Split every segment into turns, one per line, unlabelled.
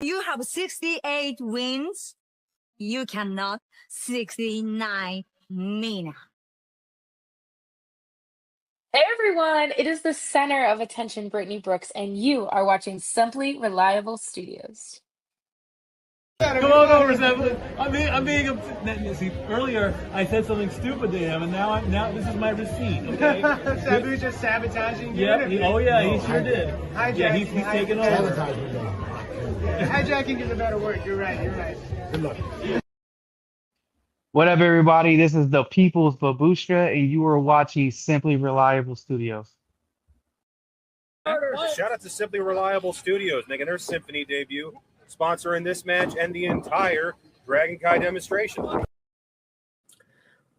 You have 68 wins. You cannot 69 Mina.
Hey everyone, it is the center of attention, Brittany Brooks, and you are watching Simply Reliable Studios.
Come on over, Sabu. I'm being see, earlier I said something stupid to him, and now this is my receipt. Okay?
Sabu's just sabotaging you.
Yep. He sure did.
Hijacking.
Yeah, he's taking over.
Hijacking is a better word. You're right.
Good luck.
What up, everybody? This is the People's Babushka, and you are watching Simply Reliable Studios.
Shout out to Simply Reliable Studios making their Symphony debut, sponsoring this match and the entire Dragon Kai demonstration.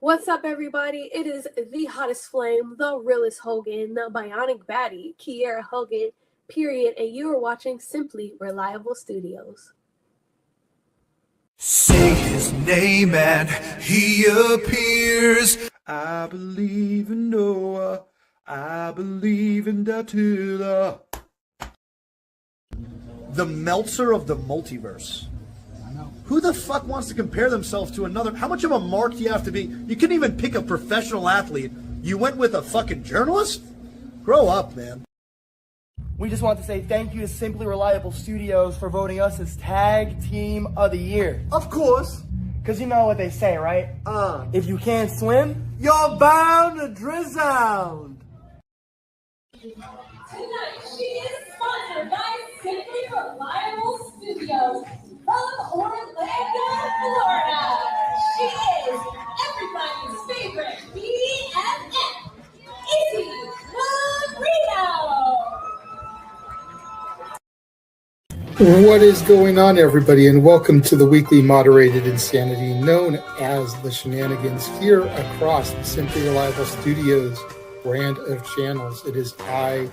What's up, everybody? It is the hottest flame, the realest Hogan, the bionic baddie, Kiera Hogan, period, and you are watching Simply Reliable Studios.
Say his name and he appears. I believe in Noah. I believe in Datula. The Meltzer of the multiverse. I know. Who the fuck wants to compare themselves to another? How much of a mark do you have to be? You couldn't even pick a professional athlete. You went with a fucking journalist? Grow up, man.
We just want to say thank you to Simply Reliable Studios for voting us as Tag Team of the Year.
Of course.
Because you know what they say, right? If you can't swim, you're bound to drown.
Tonight, she is sponsored by Simply Reliable Studios from Orlando, Florida. She is everybody's favorite BFF, Izzy Marino.
What is going on, everybody, and welcome to the weekly moderated insanity known as the Shenanigans here across the Simply Reliable Studios brand of channels. It is I,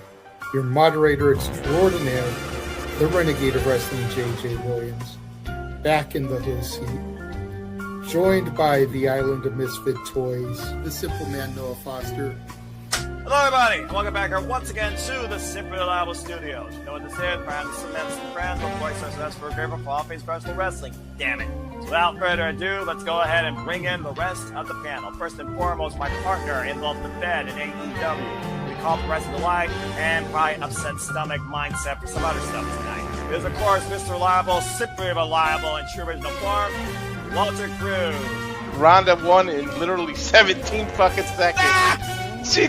your moderator extraordinaire, the renegade of wrestling, JJ Williams, back in the his seat, joined by the island of misfit toys, the simple man Noah Foster.
Hello, everybody, and welcome back here once again to the Simply Reliable Studios. You know what this is? Brand cements and brands of voice that's for favorite fall-face professional wrestling. Damn it. So without further ado, let's go ahead and bring in the rest of the panel. First and foremost, my partner in love the bed in AEW. We call the rest of the life and probably upset stomach mindset for some other stuff tonight. It is, of course, Mr. Reliable, Simply Reliable, in true original form, Walter Cruz.
Ronda won in literally 17 fucking seconds. She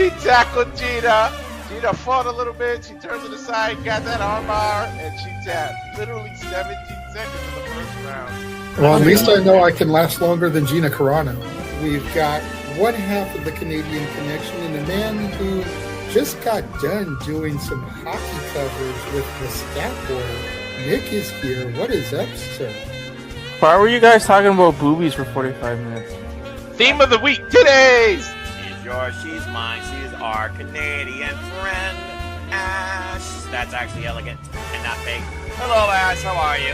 tackled Gina. Gina fought a little bit. She turned to the side, got that armbar, and she tapped. Literally 17 seconds in the first round.
Well, at least I know I can last longer than Gina Carano. We've got one half of the Canadian connection and a man who just got done doing some hockey coverage with the Skatboarder. Nick is here. What is up, sir?
Why were you guys talking about boobies for 45 minutes?
Theme of the week, today's.
She's yours, she's mine, she's our Canadian friend, Ash. That's actually elegant and not fake. Hello, Ash, how are you?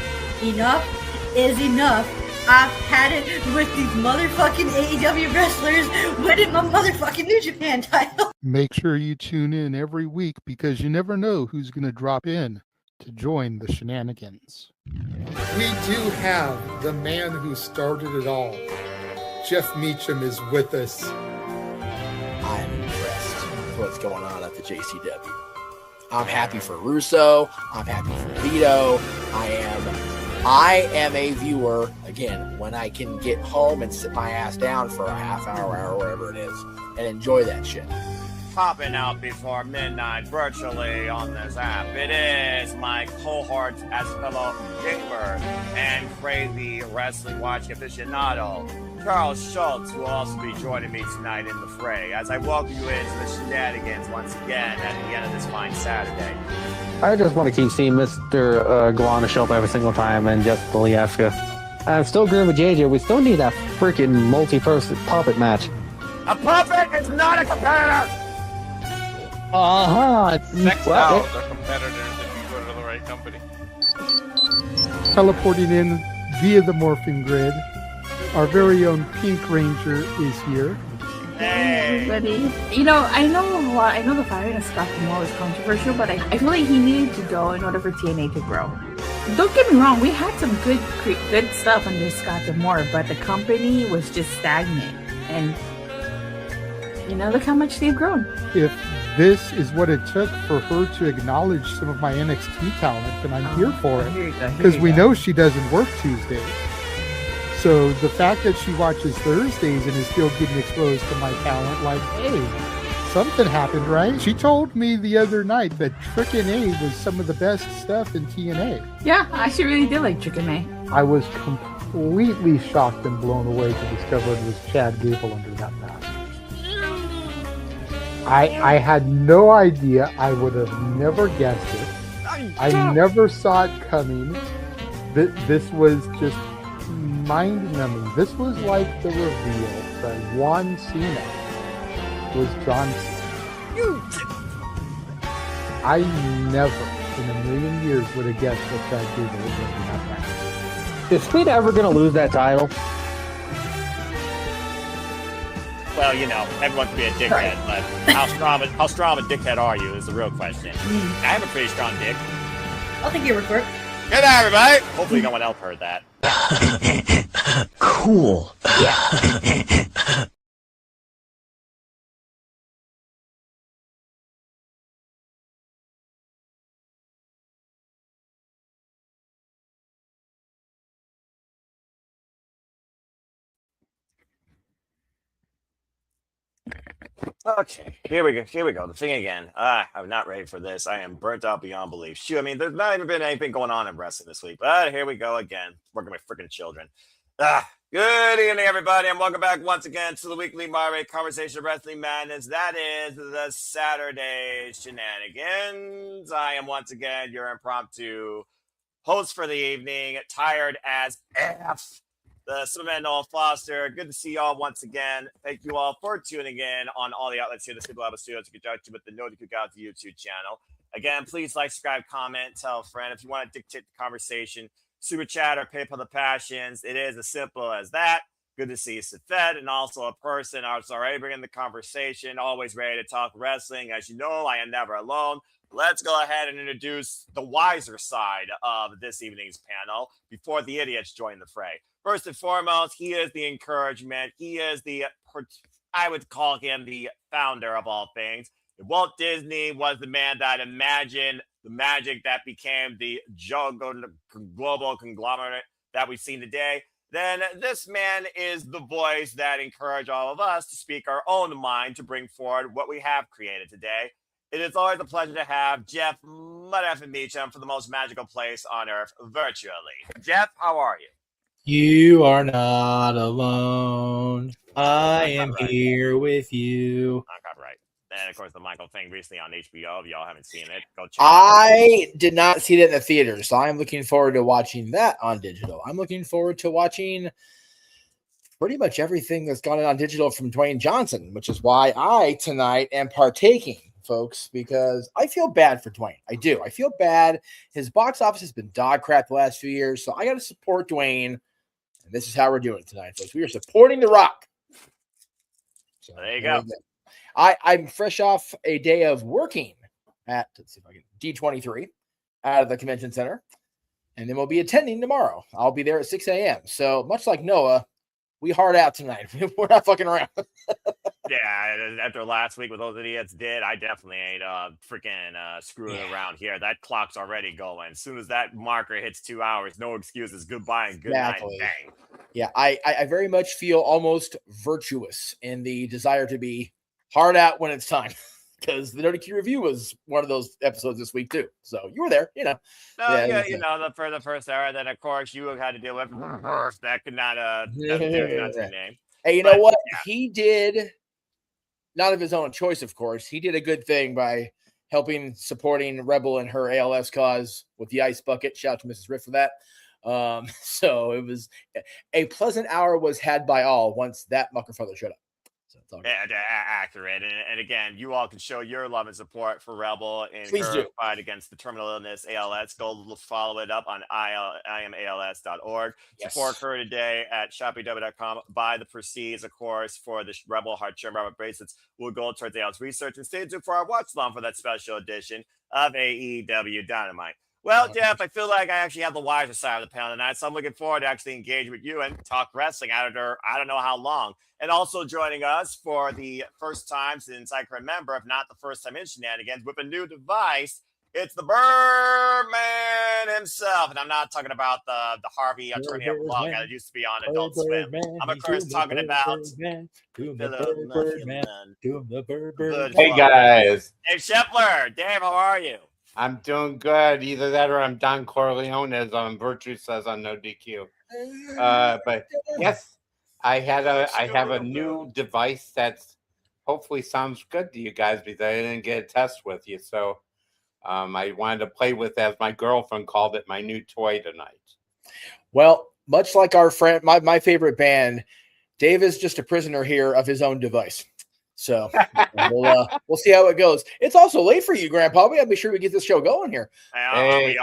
Enough is enough. I've had it with these motherfucking AEW wrestlers winning my motherfucking New Japan title.
Make sure you tune in every week because you never know who's going to drop in to join the Shenanigans. We do have the man who started it all. Jeff Meacham is with us.
I'm impressed with what's going on at the JCW. I'm happy for Russo. I'm happy for Vito. I am a viewer, again, when I can get home and sit my ass down for a half hour, wherever it is, and enjoy that shit.
Popping out before midnight virtually on this app. It is my cohort as fellow gamer and crazy wrestling watching aficionado, Charles Schultz, who will also be joining me tonight in the fray as I welcome you into the Shenanigans once again at the end of this fine Saturday.
I just want to keep seeing Mr. Guana show up every single time and just Poliaska. I'm still agreeing with JJ. We still need that freaking multi-person puppet match.
A puppet is not a competitor!
Next out, the competitors if you go to the right company.
Teleporting in via the morphing grid, our very own Pink Ranger is here.
Everybody. You know, I know the firing of Scott Moore was controversial, but I feel like he needed to go in order for TNA to grow. Don't get me wrong, we had some good stuff under Scott Moore, but the company was just stagnant. And you know, look how much they've grown.
If this is what it took for her to acknowledge some of my NXT talent, then I'm here for it. Because we know she doesn't work Tuesdays. So the fact that she watches Thursdays and is still getting exposed to my talent, like, hey, something happened, right? She told me the other night that Trick and A was some of the best stuff in TNA.
Yeah, I actually really did like Trick and A.
I was completely shocked and blown away to discover it was Chad Gable under that mask. I had no idea. I would have never guessed it. I never saw it coming. This was just mind-numbing. This was like the reveal that Juan Cena was John Cena. I never in a million years would have guessed that Chad Gable was going to have that.
Is Speed ever going to lose that title?
Well, you know, everyone can be a dickhead, but how strong a dickhead are you is the real question. I have a pretty strong dick.
I'll take your report.
Good night, everybody. Hopefully no one else heard that.
Cool.
Okay, here we go. The thing again. I'm not ready for this. I am burnt out beyond belief. Shoot, I mean, there's not even been anything going on in wrestling this week. But here we go again. Working with freaking children. Good evening, everybody, and welcome back once again to the weekly moderate conversation of wrestling madness. That is the Saturday Shenanigans. I am once again your impromptu host for the evening. Tired as F. The Superman Noel Foster. Good to see y'all once again. Thank you all for tuning in on all the outlets here, the Super Lab Studios. You can judge with the note you could out the YouTube channel. Again, please like, subscribe, comment, tell a friend. If you want to dictate the conversation, Super Chat or PayPal the Passions. It is as simple as that. Good to see you, Fed, and also a person I was already bringing the conversation, always ready to talk wrestling. As you know, I am never alone. Let's go ahead and introduce the wiser side of this evening's panel before the idiots join the fray. First and foremost, he is the encouragement. He is I would call him the founder of all things. If Walt Disney was the man that imagined the magic that became the global conglomerate that we've seen today, then this man is the voice that encouraged all of us to speak our own mind to bring forward what we have created today. It is always a pleasure to have Jeff Muddeff Meacham for the most magical place on earth virtually. Jeff, how are you?
You are not alone. I am here with you.
I got right. And of course, the Michael thing recently on HBO. If y'all haven't seen it, go check it out.
I did not see it in the theater, so I'm looking forward to watching that on digital. I'm looking forward to watching pretty much everything that's gone on digital from Dwayne Johnson, which is why I tonight am partaking, folks, because I feel bad for Dwayne. I do. I feel bad. His box office has been dog crap the last few years, so I got to support Dwayne. And this is how we're doing it tonight, folks. We are supporting The Rock. So
there you go.
I'm fresh off a day of working at, let's see if I can, D23 out of the convention center, and then we'll be attending tomorrow. I'll be there at 6 a.m. So much like Noah, we hard out tonight. We're not fucking around.
Yeah, after last week with those idiots did, I definitely ain't freaking screwing around here. That clock's already going. As soon as that marker hits 2 hours, no excuses. Goodbye and good night. Bang.
Yeah, I very much feel almost virtuous in the desire to be hard out when it's time. Because the Dirty Key Review was one of those episodes this week, too. So you were there, you know.
For the first hour, then, of course, you had to deal with that could not, that's the name.
Hey, you know what? Yeah. He did, not of his own choice, of course. He did a good thing by supporting Rebel and her ALS cause with the ice bucket. Shout out to Mrs. Riff for that. So it was a pleasant hour was had by all once that mucker feather showed up. So it's all good.
And, accurate. And again, you all can show your love and support for Rebel in
Please
her
do.
fight against the terminal illness ALS. Go follow it up on iamals.org.
Yes.
Support her today at shoppew.com. Buy the proceeds, of course, for the Rebel Heart Chair Robert bracelets will go towards ALS research. And stay tuned for our watch along for that special edition of AEW Dynamite. Well, Jeff, I feel like I actually have the wiser side of the panel tonight, so I'm looking forward to actually engaging with you and talk wrestling after I don't know how long. And also joining us for the first time since I can remember, if not the first time in Shenanigans, with a new device, it's the Birdman himself. And I'm not talking about the Harvey attorney of law guy that used to be on Adult Swim. I'm, of course, talking about
Hey, guys.
Dave Shepler. Dave, how are you?
I'm doing good. Either that or I'm Don Corleone, as Virtue says on No DQ. But yes, I have a new device that's hopefully sounds good to you guys because I didn't get a test with you. So I wanted to play with, as my girlfriend called it, my new toy tonight.
Well, much like our friend, my favorite band, Dave is just a prisoner here of his own device. So we'll see how it goes. It's also late for you, Grandpa. We gotta be sure we get this show going here.
Hey,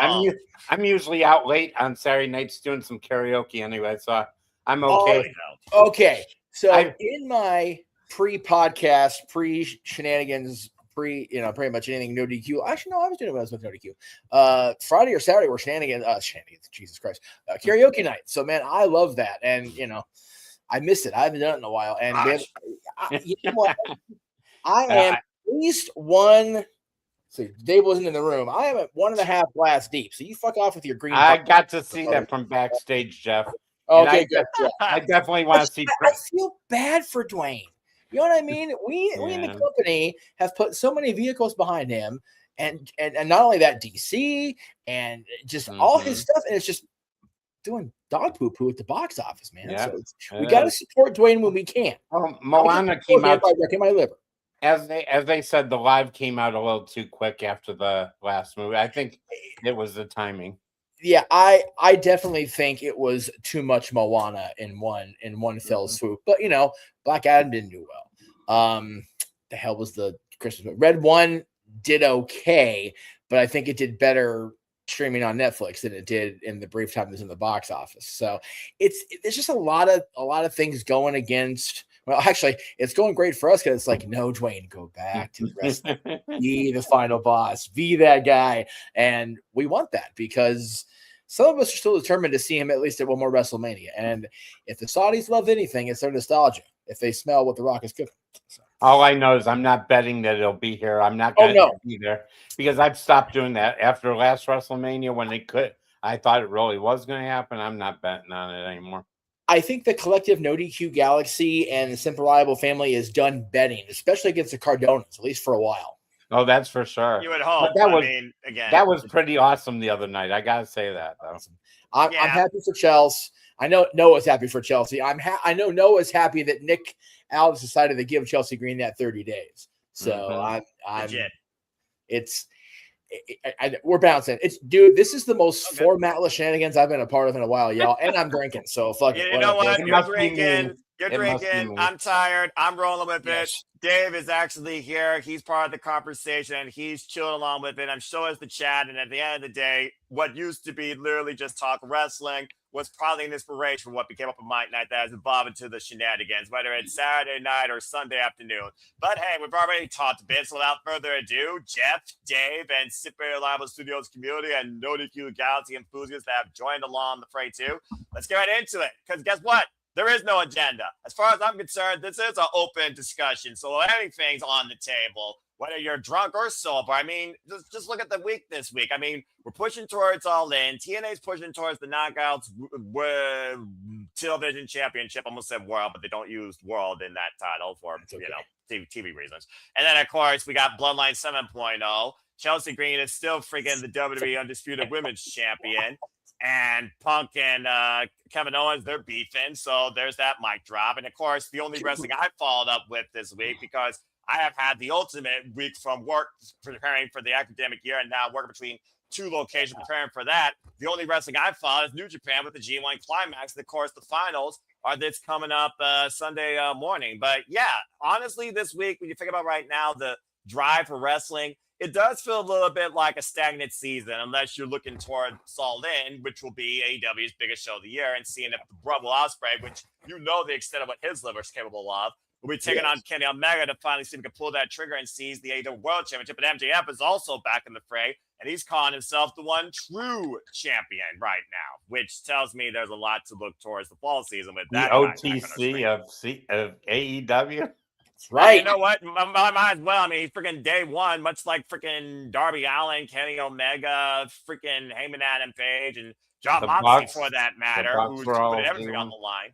I'm usually out late on Saturday nights doing some karaoke anyway, so I'm okay.
Okay, so in my pre-podcast, pre-Shenanigans, pretty much anything No DQ. Actually, no, I was doing it when I was with No DQ. Friday or Saturday were Shenanigans. Jesus Christ, karaoke night. So man, I love that, and I miss it. I haven't done it in a while, and you know what? I am at least one. See, Dave wasn't in the room. I am at 1.5 glass deep. So you fuck off with your green.
I got to see that from backstage, Jeff.
Okay,
good. I definitely want to see.
I feel bad for Dwayne. You know what I mean? We in the company have put so many vehicles behind him, and not only that, DC and just all his stuff, and it's just doing dog poo at the box office, man.
Yeah.
So we got to support Dwayne when we can.
Moana came out.
By wrecking my liver.
As they said, the live came out a little too quick after the last movie. I think it was the timing.
Yeah, I definitely think it was too much Moana in one fell swoop. But Black Adam didn't do well. The hell was the Christmas movie? Red One did okay, but I think it did better streaming on Netflix than it did in the brief time it was in the box office. So there's just a lot of things going against. Well, actually, it's going great for us because it's like, no, Dwayne, go back to the wrestling. Be the final boss. Be that guy. And we want that because some of us are still determined to see him at least at one more WrestleMania. And if the Saudis love anything, it's their nostalgia. If they smell what The Rock is cooking. So.
All I know is I'm not betting that it'll be here. I'm not going to be there because I've stopped doing that after last WrestleMania when they could. I thought it really was going to happen. I'm not betting on it anymore.
I think the collective No DQ Galaxy and the Simple Reliable family is done betting, especially against the Cardonas, at least for a while.
Oh, that's for sure.
You would hope.
That was pretty awesome the other night. I got to say that, though.
I'm happy for Chelsea. I know Noah's happy for Chelsea. I know Noah's happy that Nick Aldis decided to give Chelsea Green that 30 days. So we're bouncing. This is the most formatless Shenanigans I've been a part of in a while, y'all. And I'm drinking, so fuck it.
You know what? You're drinking. I'm tired. I'm rolling with it. Dave is actually here. He's part of the conversation. He's chilling along with it. I'm sure it's the chat. And at the end of the day, what used to be literally just talk wrestling was probably an inspiration for what became up on Night that has evolved into the Shenanigans, whether it's Saturday night or Sunday afternoon. But hey, we've already talked a bit, so without further ado, Jeff, Dave, and Super Reliable Studios community and No DQ Galaxy enthusiasts that have joined along the fray too. Let's get right into it, because guess what? There is no agenda. As far as I'm concerned, this is an open discussion, so anything's on the table. Whether you're drunk or sober, I mean, just look at the week this week. I mean, we're pushing towards All In. TNA's pushing towards the Knockouts Television Championship. I almost said World, but they don't use World in that title for TV reasons. And then, of course, we got Bloodline 7.0. Chelsea Green is still freaking the WWE Undisputed Women's Champion. And Punk and Kevin Owens, they're beefing. So there's that mic drop. And, of course, the only wrestling I followed up with this week, because I have had the ultimate week from work preparing for the academic year and now working between two locations preparing for that. The only wrestling I've followed is New Japan with the G1 Climax. And, of course, the finals or that's coming up Sunday morning. But yeah, honestly, this week, when you think about right now, the drive for wrestling, it does feel a little bit like a stagnant season, unless you're looking toward All In, which will be AEW's biggest show of the year, and seeing if Will Ospreay, which you know the extent of what his liver is capable of, will be taking on Kenny Omega to finally see if he can pull that trigger and seize the AEW World Championship. But MJF is also back in the fray, and he's calling himself the one true champion right now, which tells me there's a lot to look towards the fall season with
The
that.
OTC of AEW.
That's right. You know what? Might as well. I mean, freaking day one, much like freaking Darby Allin, Kenny Omega, freaking Heyman Adam Page, and John Moxley for that matter, who's putting everything on the line.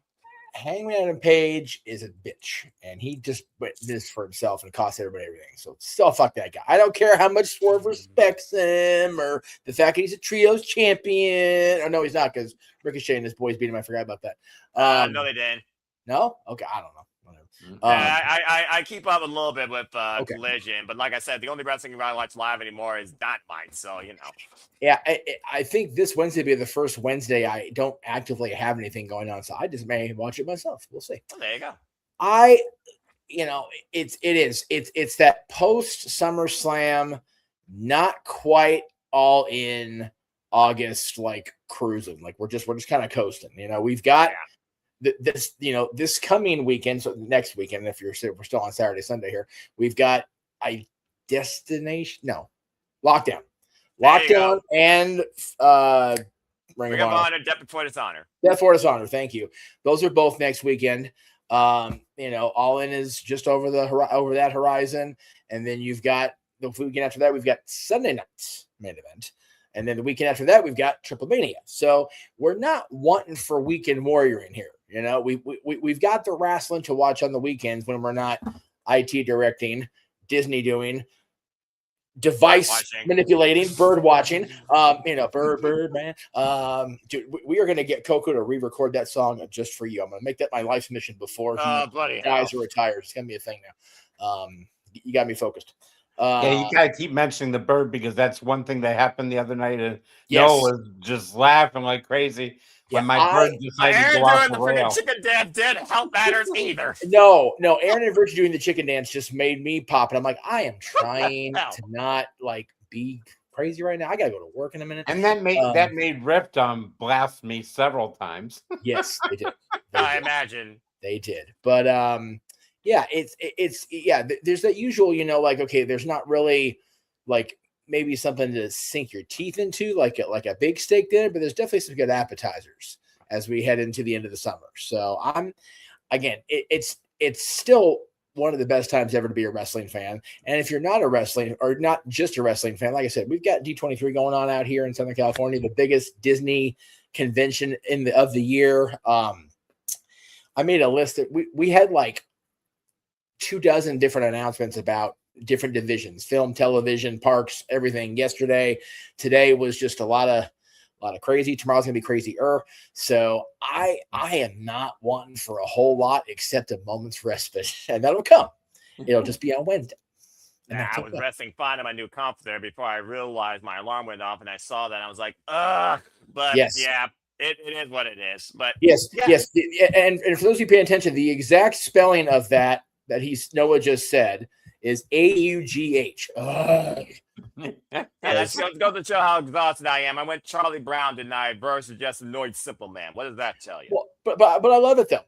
Hangman Adam Page is a bitch, and he just went this for himself and cost everybody everything. So still fuck that guy. I don't care how much Swerve respects him or the fact that he's a trios champion. Oh no, he's not, because Ricochet and his boys beat him. I forgot about that.
No, they didn't.
No? Okay, I don't know.
I keep up a little bit with Collision, but like I said, the only wrestling I watch live anymore is not mine. So
Yeah, I think this Wednesday will be the first Wednesday I don't actively have anything going on, so I just may watch it myself. We'll see.
Well, there you go.
It's that post SummerSlam, not quite all in August, like cruising. Like we're just kind of coasting. We've got. This coming weekend, so next weekend, if we're still on Saturday, Sunday here, we've got a lockdown and
Ring of Honor, Death Before Dishonor.
Death Before Dishonor. Thank you. Those are both next weekend. All In is just over that horizon, and then you've got the weekend after that. We've got Sunday night's main event. And then the weekend after that, we've got Triple Mania. So we're not wanting for weekend warrior in here. We've got the wrestling to watch on the weekends when we're not IT directing, Disney doing, device manipulating, bird watching. Bird man. Dude, we are going to get Coco to re-record that song just for you. I'm going to make that my life's mission before he dies or retires. It's going to be a thing now. You got me focused.
You gotta keep mentioning the bird, because that's one thing that happened the other night, and Noah was just laughing like crazy when my bird decided to go off the rail.
Chicken dance didn't help matters either.
No, Aaron and Virgil doing the chicken dance just made me pop, and I'm like, I am trying to not be crazy right now. I gotta go to work in a minute,
and that made Rift blast me several times.
Yes, they did.
I imagine
they did, but yeah, there's that usual, there's not really maybe something to sink your teeth into like a big steak dinner, but there's definitely some good appetizers as we head into the end of the summer. So it's still one of the best times ever to be a wrestling fan. And if you're not a wrestling or not just a wrestling fan, like I said, we've got D23 going on out here in Southern California, the biggest Disney convention of the year. I made a list that we had 24 different announcements about different divisions, film, television, parks, everything yesterday. Today was just a lot of crazy. Tomorrow's gonna be crazier. So I am not wanting for a whole lot except a moment's respite, and that'll come. It'll just be on Wednesday.
I was resting fine in my new comp there before I realized my alarm went off, and I saw that and I was like, ugh. But yeah, it is what it is. But
yes. And for those who pay attention, the exact spelling of that Noah just said is AUGH.
Let's go to show how exhausted I am. I went Charlie Brown tonight versus just annoyed simple man. What does that tell you?
Well, but I love it though.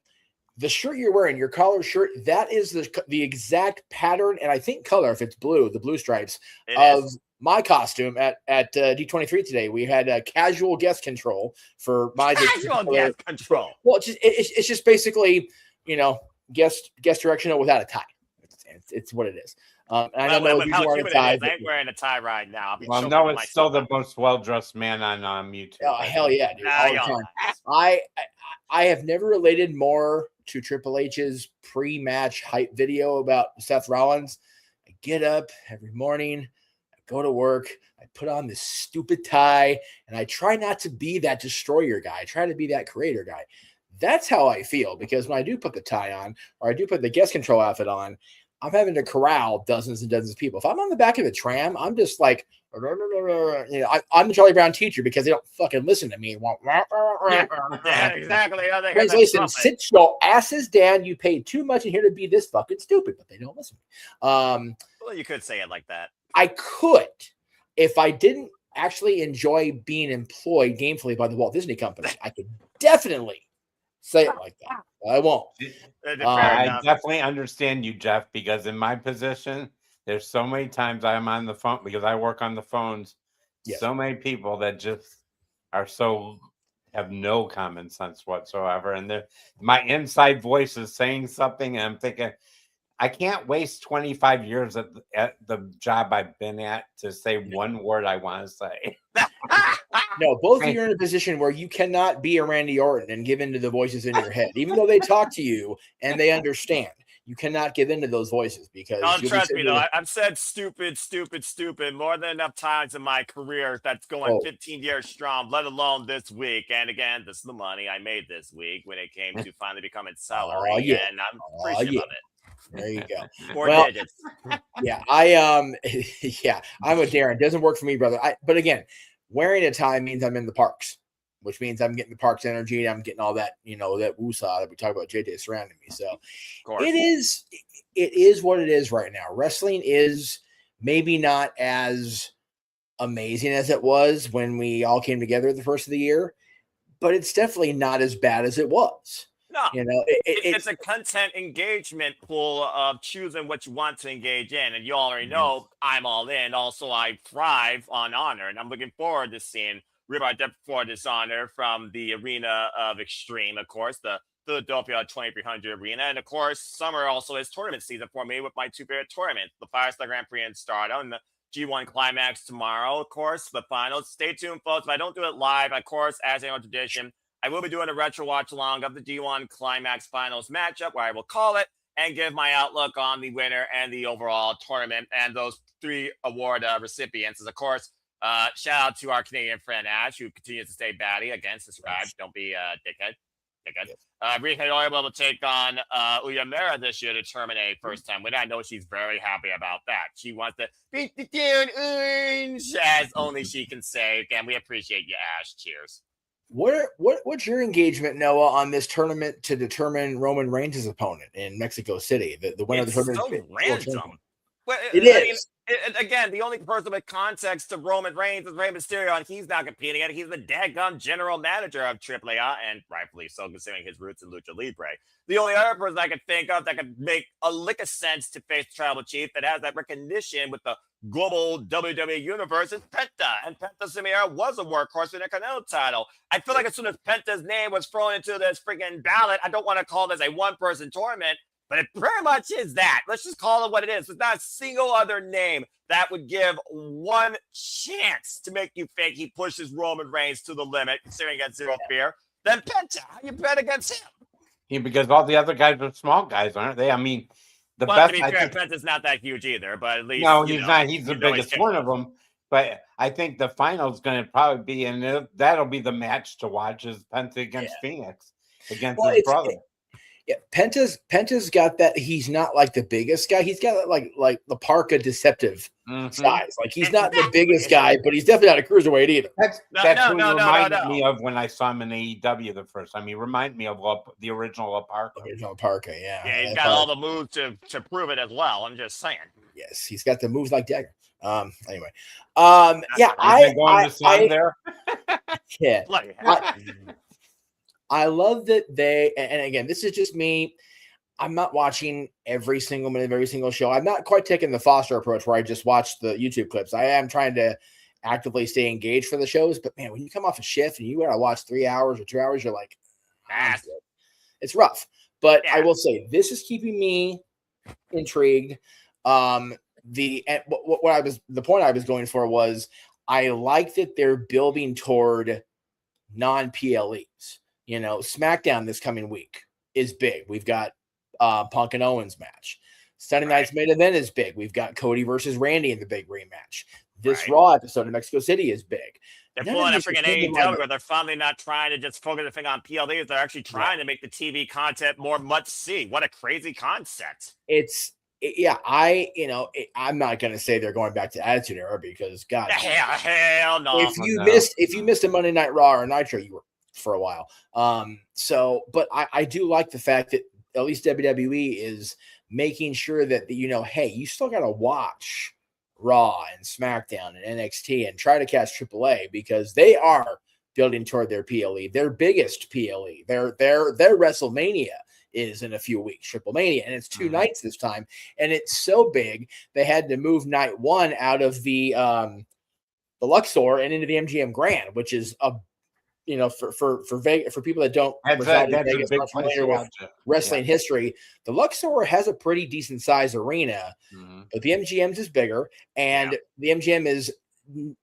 The shirt you're wearing, your collar shirt, that is the exact pattern and I think color, if it's blue, the blue stripes of my costume at D23 today. We had a casual guest control for my
casual guest control.
Well, it's just basically guest directional without a tie. It's what it is. And I don't know if you're wearing a tie.
I ain't wearing a tie right now.
Well, no, it's still the most well-dressed man on YouTube.
Oh, hell yeah, dude. All the time. I have never related more to Triple H's pre-match hype video about Seth Rollins. I get up every morning, I go to work, I put on this stupid tie, and I try not to be that destroyer guy. I try to be that creator guy. That's how I feel, because when I do put the tie on, or I do put the guest control outfit on, I'm having to corral dozens and dozens of people. If I'm on the back of a tram, I'm just You know, I'm the Charlie Brown teacher because they don't fucking listen to me.
Yeah, exactly. How they hear that
Translation:
trumpet.
sit your asses down. You paid too much and here to be this fucking stupid, but they don't listen.
Well, you could say it like that.
I could if I didn't actually enjoy being employed gainfully by the Walt Disney Company. I could definitely say it like that. But I won't.
I definitely understand you, Jeff, because in my position, there's so many times I'm on the phone because I work on the phones.
Yes.
So many people that just are have no common sense whatsoever, and my inside voice is saying something, and I'm thinking, I can't waste 25 years at the job I've been at to say one word I want to say.
No, both of you are in a position where you cannot be a Randy Orton and give in to the voices in your head, even though they talk to you and they understand. You cannot give in to those voices because
Don't trust me though. I've said stupid more than enough times in my career that's going 15 years strong, let alone this week. And again, this is the money I made this week when it came to finally becoming salary, and I'm appreciative of it.
There you go.
Four
Well,
digits.
Yeah, yeah, I'm with Darren. Doesn't work for me, brother. But again, wearing a tie means I'm in the parks, which means I'm getting the parks energy. I'm getting all that, that woosah that we talk about JJ surrounding me. So it is what it is right now. Wrestling is maybe not as amazing as it was when we all came together at the first of the year, but it's definitely not as bad as it was.
No,
It's
a content engagement pool of choosing what you want to engage in. And you already know I'm all in. Also, I thrive on honor, and I'm looking forward to seeing Ribeye Depth for Dishonor from the Arena of Extreme, of course, the Philadelphia 2300 Arena. And of course, summer also is tournament season for me with my two favorite tournaments, the Firestar Grand Prix in Stardom and the G1 Climax tomorrow, of course, the finals. Stay tuned, folks. If I don't do it live, of course, as annual tradition, I will be doing a retro watch along of the G1 Climax Finals matchup where I will call it and give my outlook on the winner and the overall tournament and those three award recipients. As of course, shout out to our Canadian friend Ash, who continues to stay batty. Again, subscribe. Don't be a dickhead. Rika Oil will take on Uyamera this year to determine a first-time winner. I know she's very happy about that. She wants to beat the Dune Orange, as only she can say. Again, we appreciate you, Ash. Cheers.
What's your engagement, Noah, on this tournament to determine Roman Reigns' opponent in Mexico City? The winner of the tournament.
So random. Well,
it is.
Again, the only person with context to Roman Reigns is Rey Mysterio, and he's not competing in it. He's the daggum general manager of AAA, and rightfully so, considering his roots in Lucha Libre. The only other person I could think of that could make a lick of sense to face the Tribal Chief that has that recognition with the global WWE universe is Penta. And Penta Samira was a workhorse in a Canelo title. I feel like as soon as Penta's name was thrown into this freaking ballot, I don't want to call this a one-person tournament, but it pretty much is that. Let's just call it what it is. There's not a single other name that would give one chance to make you think he pushes Roman Reigns to the limit, considering against Zero Fear, than Penta. How you bet against him?
Yeah, because all the other guys are small guys, aren't they? I mean, the
well,
best.
To be fair, Penta's not that huge either, but at least
no, he's not. He's the biggest one of them. But I think the final is going to probably be, and that'll be the match to watch, is Penta against Phoenix against his brother.
Yeah, Penta's got that. He's not like the biggest guy. He's got like the Parka deceptive size. Like he's not the biggest guy, but he's definitely not a cruiserweight either.
That's who he reminded me of when I saw him in AEW the first time. He reminded me of the original Parka.
Original Parka, yeah.
Yeah, he's got all the moves to prove it as well. I'm just saying.
Yes, he's got the moves like Dagger. Anyway, there. Yeah. I love that and again, this is just me. I'm not watching every single minute of every single show. I'm not quite taking the Foster approach where I just watch the YouTube clips. I am trying to actively stay engaged for the shows. But man, when you come off a shift and you got to watch 3 hours or 2 hours, you're like, it's rough. But I will say this is keeping me intrigued. The point I was going for was I like that they're building toward non-PLEs. SmackDown this coming week is big. We've got Punk and Owens match. Sunday night's main event is big. We've got Cody versus Randy in the big rematch. This Raw episode in Mexico City is big.
They're pulling a freaking AEW where they're finally not trying to just focus the thing on PLEs. They're actually trying to make the TV content more must see. What a crazy concept.
It's yeah, I'm not going to say they're going back to Attitude Era because God,
hell no.
If you missed a Monday Night Raw or Nitro, you were for a while. But I do like the fact that at least WWE is making sure that hey, you still got to watch Raw and SmackDown and NXT and try to catch AAA because they are building toward their PLE, their biggest PLE. Their WrestleMania is in a few weeks, Triple Mania, and it's 2 nights this time, and it's so big they had to move night 1 out of the Luxor and into the MGM Grand, which is a for Vegas, for people that don't reside in Vegas, not familiar with wrestling history, the Luxor has a pretty decent sized arena, but the MGM's is bigger, and the MGM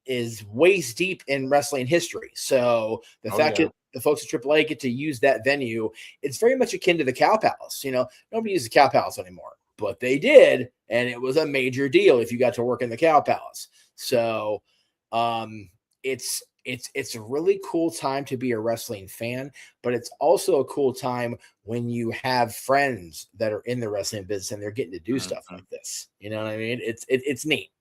is waist deep in wrestling history. So the fact that the folks at AAA get to use that venue, it's very much akin to the Cow Palace. Nobody uses the Cow Palace anymore, but they did, and it was a major deal if you got to work in the Cow Palace. So it's a really cool time to be a wrestling fan, but it's also a cool time when you have friends that are in the wrestling business and they're getting to do stuff like this. You know what I mean? It's neat.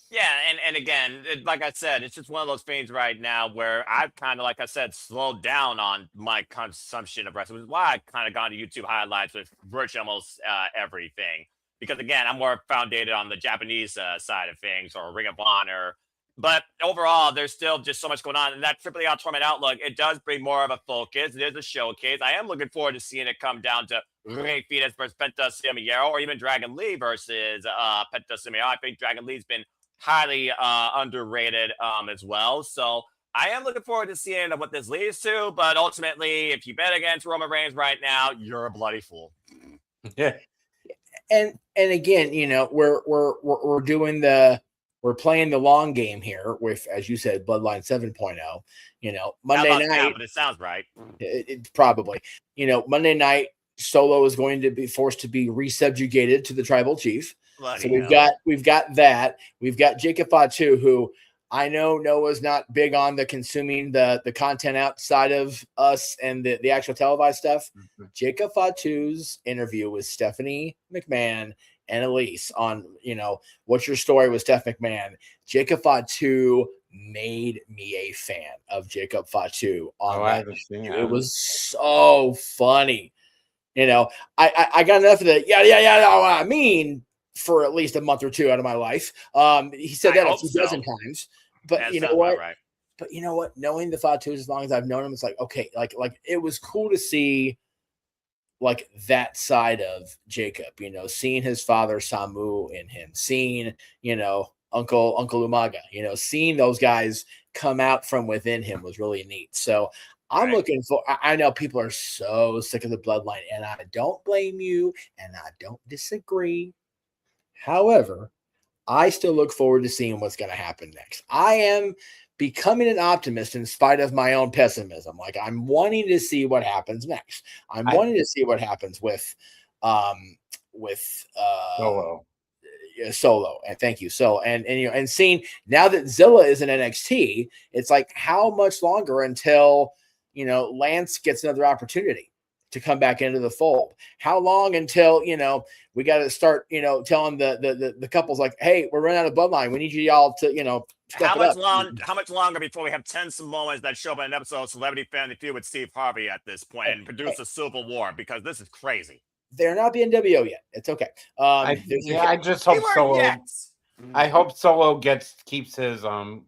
Yeah, and again, like I said, it's just one of those things right now where I've kind of, like I said, slowed down on my consumption of wrestling, which is why I kind of gone to YouTube highlights with virtually almost everything. Because again, I'm more founded on the Japanese side of things or Ring of Honor. But overall, there's still just so much going on. And that AAA Tournament Outlook, it does bring more of a focus. It is a showcase. I am looking forward to seeing it come down to Rey Fenix versus Penta Ciamero, or even Dragon Lee versus Penta Ciamero. I think Dragon Lee's been highly underrated as well. So I am looking forward to seeing what this leads to. But ultimately, if you bet against Roman Reigns right now, you're a bloody fool.
Yeah. And again, we're doing we're playing the long game here with, as you said, Bloodline 7.0. Monday night,
now, but it sounds right.
It probably, Monday night, Solo is going to be forced to be resubjugated to the tribal chief.
Bloody
so we've got that. We've got Jacob Fatu, who I know Noah's not big on the consuming the content outside of us and the actual televised stuff. Jacob Fatu's interview with Stephanie McMahon and Elise on, what's your story with Steph McMahon? Jacob Fatu made me a fan of Jacob Fatu on that. It was so funny. I got enough of the I mean for at least a month or two out of my life. He said that a few dozen times. But you know what? Right. But you know what? Knowing the Fatus as long as I've known him, it's like, okay, like it was cool to see like that side of Jacob, seeing his father Samu in him, seeing, Uncle Umaga, seeing those guys come out from within him was really neat. So I'm looking for, I know people are so sick of the bloodline, and I don't blame you, and I don't disagree. However, I still look forward to seeing what's going to happen next. I am becoming an optimist in spite of my own pessimism. Like, I'm wanting to see what happens next. I'm wanting to see what happens with Solo. And thank you. So, and seeing now that Zilla is in NXT, it's like, how much longer until, Lance gets another opportunity to come back into the fold? How long until, we got to start, telling the couples like, hey, we're running out of bloodline. We need you y'all to,
How much longer before we have 10 Samoans that show up in an episode of Celebrity Family Feud with Steve Harvey at this point and produce a civil war? Because this is crazy.
They're not the NWO yet. It's okay.
I just hope Solo. I hope Solo keeps the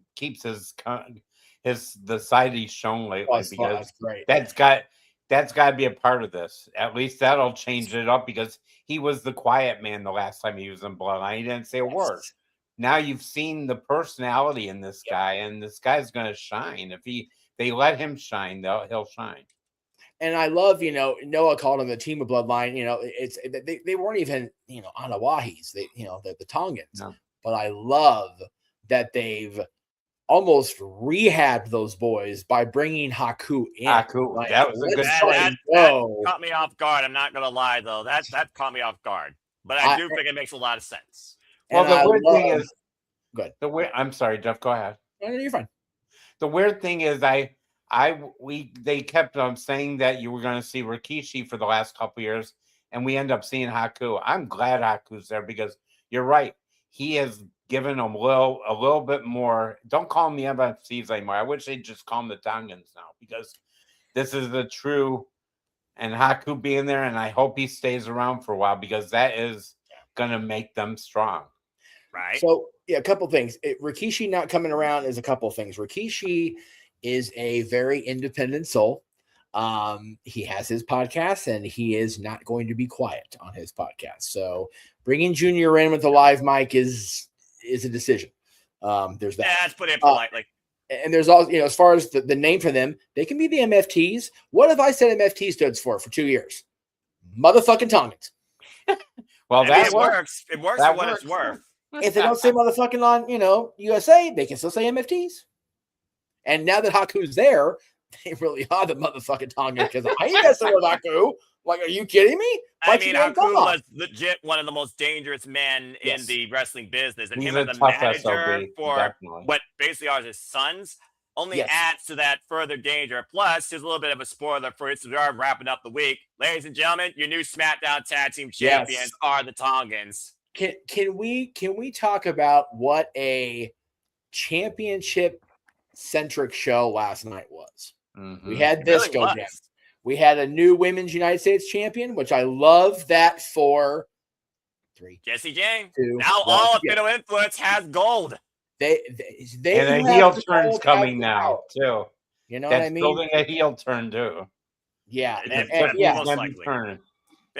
side he's shown lately, because that's got to be a part of this. At least that'll change it up, because he was the quiet man the last time he was in Bloodline. He didn't say a word. Now you've seen the personality in this guy, and this guy's going to shine. If they let him shine, he'll shine.
And I love, Noah called him the team of Bloodline. They weren't even, Anawahis, the Tongans. No. But I love that they've almost rehabbed those boys by bringing Haku in.
That was a good
that caught me off guard. I'm not going to lie, though. That caught me off guard. But I do think it makes a lot of sense.
Well, the weird thing is, good. I'm sorry, Jeff. Go ahead.
No, you're fine.
The weird thing is, they kept saying that you were going to see Rikishi for the last couple of years, and we end up seeing Haku. I'm glad Haku's there because you're right. He has given them a little bit more. Don't call them the MFCs anymore. I wish they'd just call them the Tongans now because this is the true. And Haku being there, and I hope he stays around for a while because that is going to make them strong.
Right. So, yeah, a couple things. Rikishi not coming around is a couple things. Rikishi is a very independent soul. He has his podcast, and he is not going to be quiet on his podcast. So, bringing Junior in with the live mic is a decision. There's that.
Yeah, let's put it politely.
And there's also, as far as the name for them, they can be the MFTs. What if I said MFT stood for 2 years? Motherfucking Tongans.
Well,
that works. It works for what it's worth.
If they don't say motherfucking on, USA, they can still say MFTs. And now that Haku's there, they really are the motherfucking Tongans because I ain't messing with Haku. Like, are you kidding me?
Haku was legit one of the most dangerous men in the wrestling business. And
He's
him
a
as a
tough
manager
SOB,
for
definitely.
what basically are his sons only adds to that further danger. Plus, here's a little bit of a spoiler for it. So we are wrapping up the week. Ladies and gentlemen, your new SmackDown Tag Team Champions are the Tongans.
Can we talk about what a championship centric show last night was? We had this go down. We had a new Women's United States champion, which I love that for 3.
Jesse Jane.
2,
now
1,
all of Fatal Influence has gold.
They
and a heel turn's coming now too.
You know
That's
what I mean?
Building a heel turn too.
Yeah,
most likely.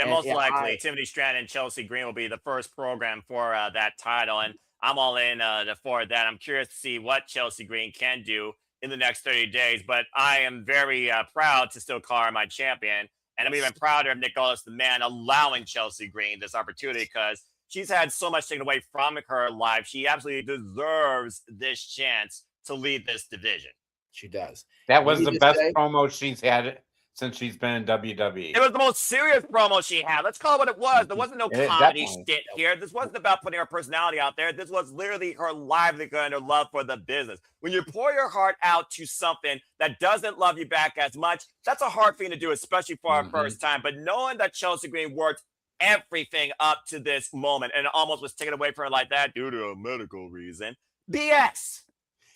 Most likely, Timothy Strand and Chelsea Green will be the first program for that title, and I'm all in for that. I'm curious to see what Chelsea Green can do in the next 30 days, but I am very proud to still call her my champion, and I'm even prouder of Nick Aldis, the man, allowing Chelsea Green this opportunity because she's had so much taken away from her life. She absolutely deserves this chance to lead this division.
She does.
That was the best promo she's had since she's been in WWE.
It was the most serious promo she had. Let's call it what it was. There wasn't no comedy stint here. This wasn't about putting her personality out there. This was literally her livelihood and her love for the business. When you pour your heart out to something that doesn't love you back as much, that's a hard thing to do, especially for our first time. But knowing that Chelsea Green worked everything up to this moment and it almost was taken away from her like that due to a medical reason, BS.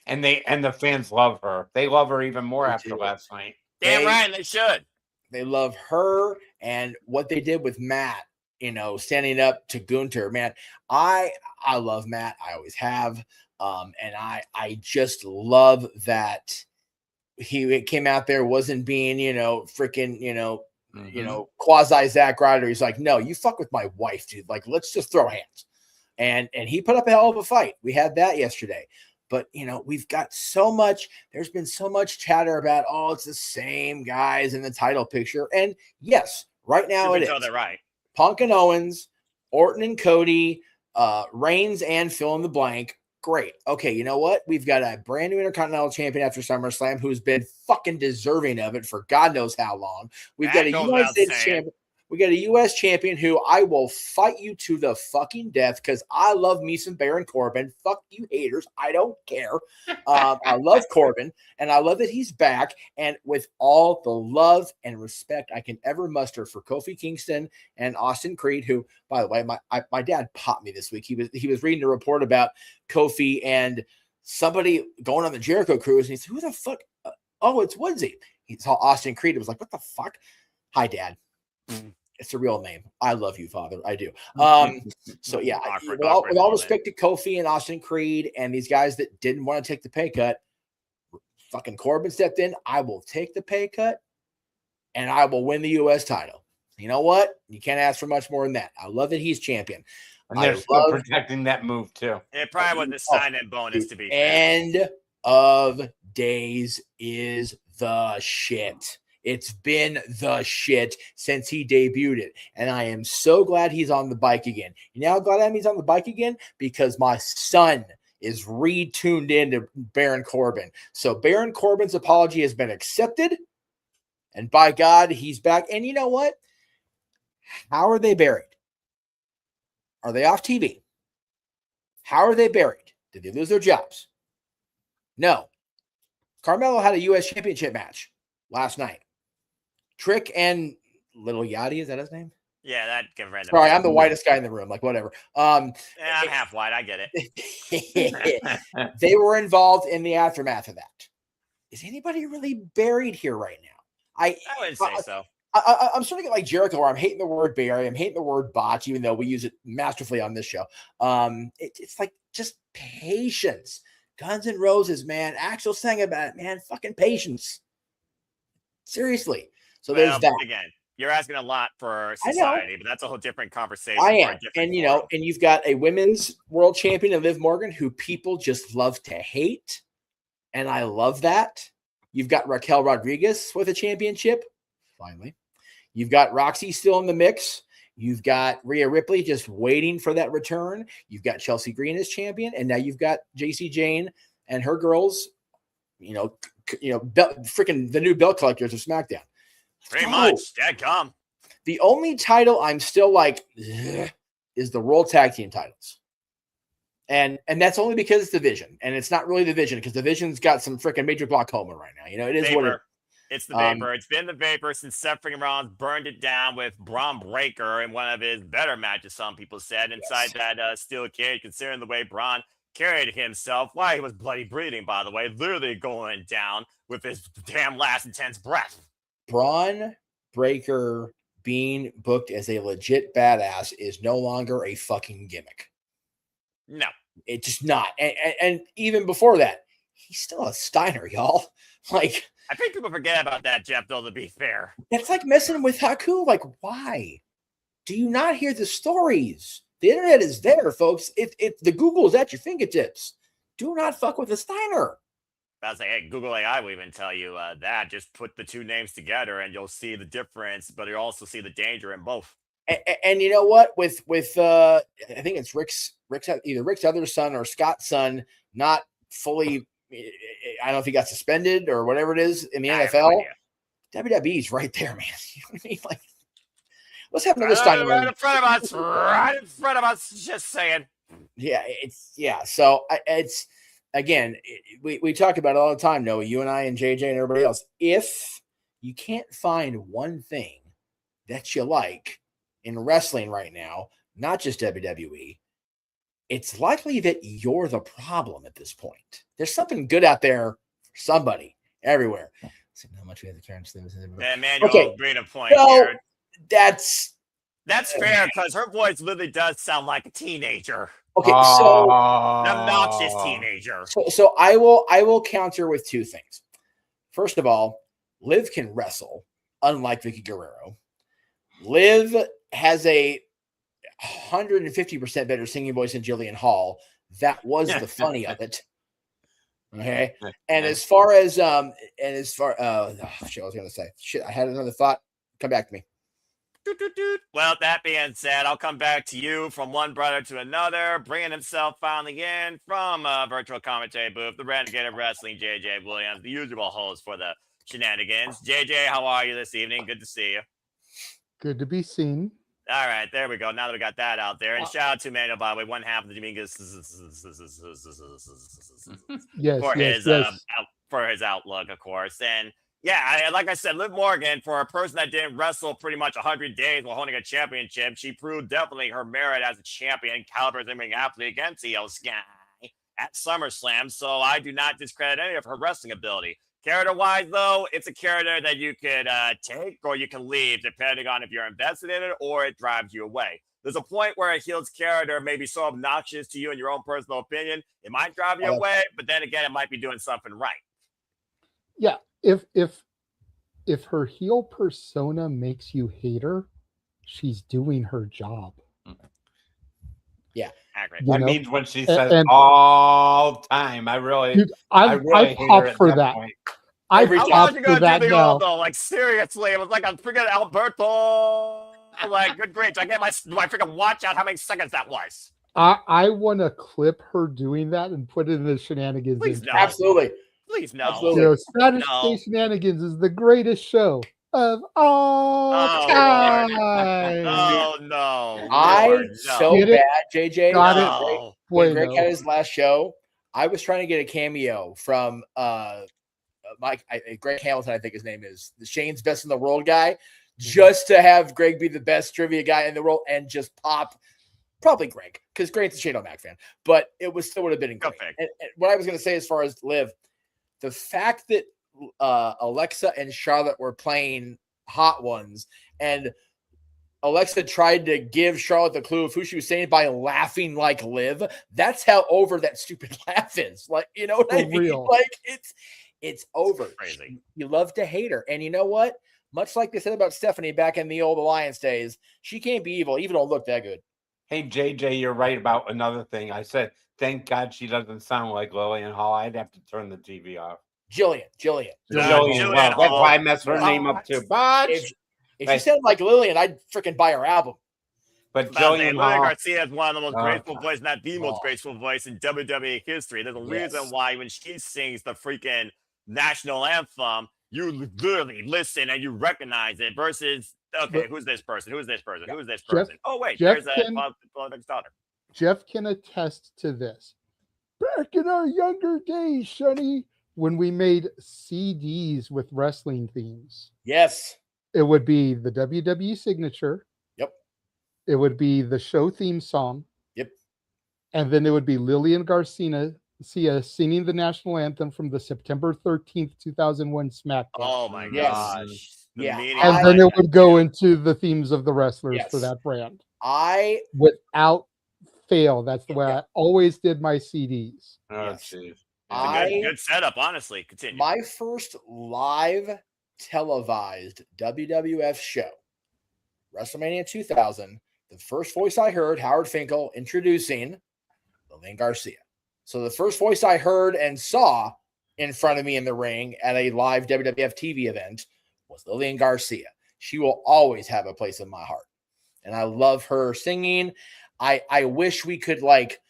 And the fans love her. They love her even more after last night.
Damn right, they should.
They love her and what they did with Matt, standing up to Gunter. Man, I love Matt. I always have. And I just love that he came out there, wasn't being, freaking, quasi Zack Ryder. He's like, no, you fuck with my wife, dude. Like, let's just throw hands. And he put up a hell of a fight. We had that yesterday. But, we've got there's been so much chatter about, it's the same guys in the title picture. And yes, right now it is.
They're right.
Punk and Owens, Orton and Cody, Reigns and fill in the blank. Great. Okay, you know what? We've got a brand new Intercontinental Champion after SummerSlam who's been fucking deserving of it for God knows how long. We've got a United States champion. We got a U.S. champion who I will fight you to the fucking death because I love me some Baron Corbin. Fuck you haters. I don't care. I love Corbin, and I love that he's back. And with all the love and respect I can ever muster for Kofi Kingston and Austin Creed, who, by the way, my dad popped me this week. He was reading a report about Kofi and somebody going on the Jericho cruise, and he said, "Who the fuck? It's Woodsy." He saw Austin Creed. It was like, "What the fuck?" Hi, Dad. It's a real name. I love you, Father. I do. So yeah, with all respect to Kofi and Austin Creed and these guys that didn't want to take the pay cut, fucking Corbin stepped in. I will take the pay cut and I will win the U.S. title. You know what? You can't ask for much more than that. I love that he's champion.
And they're still protecting that move too.
It probably was a sign-in bonus to be fair.
End of days is the shit. It's been the shit since he debuted it. And I am so glad he's on the bike again. You know how glad I am he's on the bike again? Because my son is retuned into Baron Corbin. So Baron Corbin's apology has been accepted. And by God, he's back. And you know what? How are they buried? Are they off TV? How are they buried? Did they lose their jobs? No. Carmelo had a U.S. championship match last night. Trick and Little Yachty, is that his name?
Yeah, that can random.
Sorry, I'm the whitest guy in the room. Like, whatever.
Yeah, I'm half white. I get it.
They were involved in the aftermath of that. Is anybody really buried here right now? I
wouldn't say so.
I'm starting to get like Jericho, where I'm hating the word bury. I'm hating the word botch, even though we use it masterfully on this show. It's like just patience. Guns N' Roses, man. Axel sang about it, man. Fucking patience. Seriously. So there's that.
Again, you're asking a lot for society, but that's a whole different conversation.
I
for a
am.
different
And,
forum.
and you've got a women's world champion in Liv Morgan who people just love to hate. And I love that. You've got Raquel Rodriguez with a championship. Finally. You've got Roxy still in the mix. You've got Rhea Ripley just waiting for that return. You've got Chelsea Green as champion. And now you've got JC Jane and her girls, freaking the new belt collectors of SmackDown.
Pretty much. Dadgum.
The only title I'm still like is the World Tag Team titles. And that's only because it's division. And it's not really division because division's got some freaking major glaucoma right now. It is what it is.
It's the vapor. It's been the vapor since Seth freaking Rollins burned it down with Braun Breaker in one of his better matches, some people said, inside that steel cage, considering the way Braun carried himself while he was bloody breathing, by the way, literally going down with his damn last intense breath.
Braun Breaker being booked as a legit badass is no longer a fucking gimmick.
No.
It's just not. And even before that, he's still a Steiner, y'all. Like,
I think people forget about that, Jeff, though, to be fair.
That's like messing with Haku. Like, why? Do you not hear the stories? The internet is there, folks. If the Google is at your fingertips, do not fuck with a Steiner.
I was like, hey, Google AI will even tell you that. Just put the two names together and you'll see the difference, but you'll also see the danger in both.
And you know what? With I think it's Rick's either Rick's other son or Scott's son, not fully. I don't know if he got suspended or whatever it is in the NFL. WWE's right there, man. You know what I mean? Like, what's happening to this time?
Right in front of us. Right in front of us. Just saying.
Yeah, So it's again, we talk about it all the time, Noah. You and I and JJ and everybody else. If you can't find one thing that you like in wrestling right now, not just WWE, it's likely that you're the problem at this point. There's something good out there for somebody everywhere. See how much we have the Karen's things.
Manuel made a point.
So
Karen.
That's
fair because her voice literally does sound like a teenager.
Okay, so
an obnoxious teenager.
So I will counter with two things. First of all, Liv can wrestle, unlike Vicky Guerrero. Liv has a 150% better singing voice than Jillian Hall. That was the funny of it. Okay. And as far as shit, I was gonna say shit. I had another thought. Come back to me.
Well, that being said, I'll come back to you from one brother to another, bringing himself finally in from a virtual commentary booth, the Renegade of Wrestling, JJ Williams, the usual host for the Shenanigans. JJ, how are you this evening? Good to see you.
Good to be seen.
All right, there we go. Now that we got that out there, and shout out to Manuel, by the way, one half of the Dominguez for his outlook, of course. And yeah, like I said, Liv Morgan, for a person that didn't wrestle pretty much 100 days while holding a championship, she proved definitely her merit as a champion, caliber as an athlete against EO Sky at SummerSlam. So I do not discredit any of her wrestling ability. Character-wise, though, it's a character that you could take or you can leave, depending on if you're invested in it or it drives you away. There's a point where a heel's character may be so obnoxious to you in your own personal opinion, it might drive you away, but then again, it might be doing something right.
Yeah, if her heel persona makes you hate her, she's doing her job.
Yeah,
that means when she says all time. I really,
I've popped for that. I've popped for that now.
Though, like seriously, it was like I'm freaking Alberto. Like, good grief! I get my freaking watch out. How many seconds that was?
I want to clip her doing that and put it in the Shenanigans.
Please no.
Absolutely.
Please no.
Absolutely. Saturday Shenanigans is the greatest show of all time.
Oh no!
So bad, JJ.
Got it.
When Greg had his last show, I was trying to get a cameo from Greg Hamilton, I think his name is, the Shane's Best in the World guy. just to have Greg be the best trivia guy in the world and just pop. Probably Greg, because Greg's a Shane O'Mac fan, but it was still would have been great. And what I was going to say as far as Liv, the fact that Alexa and Charlotte were playing Hot Ones, and Alexa tried to give Charlotte the clue of who she was saying by laughing like Liv. That's how over that stupid laugh is. Like, you know what I mean?
Real.
Like it's over.
Crazy.
You love to hate her, and you know what? Much like they said about Stephanie back in the old Alliance days, she can't be evil, even don't look that good.
Hey, JJ, you're right about another thing. I said, thank God she doesn't sound like Lillian Hall. I'd have to turn the TV off.
Jillian.
Well, that's why I messed her name up too. But
if she sounded like Lillian, I'd freaking buy her album.
But
Lillian
Hall-
Garcia has one of the most
Oh,
graceful voices, not the most graceful voice in WWE history. There's a reason why when she sings the freaking national anthem, you literally listen and you recognize it versus, okay, who's this person? Who's this person? Who's this person? Oh, wait, there's Politics daughter.
Jeff can attest to this. Back in our younger days, Sonny, when we made CDs with wrestling themes.
Yes.
It would be the WWE signature.
Yep.
It would be the show theme song.
Yep.
And then it would be Lillian Garcia singing the national anthem from the September 13th, 2001 SmackDown.
Oh my gosh.
Yeah.
And then it would go into the themes of the wrestlers for that brand. Without fail. That's the way I always did my CDs.
Oh, jeez.
Good setup, honestly. Continue.
My first live televised WWF show, WrestleMania 2000, the first voice I heard, Howard Finkel introducing Lillian Garcia. So the first voice I heard and saw in front of me in the ring at a live WWF TV event was Lillian Garcia. She will always have a place in my heart. And I love her singing. I wish we could like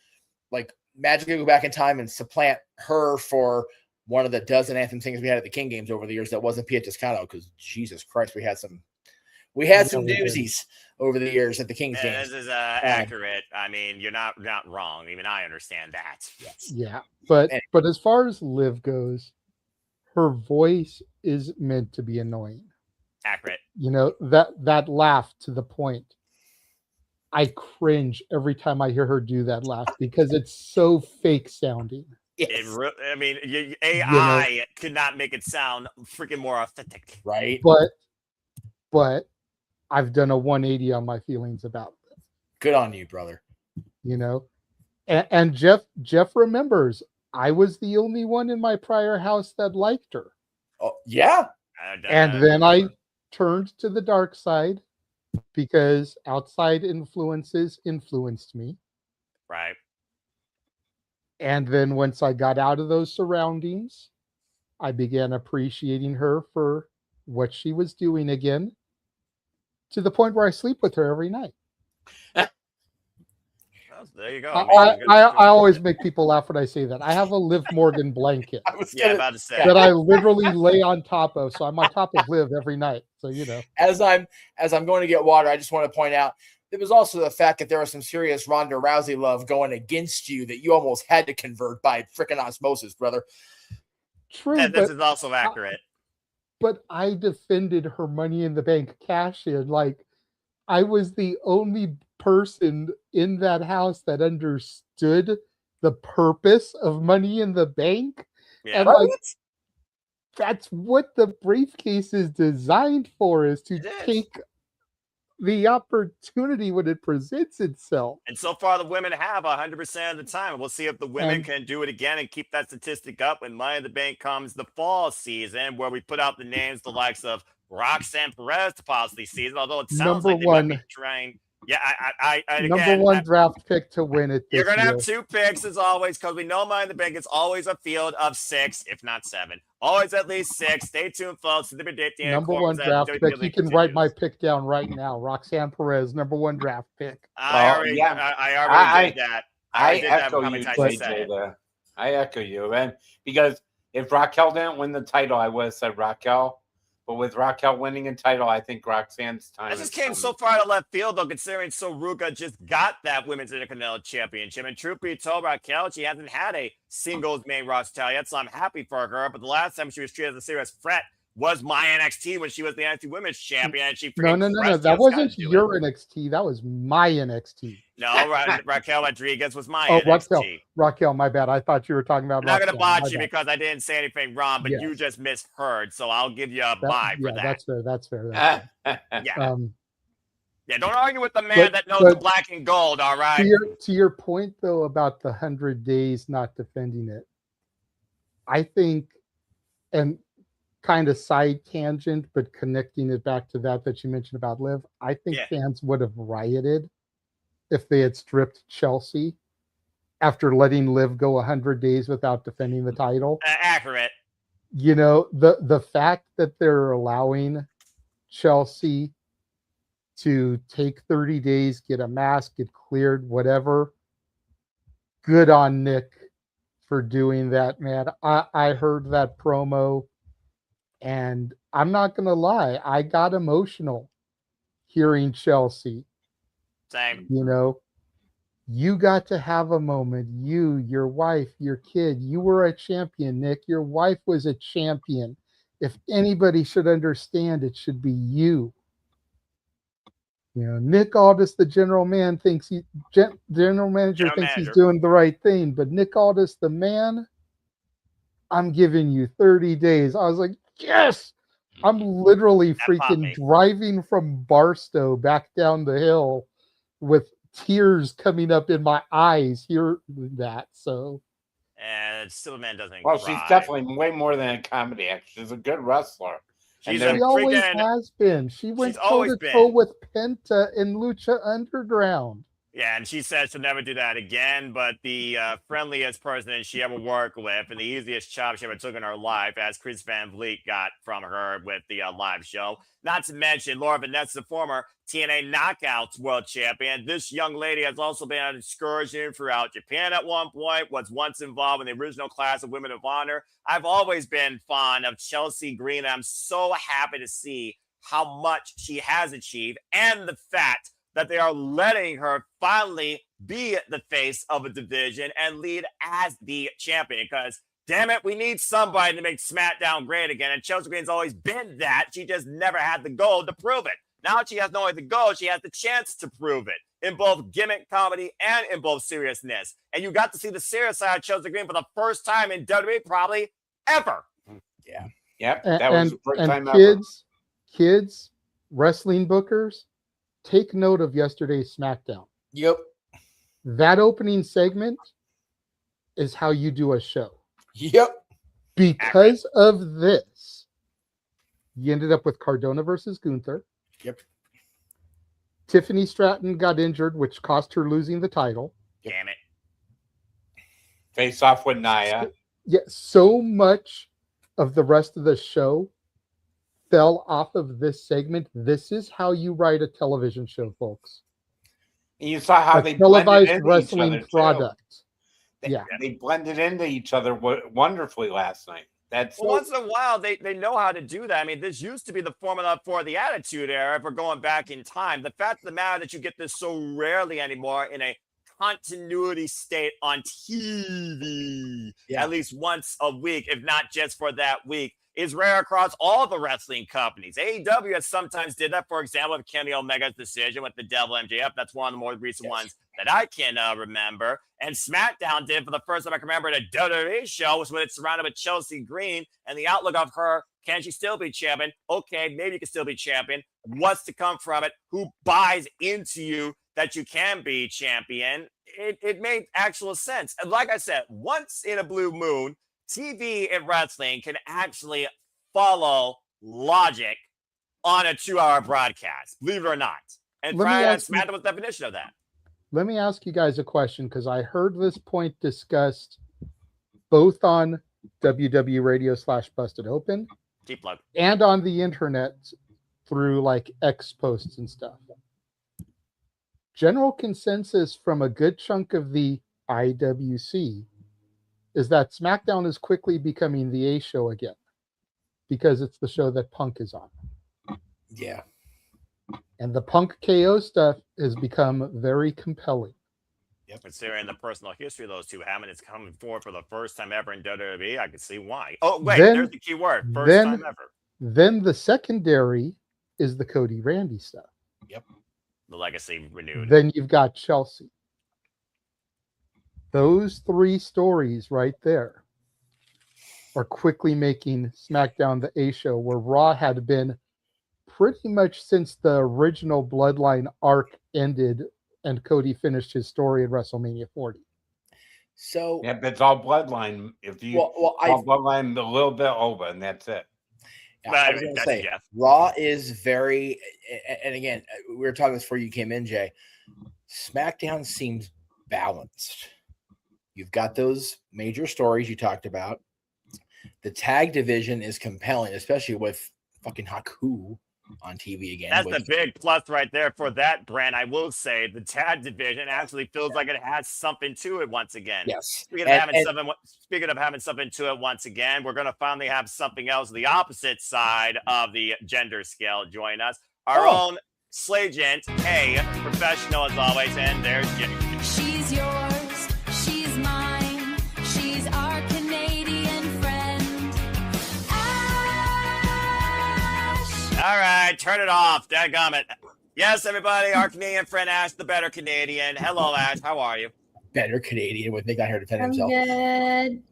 magically go back in time and supplant her for one of the dozen anthem things we had at the King Games over the years that wasn't Pia Toscano, because Jesus Christ, we had some doozies over the years at the King's Games.
This is accurate. I mean, you're not wrong. Even I understand that.
Yeah. But as far as Liv goes, her voice is meant to be annoying.
Accurate.
You know, that laugh to the point. I cringe every time I hear her do that laugh because it's so fake sounding.
I mean, AI could not make it sound freaking more authentic.
Right.
But I've done a 180 on my feelings about it.
Good on you, brother.
You know, and Jeff remembers I was the only one in my prior house that liked her.
Oh, yeah.
And then I turned to the dark side because outside influences influenced me.
Right.
And then once I got out of those surroundings, I began appreciating her for what she was doing again, to the point where I sleep with her every night.
There you go.
I always make people laugh when I say that. I have a Liv Morgan blanket
about to say
that I literally lay on top of. So I'm on top of Liv every night. So, you know,
as I'm going to get water, I just want to point out there was also the fact that there was some serious Ronda Rousey love going against you that you almost had to convert by freaking osmosis, brother.
True.
And this is also accurate.
But I defended her Money in the Bank cash in. Like, I was the only person in that house that understood the purpose of Money in the Bank.
Yeah.
And like, that's what the briefcase is designed for, is to take the opportunity when it presents itself.
And so far, the women have 100% of the time. We'll see if the women can do it again and keep that statistic up when Money in the Bank comes the fall season, where we put out the names, the likes of Roxanne Perez to possibly season, although it sounds like they might be trying. Yeah,
Number one draft pick to win it.
You're going to have two picks as always, because we know Money in the Bank is always a field of 6, if not 7. Always at least 6. Stay tuned, folks.
Number one draft pick. You can write my pick down right now. Roxanne Perez, number one draft pick.
I already did that.
I echo you, JJ, there. I echo you. And because if Raquel didn't win the title, I would have said Raquel. But with Raquel winning a title, I think Roxanne's time.
That just came so far to left field, though, considering Saruka just got that Women's Intercontinental Championship. And truth be told, Raquel, she hasn't had a singles main roster title yet, so I'm happy for her. But the last time she was treated as a serious threat was my NXT when she was the NXT Women's Champion, and she
No.
freaking
That wasn't
do it.
your NXT. That was my NXT.
No, Raquel Rodriguez was my
Oh,
NXT.
Raquel, my bad. I thought you were talking about
I'm not
Raquel.
going to botch
My
you
bad.
because I didn't say anything wrong, but you
Yes.
just misheard, so I'll give you a bye for that.
That's fair. That's fair.
Yeah. Yeah, don't argue with the man
but-
that knows
but-
the black and gold, all right?
To your point, though, about the 100 days not defending it, I think, and kind of side tangent, but connecting it back to that you mentioned about Liv, I think fans would have rioted if they had stripped Chelsea after letting Liv go 100 days without defending the title.
Accurate.
You know, the fact that they're allowing Chelsea to take 30 days, get a mask, get cleared, whatever. Good on Nick for doing that, man. I heard that promo, and I'm not going to lie, I got emotional hearing Chelsea.
Same.
You know, you got to have a moment. You, your wife, your kid, you were a champion, Nick. Your wife was a champion. If anybody should understand, it should be you. You know, Nick Aldis, the general manager, thinks he's doing the right thing, but Nick Aldis, the man, I'm giving you 30 days. I was like, yes! I'm literally freaking driving from Barstow back down the hill with tears coming up in my eyes hearing that. So,
And Superman doesn't
Well,
cry.
she's definitely way more than a comedy actress. She's a good wrestler.
She
always has been. She went toe to toe with Penta in Lucha Underground.
Yeah, and she said she'll never do that again, but the friendliest person she ever worked with and the easiest job she ever took in her life, as Chris Van Vliet got from her with the live show. Not to mention, Laura Vanessa, the former TNA Knockouts world champion. This young lady has also been on an excursion throughout Japan at one point, was once involved in the original class of Women of Honor. I've always been fond of Chelsea Green. I'm so happy to see how much she has achieved and the fact that they are letting her finally be the face of a division and lead as the champion. Because, damn it, we need somebody to make SmackDown great again. And Chelsea Green's always been that. She just never had the gold to prove it. Now she has not only the gold, she has the chance to prove it in both gimmick comedy and in both seriousness. And you got to see the serious side of Chelsea Green for the first time in WWE probably ever.
Yeah. Yep.
And,
That was the first time
kids, wrestling bookers, take note of yesterday's SmackDown.
Yep.
That opening segment is how you do a show.
Yep.
Because of this, you ended up with Cardona versus Gunther.
Yep.
Tiffany Stratton got injured, which cost her losing the title.
Damn it.
Face off with Nia.
Yeah, so much of the rest of the show fell off of this segment. This is how you write a television show, folks.
And you saw how
A
they
televised
blended into
wrestling
each other,
product.
Too. They blended into each other wonderfully last night. That's
Well, once in a while, they know how to do that. I mean, this used to be the formula for the Attitude Era if we're going back in time. The fact of the matter that you get this so rarely anymore in a continuity state on TV, at least once a week, if not just for that week, is rare across all the wrestling companies. AEW has sometimes did that, for example, with Kenny Omega's decision with the Devil MJF. That's one of the more recent ones that I can remember. And SmackDown did for the first time I can remember in a WWE show was when it's surrounded with Chelsea Green and the outlook of her. Can she still be champion? Okay, maybe you can still be champion. What's to come from it? Who buys into you that you can be champion? It made actual sense. And like I said, once in a blue moon, TV and wrestling can actually follow logic on a 2-hour broadcast, believe it or not. And Friday Night SmackDown was the definition of that.
Let me ask you guys a question, because I heard this point discussed both on WW Radio /Busted Open
Deep plug.
and on the internet through like X posts and stuff. General consensus from a good chunk of the IWC is that SmackDown is quickly becoming the A show again because it's the show that Punk is on.
Yeah.
And the Punk KO stuff has become very compelling.
Yep. Considering the personal history of those two having it's coming forward for the first time ever in WWE, I can see why. Oh, wait, there's the key word. First time ever.
Then the secondary is the Cody Randy stuff.
Yep. The legacy renewed.
Then you've got Chelsea. Those three stories right there are quickly making SmackDown the A show, where Raw had been pretty much since the original Bloodline arc ended and Cody finished his story at WrestleMania 40.
So
yeah, but it's all Bloodline. If you all Bloodline a little bit over, and that's it.
I was going to say, Raw is very, and again, we were talking this before you came in, Jay. SmackDown seems balanced. You've got those major stories you talked about. The tag division is compelling, especially with fucking Haku on TV again.
That's the big plus right there for that brand. I will say the tag division actually feels like it has something to it once again.
Yes.
Speaking of having something to it once again, we're going to finally have something else, the opposite side of the gender scale, join us. Our own Slagent, professional as always, and there's Jenny.
She's yours, she's mine, she's our Canadian friend.
All right, turn it off. Dadgummit. Yes, everybody, our Canadian friend Ash, the better Canadian. Hello, Ash. How are you?
Better Canadian. What they got here to defend
I'm
himself.
good.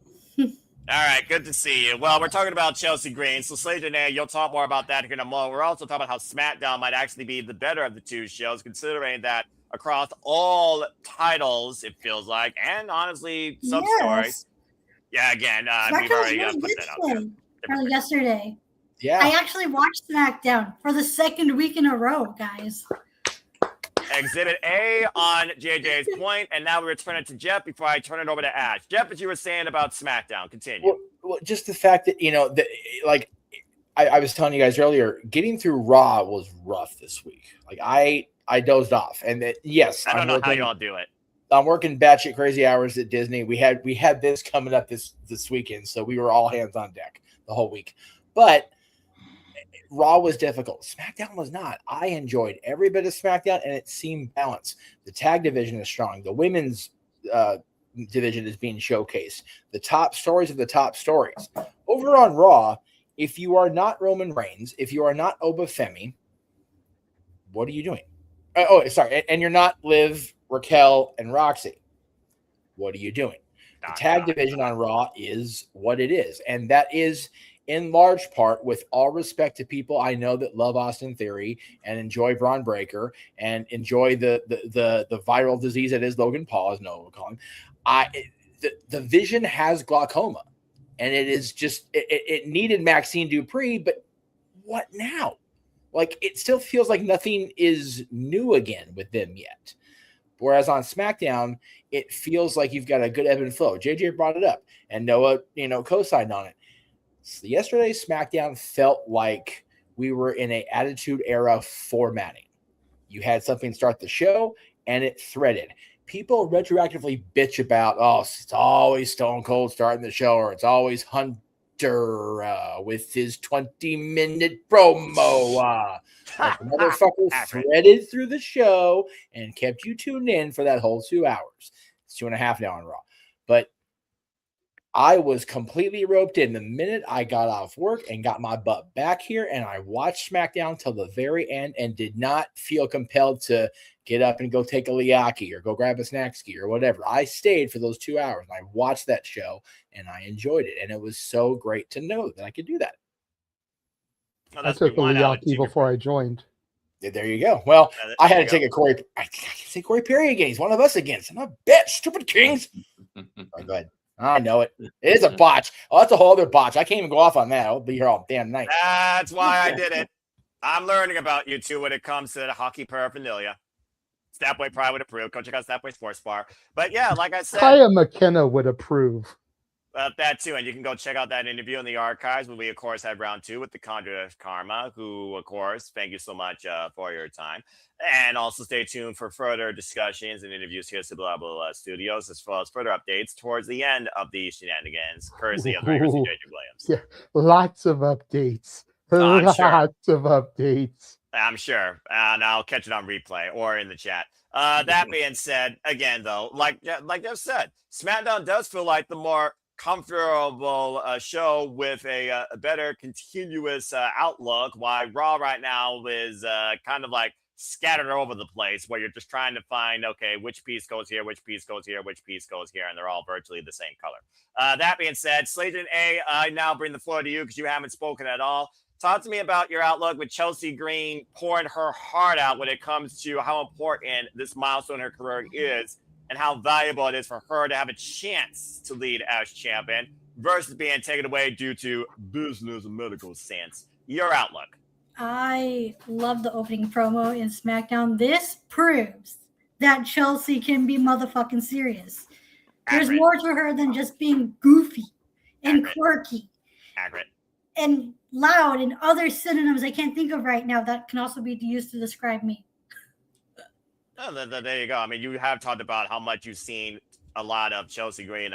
All right, good to see you. Well, we're talking about Chelsea Green. So, Slade Janae, you'll talk more about that here in a moment. We're also talking about how SmackDown might actually be the better of the two shows, considering that across all titles, it feels like, and honestly, some stories. Yeah, again, we've already put that out there.
From yesterday.
Yeah.
I actually watched SmackDown for the second week in a row, guys.
Exhibit A on JJ's point, and now we return it to Jeff before I turn it over to Ash. Jeff, as you were saying about SmackDown, continue.
Well, just the fact that, like I was telling you guys earlier, getting through Raw was rough this week. Like I dozed off, and yes,
I don't know how y'all do it.
I'm working batshit crazy hours at Disney. We had this coming up this weekend, so we were all hands on deck the whole week. But Raw was difficult. SmackDown was not. I enjoyed every bit of SmackDown, and it seemed balanced. The tag division is strong. The women's division is being showcased. The top stories of the top stories. Over on Raw, if you are not Roman Reigns, if you are not Oba Femi, what are you doing? And you're not Liv, Raquel, and Roxy. What are you doing? The tag division on Raw is what it is, and that is in large part, with all respect to people I know that love Austin Theory and enjoy Braun Breaker and enjoy the viral disease that is Logan Paul, as Noah would call him. The vision has glaucoma, and it is just it needed Maxine Dupree, but what now? Like, it still feels like nothing is new again with them yet. Whereas on SmackDown, it feels like you've got a good ebb and flow. JJ brought it up, and Noah, co-signed on it. So yesterday's SmackDown felt like we were in an Attitude Era formatting. You had something start the show, and it threaded. People retroactively bitch about, it's always Stone Cold starting the show, or it's always Hunter with his 20-minute promo. Like the motherfucker threaded through the show and kept you tuned in for that whole 2 hours. It's 2.5 now on Raw. But I was completely roped in the minute I got off work and got my butt back here, and I watched SmackDown till the very end and did not feel compelled to get up and go take a liaki or go grab a snackski or whatever. I stayed for those 2 hours, and I watched that show, and I enjoyed it, and it was so great to know that I could do that.
I took a liaki before I joined.
There you go. Well, I had to take a Corey. I can say Corey Perry again. He's one of us again. I'm a bitch. Stupid Kings. All right, go ahead. I know it. It is a botch. Oh, that's a whole other botch. I can't even go off on that. I'll be here all damn night.
That's why I did it. I'm learning about you two when it comes to the hockey paraphernalia. Snapway probably would approve. Go check out Snapway Sports Bar. But yeah, like I said,
Kaya McKenna would approve.
That too, and you can go check out that interview in the archives when we, of course, had round 2 with the Conjure of Karma, who, of course, thank you so much for your time. And also stay tuned for further discussions and interviews here at Subliminal Studios, as well as further updates towards the end of the Shenanigans, courtesy of J.J. Williams.
Yeah, lots of updates. Lots of updates.
I'm sure. And I'll catch it on replay or in the chat. That being said, again, though, like Jeff said, SmackDown does feel like the more comfortable show with a better continuous outlook, while Raw right now is kind of like scattered all over the place, where you're just trying to find, okay, which piece goes here, which piece goes here, which piece goes here, and they're all virtually the same color. That being said, Slayton A, I now bring the floor to you because you haven't spoken at all. Talk to me about your outlook with Chelsea Green pouring her heart out when it comes to how important this milestone in her career is and how valuable it is for her to have a chance to lead as champion versus being taken away due to business and medical sense. Your outlook.
I love the opening promo in SmackDown. This proves that Chelsea can be motherfucking serious. There's more to her than just being goofy and quirky.
Accurate.
And loud and other synonyms I can't think of right now that can also be used to describe me.
Oh, there you go. I mean, you have talked about how much you've seen a lot of Chelsea Green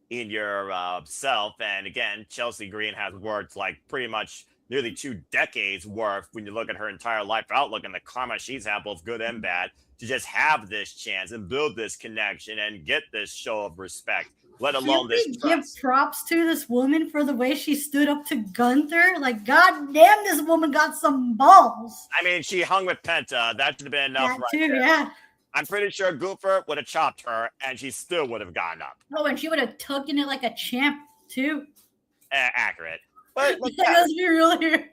in your self. And again, Chelsea Green has worked like pretty much nearly 2 decades worth when you look at her entire life outlook and the karma she's had, both good and bad, to just have this chance and build this connection and get this show of respect, let alone this
trust. Give props to this woman for the way she stood up to Gunther. Like, god damn, this woman got some balls.
I mean, she hung with Penta. That should have been enough
that too, yeah.
I'm pretty sure Gunther would have chopped her and she still would have gotten up.
Oh, and she would have taken it like a champ too.
Accurate. But
let's be real here.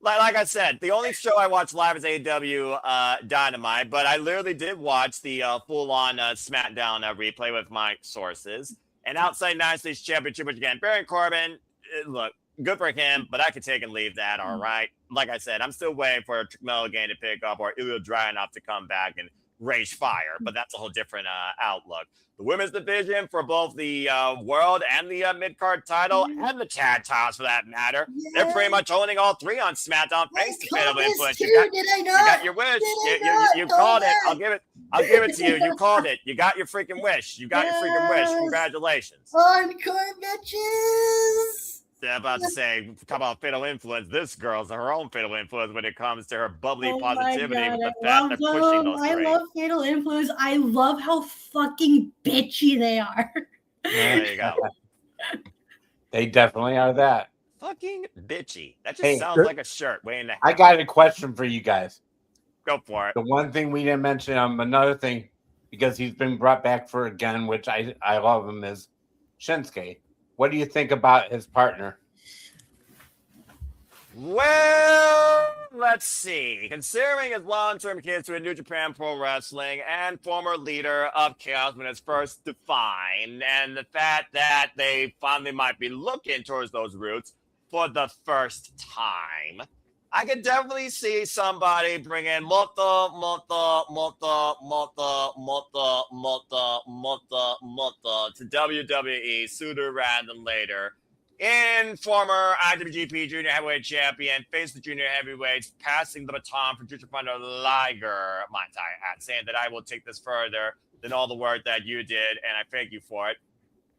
Like I said, the only show I watched live is AEW Dynamite, but I literally did watch the full-on SmackDown replay with my sources. And outside United States Championship, which again, Baron Corbin, look, good for him, but I could take and leave that, all right? Like I said, I'm still waiting for Milligan to pick up or Ilya Dragunov to come back and rage fire, but that's a whole different outlook. The women's division for both the world and the mid-card title and the tag titles for that matter, they're pretty much owning all 3 on SmackDown thanks to Fatal Influence. You got your wish. You called it. I'll give it to you. You called it. You got your freaking wish. You got your freaking wish. Congratulations.
Encore bitches.
I'm about to say, talk about fatal influence. This girl's her own fatal influence when it comes to her bubbly positivity with the fact they're pushing those
I love fatal influence. I love how fucking bitchy they are.
There you go.
They definitely are that.
Fucking bitchy. That just sounds like a shirt.
I got a question for you guys.
Go for it.
The one thing we didn't mention, another thing, because he's been brought back for again, which I love him, is Shinsuke. What do you think about his partner?
Well, let's see. Considering his long-term history in New Japan Pro Wrestling and former leader of Chaos when it's first defined, and the fact that they finally might be looking towards those roots for the first time, I could definitely see somebody bring in Mota to WWE sooner rather than later. In former IWGP Junior Heavyweight Champion, face the Junior Heavyweights, passing the baton for Future Thunder Liger, saying that I will take this further than all the work that you did, and I thank you for it.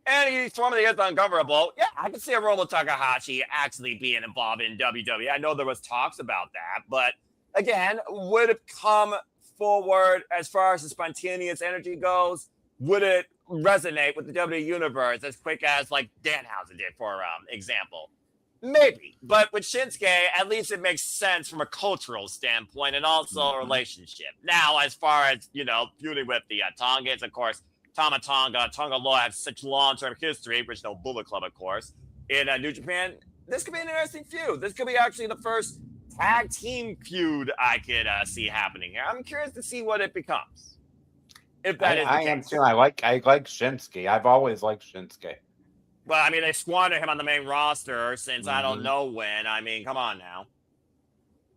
And he formerly is ungovernable. Yeah, I can see a Romo Takahashi actually being involved in WWE. I know there was talks about that, but again, would it come forward as far as the spontaneous energy goes? Would it resonate with the WWE universe as quick as like Danhausen did, for example? Maybe, but with Shinsuke, at least it makes sense from a cultural standpoint and also a relationship. Now, as far as feuding with the Tongans, of course. Tonga Loa has such long-term history, which no Bullet Club, of course, in New Japan. This could be an interesting feud. This could be actually the first tag team feud I could see happening here. I'm curious to see what it becomes. If that is the case.
I am too. I like Shinsuke. I've always liked Shinsuke.
Well, I mean, they squandered him on the main roster since I don't know when. I mean, come on now.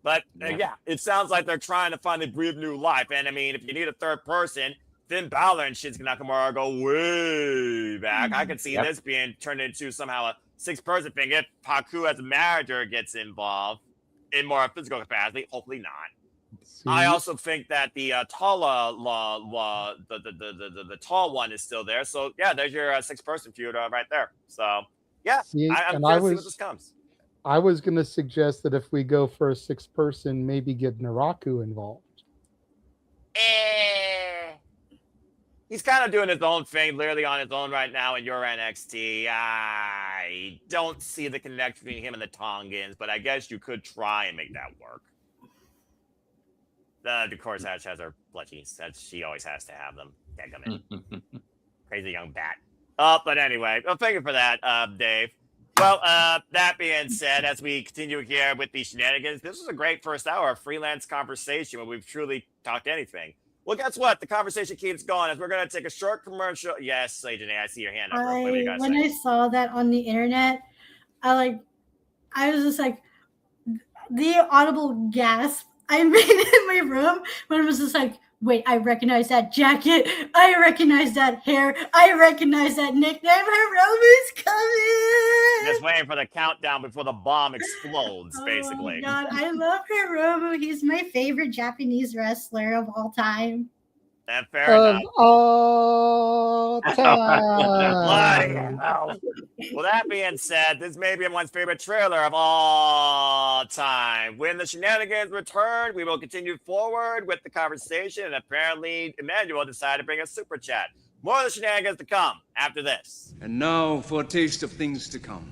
But yeah, it sounds like they're trying to finally breathe new life. And I mean, if you need a third person, Finn Balor and Shinsuke Nakamura go way back. I could see this being turned into somehow a 6-person thing if Haku as a manager gets involved in more physical capacity. Hopefully not. I also think that the tall one is still there. So yeah, there's your 6-person feud right there. So yeah, I'm curious to see what this comes.
I was going to suggest that if we go for a 6-person, maybe get Naraku involved.
He's kind of doing his own thing, literally on his own right now in your NXT. I don't see the connection between him and the Tongans, but I guess you could try and make that work. Of course, Ash has her bludgies. She always has to have them. Can't come in. Crazy young bat. But anyway, well, thank you for that, Dave. Well, that being said, as we continue here with the Shenanigans, this was a great first hour of freelance conversation where we've truly talked anything. Well, guess what? The conversation keeps going as we're going to take a short commercial. Yes, Agent A, I see your hand up. What do you guys
When
say?
I saw that on the internet, I was just like, the audible gasp I made in my room when it was just like, wait, I recognize that jacket. I recognize that hair. I recognize that nickname. Hiromu's coming.
Just waiting for the countdown before the bomb explodes, basically.
Oh God, I love Hiromu. He's my favorite Japanese wrestler of all time.
And fair enough.
All
Bloody
time.
hell. Well, that being said, this may be everyone's favorite trailer of all time. When the Shenanigans return, we will continue forward with the conversation, and apparently Emmanuel decided to bring a super chat. More of the Shenanigans to come after this.
And now for a taste of things to come.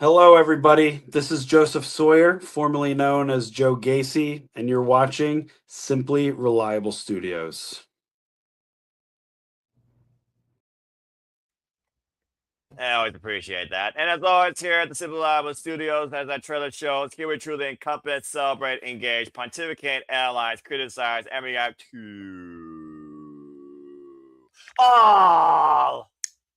Hello, everybody. This is Joseph Sawyer, formerly known as Joe Gacy, and you're watching Simply Reliable Studios.
I always appreciate that. And as always, here at the Simply Reliable Studios, as that trailer shows, here we truly encompass, celebrate, engage, pontificate, analyze, criticize, and react to all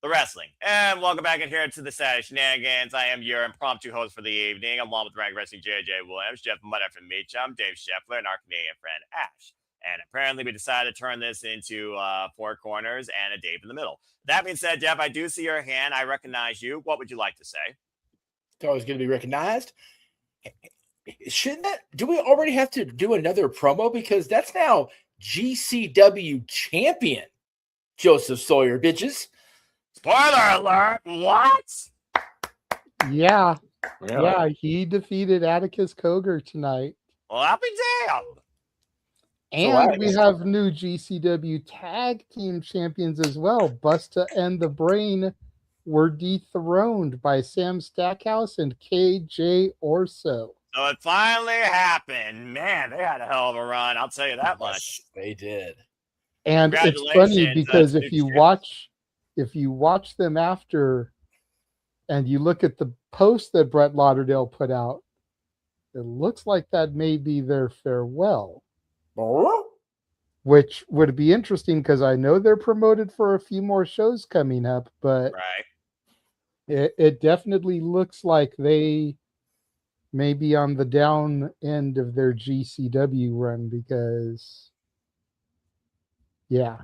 the wrestling. And welcome back in here to the Saturday Shenanigans. I am your impromptu host for the evening, along with Rank Wrestling JJ Williams, Jeff Mudder from Meacham, Dave Scheffler, and our Canadian friend Ash. And apparently we decided to turn this into 4 corners and a Dave in the middle. That being said, Jeff, I do see your hand. I recognize you. What would you like to say?
It's always going to be recognized. Shouldn't that? Do we already have to do another promo? Because that's now GCW champion Joseph Sawyer, bitches.
Spoiler alert. What?
Yeah. Yeah, he defeated Atticus Cogar tonight.
Well, I'll be damned.
And we have new GCW tag team champions as well. Busta and the Brain were dethroned by Sam Stackhouse and KJ Orso.
So it finally happened. Man, they had a hell of a run. I'll tell you that much.
They did.
And it's funny because if you watch them after and you look at the post that Brett Lauderdale put out, it looks like that may be their farewell. Which would be interesting because I know they're promoted for a few more shows coming up, but it definitely looks like they may be on the down end of their GCW run because, yeah.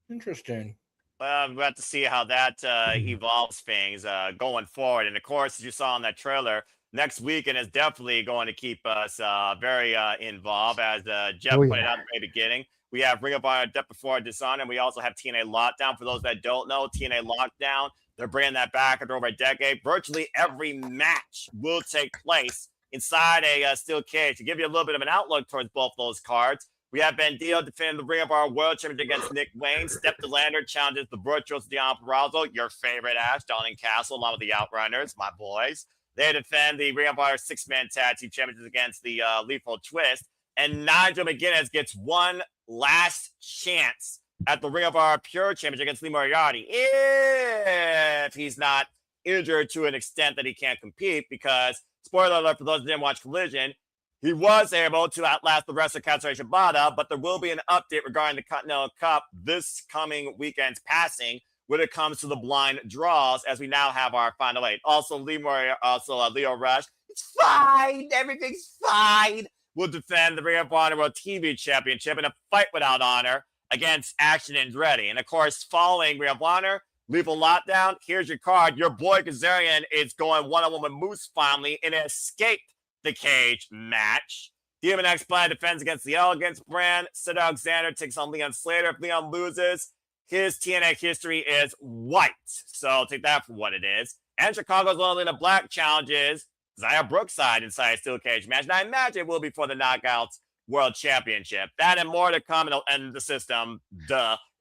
Interesting.
Well, we'll have to see how that evolves things going forward. And of course, as you saw in that trailer, next weekend is definitely going to keep us very involved. As Jeff
Oh, yeah.
pointed out at the very beginning, we have Ring of Honor Death Before Dishonor, and we also have TNA Lockdown. For those that don't know, TNA Lockdown, they're bringing that back after over a decade. Virtually every match will take place inside a steel cage. To give you a little bit of an outlook towards both those cards, we have Bandido defending the Ring of Honor World Championship against Nick Wayne. Step DeLander challenges the Virtuals Dion Purrazzo, your favorite Ash, Darling Castle, along with the Outrunners, my boys. They defend the Ring of Honor six-man tag team championships against the Lethal Twist. And Nigel McGuinness gets one last chance at the Ring of Honor Pure Championship against Lee Moriarty, if he's not injured to an extent that he can't compete, because, spoiler alert for those who didn't watch Collision, he was able to outlast the wrestler Katsuyori Shibata, but there will be an update regarding the Continental Cup this coming weekend's passing when it comes to the blind draws, as we now have our final eight. Also, Leo Rush, it's fine, everything's fine, will defend the Ring of Honor World TV Championship in a fight without honor against Action Andretti. And of course, following Ring of Honor, Lethal Lockdown, here's your card. Your boy Kazarian is going one-on-one with Moose finally in an escape the cage match. Demon X Planet defends against the Elegance brand. Sid Alexander takes on Leon Slater. If Leon loses, his TNA history is white. So take that for what it is. And Chicago's Lonely in the Black challenges Zaya Brookside inside a steel cage match. And I imagine it will be for the Knockouts World Championship. That and more to come in the system.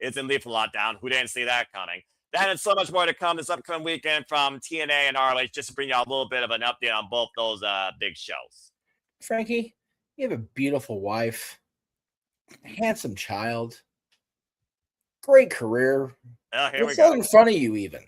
It's in Lethal Lockdown. Who didn't see that coming? That and so much more to come this upcoming weekend from TNA and ROH, just to bring y'all a little bit of an update on both those big shows.
Frankie, you have a beautiful wife, handsome child, great career.
Here we
What's
go.
in front of you, even?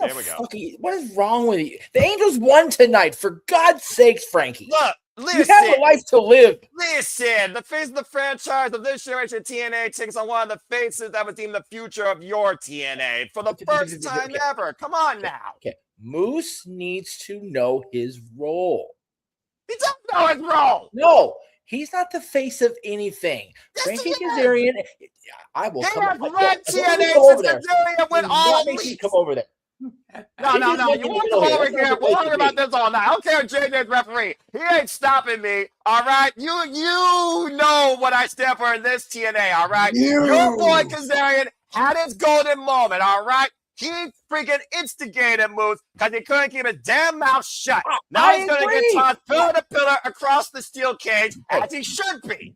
Here we go.
What is wrong with you? The Angels won tonight, for God's sakes, Frankie.
Look, listen.
You have a life to live.
Listen, the face of the franchise of this generation TNA takes on one of the faces that was deemed the future of your TNA for the first time ever. Come on now.
Okay. Moose needs to know his role.
He doesn't know his role.
No, he's not the face of anything.
Yes,
Frankie
he is.
Kazarian, I will
He
come
has
over
run
there.
TNA
Come over
since
there.
Kazarian went
Do
all
not make me come over there.
No. You want to come over here? We'll talk about this all night. I don't care if JJ's referee. He ain't stopping me. All right? You know what I stand for in this TNA, all right? Your boy Kazarian had his golden moment, all right? He freaking instigated Moose because he couldn't keep his damn mouth shut. Now he's going to get tossed pillar to pillar across the steel cage, as he should be.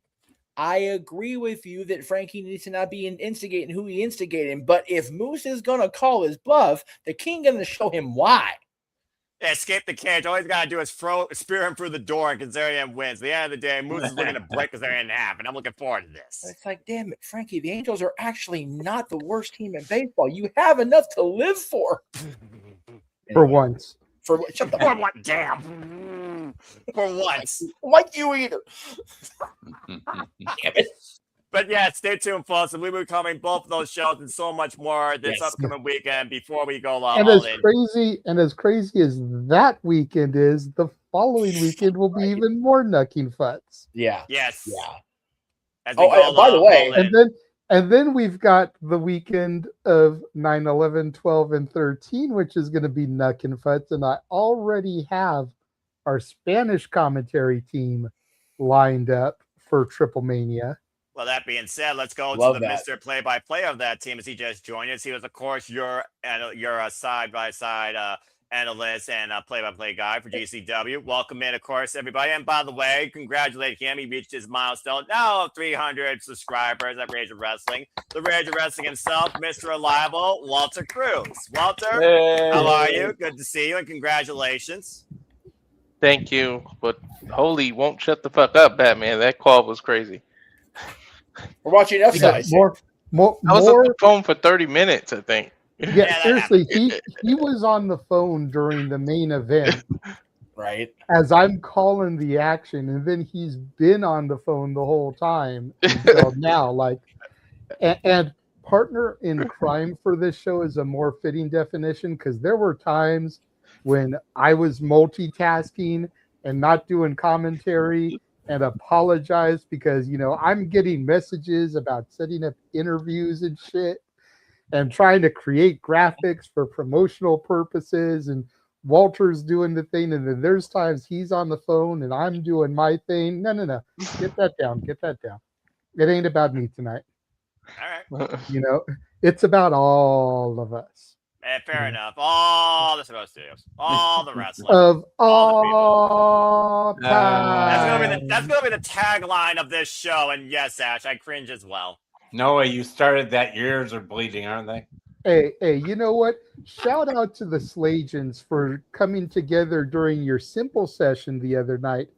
I agree with you that Frankie needs to not be instigating who he instigating, but if Moose is going to call his bluff, the King going to show him why.
Yeah, escape the cage. All he's got to do is spear him through the door, and Kazarian wins. At the end of the day, Moose is looking to break Kazarian in half, and I'm looking forward to this.
It's like, damn it, Frankie, the Angels are actually not the worst team in baseball. You have enough to live for.
For once.
For
what? Damn. For once.
Like you either. Damn it.
But yeah, stay tuned, folks. And we'll be covering both of those shows and so much more this upcoming weekend before we go
And
all
as
in.
crazy as that weekend is, the following weekend will be even more knucking futz.
Yeah.
Yes.
Yeah.
As we go
by the way,
and then we've got the weekend of 9, 11, 12, and 13, which is going to be knucking futz. And I already have our Spanish commentary team lined up for Triple Mania.
Well, that being said, let's go
Love
to the
that.
Mr. Play-by-Play of that team as he just joined us. He was, of course, your side-by-side analyst and play-by-play guy for GCW. Welcome in, of course, everybody. And by the way, congratulate him. He reached his milestone now of 300 subscribers at Rage of Wrestling. The Rage of Wrestling himself, Mr. Reliable, Walter Cruz. Walter,
Hey.
how are you? Good to see you, and congratulations.
Thank you. But holy, won't shut the fuck up, Batman. That call was crazy.
We're watching enough size.
More,
I was on the phone for 30 minutes, I think.
Yeah, seriously, he was on the phone during the main event.
Right.
As I'm calling the action, and then he's been on the phone the whole time until now. Like, and partner in crime for this show is a more fitting definition, because there were times when I was multitasking and not doing commentary and apologized because, I'm getting messages about setting up interviews and shit and trying to create graphics for promotional purposes and Walter's doing the thing, and then there's times he's on the phone and I'm doing my thing. No. Get that down. Get that down. It ain't about me tonight.
All right.
You know, it's about all of us.
Fair enough. All the Supposed Studios, all the wrestling,
Of
all the people.
time.
That's gonna be the tagline of this show. And yes, Ash, I cringe as well.
Noah, you started that. Your ears are bleeding, aren't they?
Hey, you know what? Shout out to the Slagians for coming together during your simple session the other night,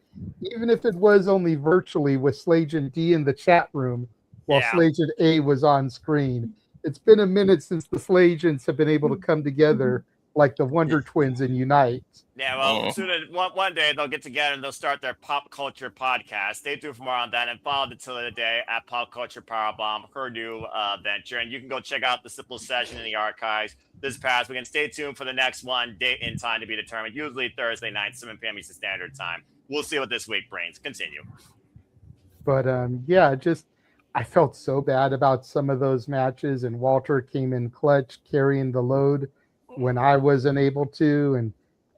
even if it was only virtually with Slagian D in the chat room while Slagian A was on screen. It's been a minute since the Slagians have been able to come together like the Wonder Twins and unite.
Yeah, well, soon one day they'll get together and they'll start their pop culture podcast. Stay tuned for more on that, and follow the Till of the Day at Pop Culture Powerbomb, her new venture. And you can go check out the simple session in the archives this past weekend. Stay tuned for the next one, date and time to be determined. Usually Thursday night, 7 p.m. Eastern Standard Time. We'll see what this week brings. Continue.
But yeah, just I felt so bad about some of those matches, and Walter came in clutch, carrying the load when I wasn't able to, and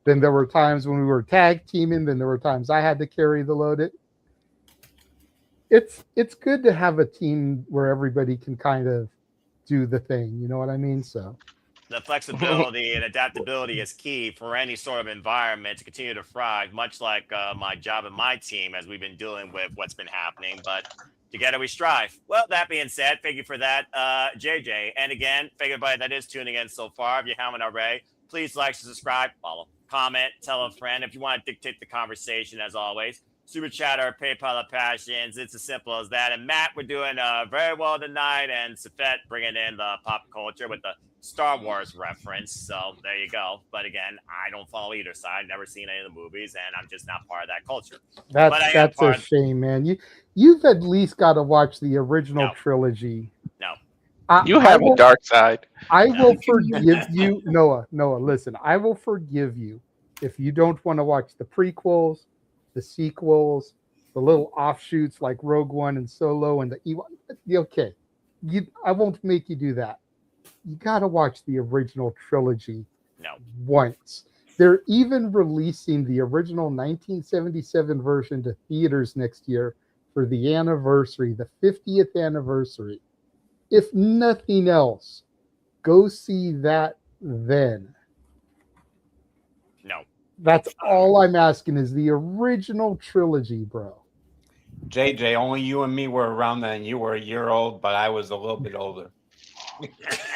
then there were times when we were tag teaming, then there were times I had to carry the load. It's good to have a team where everybody can kind of do the thing, you know what I mean? So
the flexibility and adaptability is key for any sort of environment to continue to thrive, much like my job and my team as we've been dealing with what's been happening. But together we strive. Well, that being said, thank you for that, JJ. And again, thank everybody that is tuning in so far. If you haven't already, please like, subscribe, follow, comment, tell a friend. If you want to dictate the conversation, as always, Super Chatter, PayPal of Passions. It's as simple as that. And Matt, we're doing very well tonight. And Safet bringing in the pop culture with the Star Wars reference. So there you go. But again, I don't follow either side. Never seen any of the movies, and I'm just not part of that culture.
That's a shame, man. You've at least got to watch the original trilogy.
No.
You have a dark side.
I will forgive you. Noah, listen, I will forgive you if you don't want to watch the prequels, the sequels, the little offshoots like Rogue One and Solo and the Ewok. Okay. I won't make you do that. You got to watch the original trilogy once. They're even releasing the original 1977 version to theaters next year for the anniversary, the 50th anniversary. If nothing else, go see that then.
No.
That's all I'm asking is the original trilogy, bro.
JJ, only you and me were around then. You were a year old, but I was a little bit older.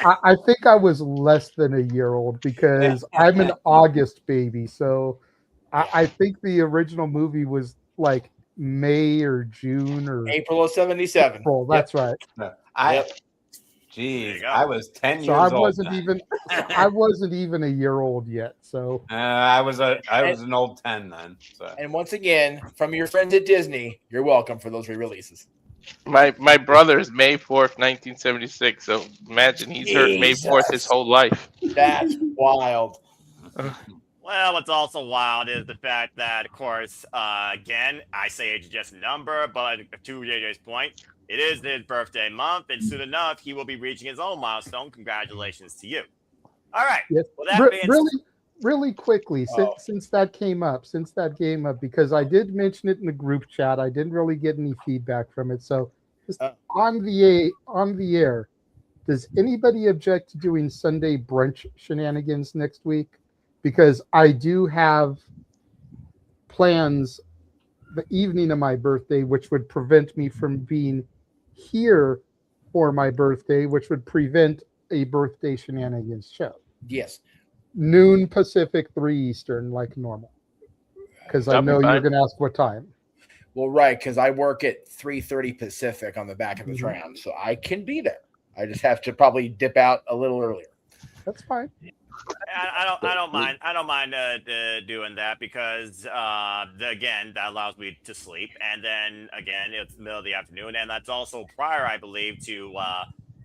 I think I was less than a year old because I'm an August baby. So I think the original movie was like May or June or
April of 77.
April, that's right.
Geez, I was 10 years
So
old.
I wasn't even a year old yet. So
I was an old 10 then. So.
And once again, from your friends at Disney, you're welcome for those re-releases.
My brother is May 4th, 1976. So imagine he's heard May 4th his whole life.
That's wild.
Well, what's also wild is the fact that, of course, again, I say age is just a number, but to JJ's point, it is his birthday month, and soon enough, he will be reaching his own milestone. Congratulations to you. All right.
Yes.
Well, that being
really quickly, since that came up, because I did mention it in the group chat, I didn't really get any feedback from it. So just on the air, does anybody object to doing Sunday brunch shenanigans next week? Because I do have plans the evening of my birthday, which would prevent me from being here for my birthday, which would prevent a birthday shenanigans show.
Yes.
Noon Pacific, 3 Eastern, like normal. Because I know you're going to ask what time.
Well, right, because I work at 3:30 Pacific on the back of the tram, so I can be there. I just have to probably dip out a little earlier.
That's fine.
I don't mind doing that because again, that allows me to sleep, and then again, it's the middle of the afternoon, and that's also prior, I believe, to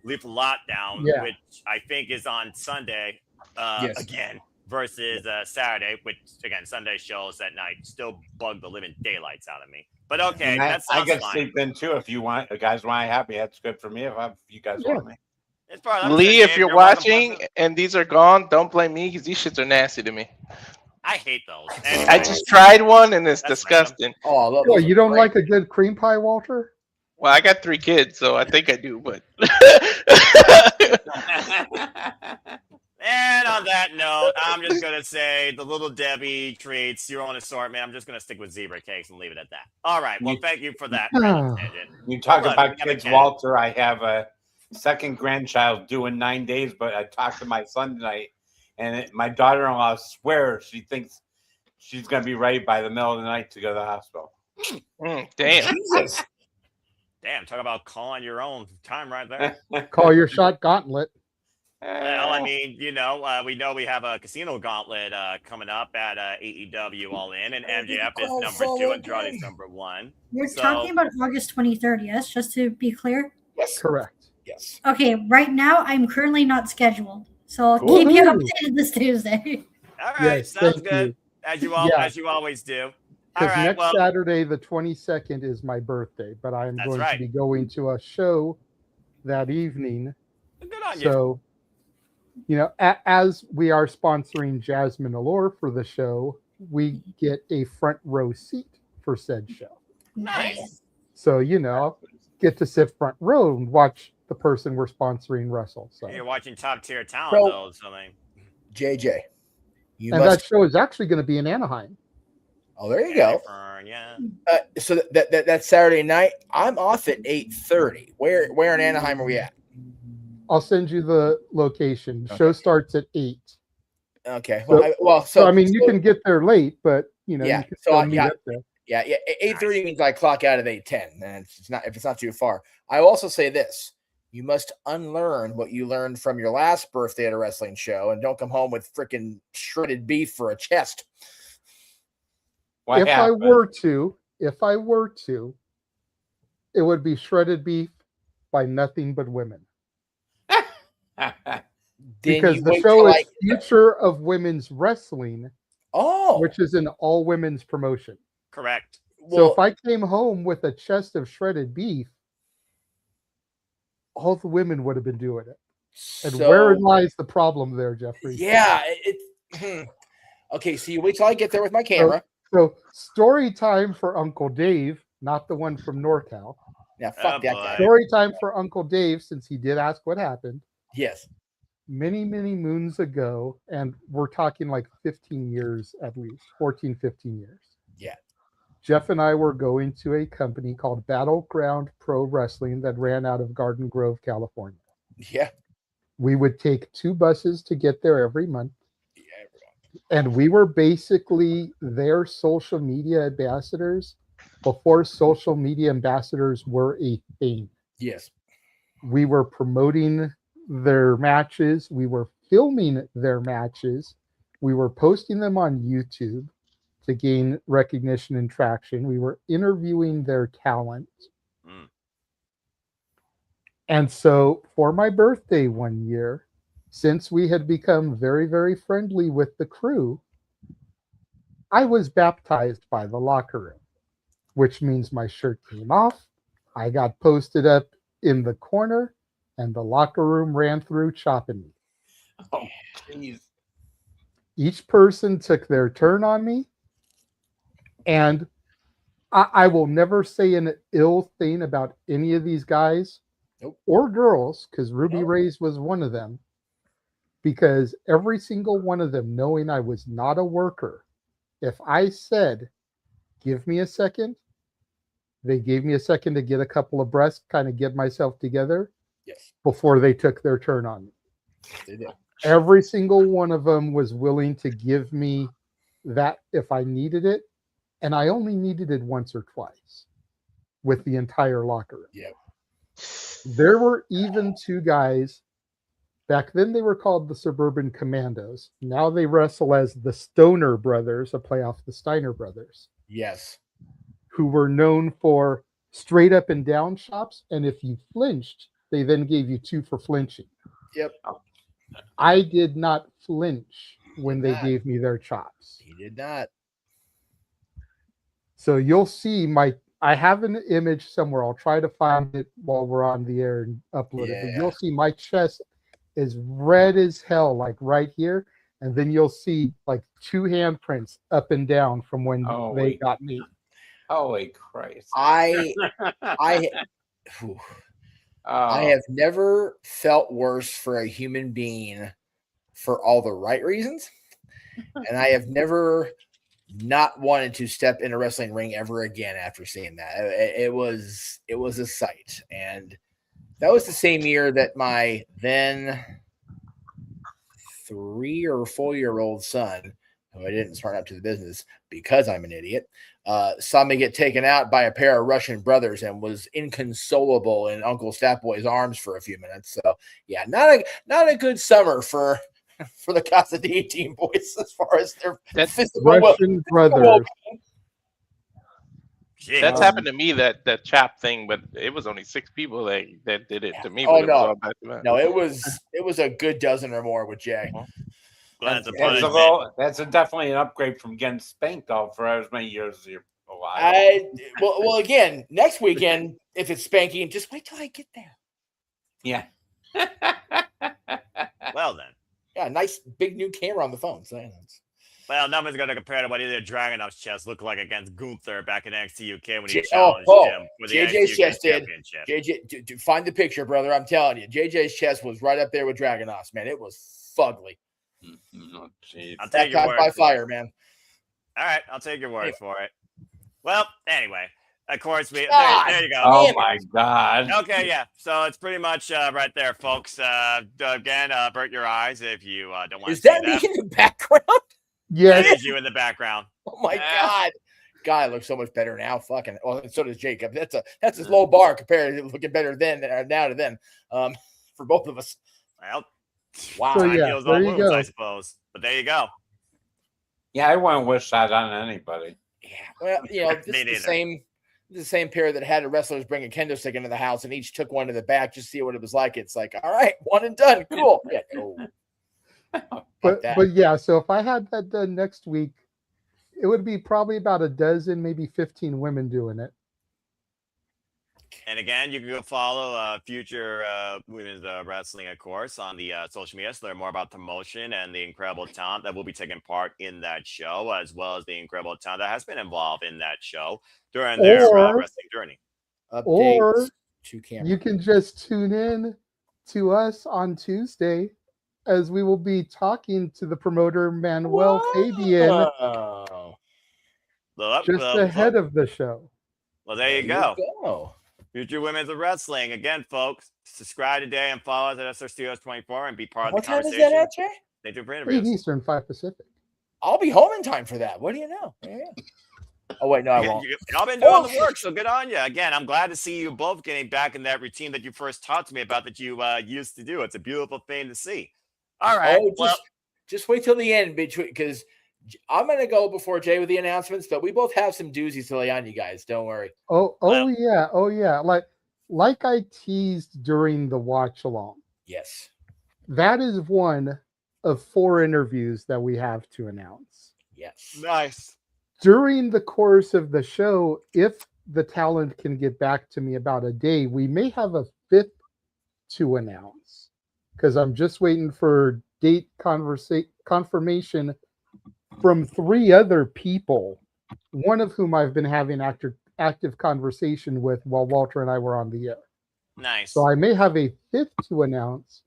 Leap Lockdown, which I think is on Sunday again versus Saturday, which again, Sunday shows at night still bug the living daylights out of me. But okay, that
I
sounds
can
fine.
sleep in too if you want. Guys want me happy, that's good for me. If you guys want me.
As far as I'm
Lee,
concerned,
if you're
welcome.
watching and these are gone, don't blame me because these shits are nasty to me.
I hate those.
I just tried one and it's disgusting.
Oh,
Well, you don't like a good cream pie, Walter?
Well, I got 3 kids, so I think I do, but
And on that note, I'm just gonna say the Little Debbie treats, your own assortment. I'm just gonna stick with zebra cakes and leave it at that. All right. Well, thank you for that random tangent.
You talk
Hold on,
about
we gotta
kids,
get-
Walter. I have a second grandchild due in 9 days, but I talked to my son tonight, and my daughter-in-law swears she thinks she's going to be ready by the middle of the night to go to the hospital.
Damn.
Jesus.
Damn, talk about calling your own time right there.
Call your shot, Gauntlet.
Well, I mean, we know we have a casino gauntlet coming up at AEW All In, and MJF is number 2, Andrade's number 1.
We're
So-
talking about August 23rd, yes? Just to be clear?
Yes.
Correct.
Yes.
Okay, right now I'm currently not scheduled. So I'll
Cool.
keep you
Woohoo.
updated this Tuesday.
All right,
Yes,
sounds
thank
good.
you.
As you always do. All
Because
right,
next
well,
Saturday, the 22nd, is my birthday, but I'm
That's
going
right.
to be going to a show that evening.
good on you.
So, as we are sponsoring Jasmine Allure for the show, we get a front row seat for said show.
Nice.
So, get to sit front row and watch the person we're sponsoring wrestle. So,
You're watching top tier talent,
So-
though. So, I mean,
JJ, you
and
must.
that show is actually going to be in Anaheim.
Oh, there you go.
yeah.
So that Saturday night, I'm off at 8:30. Where in Anaheim are we at?
I'll send you the location. Show starts at 8.
Okay.
So,
Well,
I mean, you can get there late, but
yeah.
you can
So
still meet
yeah,
up there.
yeah. 8:30 means I clock out at 8:10, and it's not if it's not too far. I also say this: you must unlearn what you learned from your last birthday at a wrestling show, and don't come home with freaking shredded beef for a chest.
If I were to, it would be shredded beef by nothing but women. Because
you
the
wait
show
till
is Future of Women's Wrestling, which is an all women's promotion.
Correct.
So if I came home with a chest of shredded beef, all the women would have been doing it. And wherein lies the problem there, Jeffrey?
Yeah. Okay, so you wait till I get there with my camera.
So story time for Uncle Dave, not the one from NorCal.
Yeah, fuck that guy.
Story time for Uncle Dave, since he did ask what happened.
Yes.
Many, many moons ago, and we're talking like 15 years at least, 14, 15 years.
Yeah.
Jeff and I were going to a company called Battleground Pro Wrestling that ran out of Garden Grove, California.
Yeah.
We would take 2 buses to get there every month. And we were basically their social media ambassadors before social media ambassadors were a thing.
Yes.
We were promoting their matches. We were filming their matches. We were posting them on YouTube to gain recognition and traction. We were interviewing their talent. And so for my birthday one year, since we had become very, very friendly with the crew, I was baptized by the locker room, which means my shirt came off. I got posted up in the corner, and the locker room ran through chopping me.
Oh, jeez.
Each person took their turn on me, and I will never say an ill thing about any of these guys or girls, because Ruby Reyes was one of them, because every single one of them, knowing I was not a worker, if I said, give me a second, they gave me a second to get a couple of breaths, kind of get myself together before they took their turn on me.
They did.
Every single one of them was willing to give me that if I needed it, and I only needed it once or twice with the entire locker room.
Yeah.
There were even 2 guys. Back then, they were called the Suburban Commandos. Now they wrestle as the Stoner Brothers, a play off the Steiner Brothers,
Yes.
who were known for straight up and down chops. And if you flinched, they then gave you 2 for flinching.
Yep.
I did not flinch when they gave me their chops.
He did not.
So you'll see I have an image somewhere. I'll try to find it while we're on the air and upload it. But you'll see my chest is red as hell, like right here. and then you'll see like 2 handprints up and down from when they got meat.
Holy Christ!
I have never felt worse for a human being for all the right reasons, and I have never not wanted to step in a wrestling ring ever again after seeing that. It was a sight, and that was the same year that my then 3 or 4 year old son, who I didn't start up to the business because I'm an idiot, saw me get taken out by a pair of Russian brothers and was inconsolable in Uncle Statboy's arms for a few minutes. So yeah, not a good summer for the Casa D team boys as far as their
Russian brothers.
That's happened to me, that chap thing, but it was only 6 people that did it to me.
Oh
but it was
no,
all back to back.
no, it was a good dozen or more with Jay.
That's definitely an upgrade from getting spanked though for as many years as you're alive.
Well, again, next weekend, if it's spanking, just wait till I get there.
Yeah.
Well then.
Yeah, nice big new camera on the phone. So
well, nothing's going to compare to what either Dragunov's chest looked like against Gunther back in NXT UK when he challenged him for the
JJ's
NXT
chest
UK
did.
championship.
JJ, find the picture, brother. I'm telling you, JJ's chest was right up there with Dragunov's, man. It was fugly.
I'll take your word
by
for
fire,
it.
man.
All right, I'll take your word for it. Well, anyway, of course, there you go.
Oh my God.
Okay, yeah. So it's pretty much right there, folks. Again, avert your eyes if you don't want to see that.
Is that me in the background?
Yes.
It is you in the background.
Oh my God. God, looks so much better now. Fucking. Well, and so does Jacob. That's his low bar compared to looking better then now to then. For both of us.
Well,
wow.
So,
time
yeah,
heals
there
all
you
wounds,
go.
I suppose. But there you go.
Yeah, I wouldn't wish that on anybody.
Well, you know, this
Me
is the same pair that had the wrestlers bring a kendo stick into the house and each took one to the back just to see what it was like. It's like, all right, one and done. Cool. Yeah, cool.
But yeah, so if I had that done next week, it would be probably about a dozen, maybe 15 women doing it.
And again, you can go follow Future Women's Wrestling, of course, on the social media to learn more about the promotion and the incredible talent that will be taking part in that show, as well as the incredible talent that has been involved in that show during their wrestling journey.
Or
to camera.
you can just tune in to us on Tuesday as we will be talking to the promoter Manuel Fabian just ahead of the show.
Well, there you go. Future Women's Wrestling. Again, folks, subscribe today and follow us at SR Studios 24 and be part of the conversation.
What time is that at, Jay?
They do for
8
interviews.
Eastern, 5 Pacific.
I'll be home in time for that. What do you know? Yeah. Oh, wait, no, I won't.
Y'all been doing the work, so good on you. Again, I'm glad to see you both getting back in that routine that you first talked to me about that you used to do. It's a beautiful thing to see. All right.
Just wait till the end because I'm going to go before Jay with the announcements, but we both have some doozies to lay on you guys. Don't worry.
Oh yeah. Like I teased during the watch along.
Yes.
That is one of 4 interviews that we have to announce.
Yes.
Nice.
During the course of the show, if the talent can get back to me about a day, we may have a 5th to announce because I'm just waiting for date confirmation from 3 other people, one of whom I've been having active conversation with while Walter and I were on the air.
Nice.
So I may have a 5th to announce,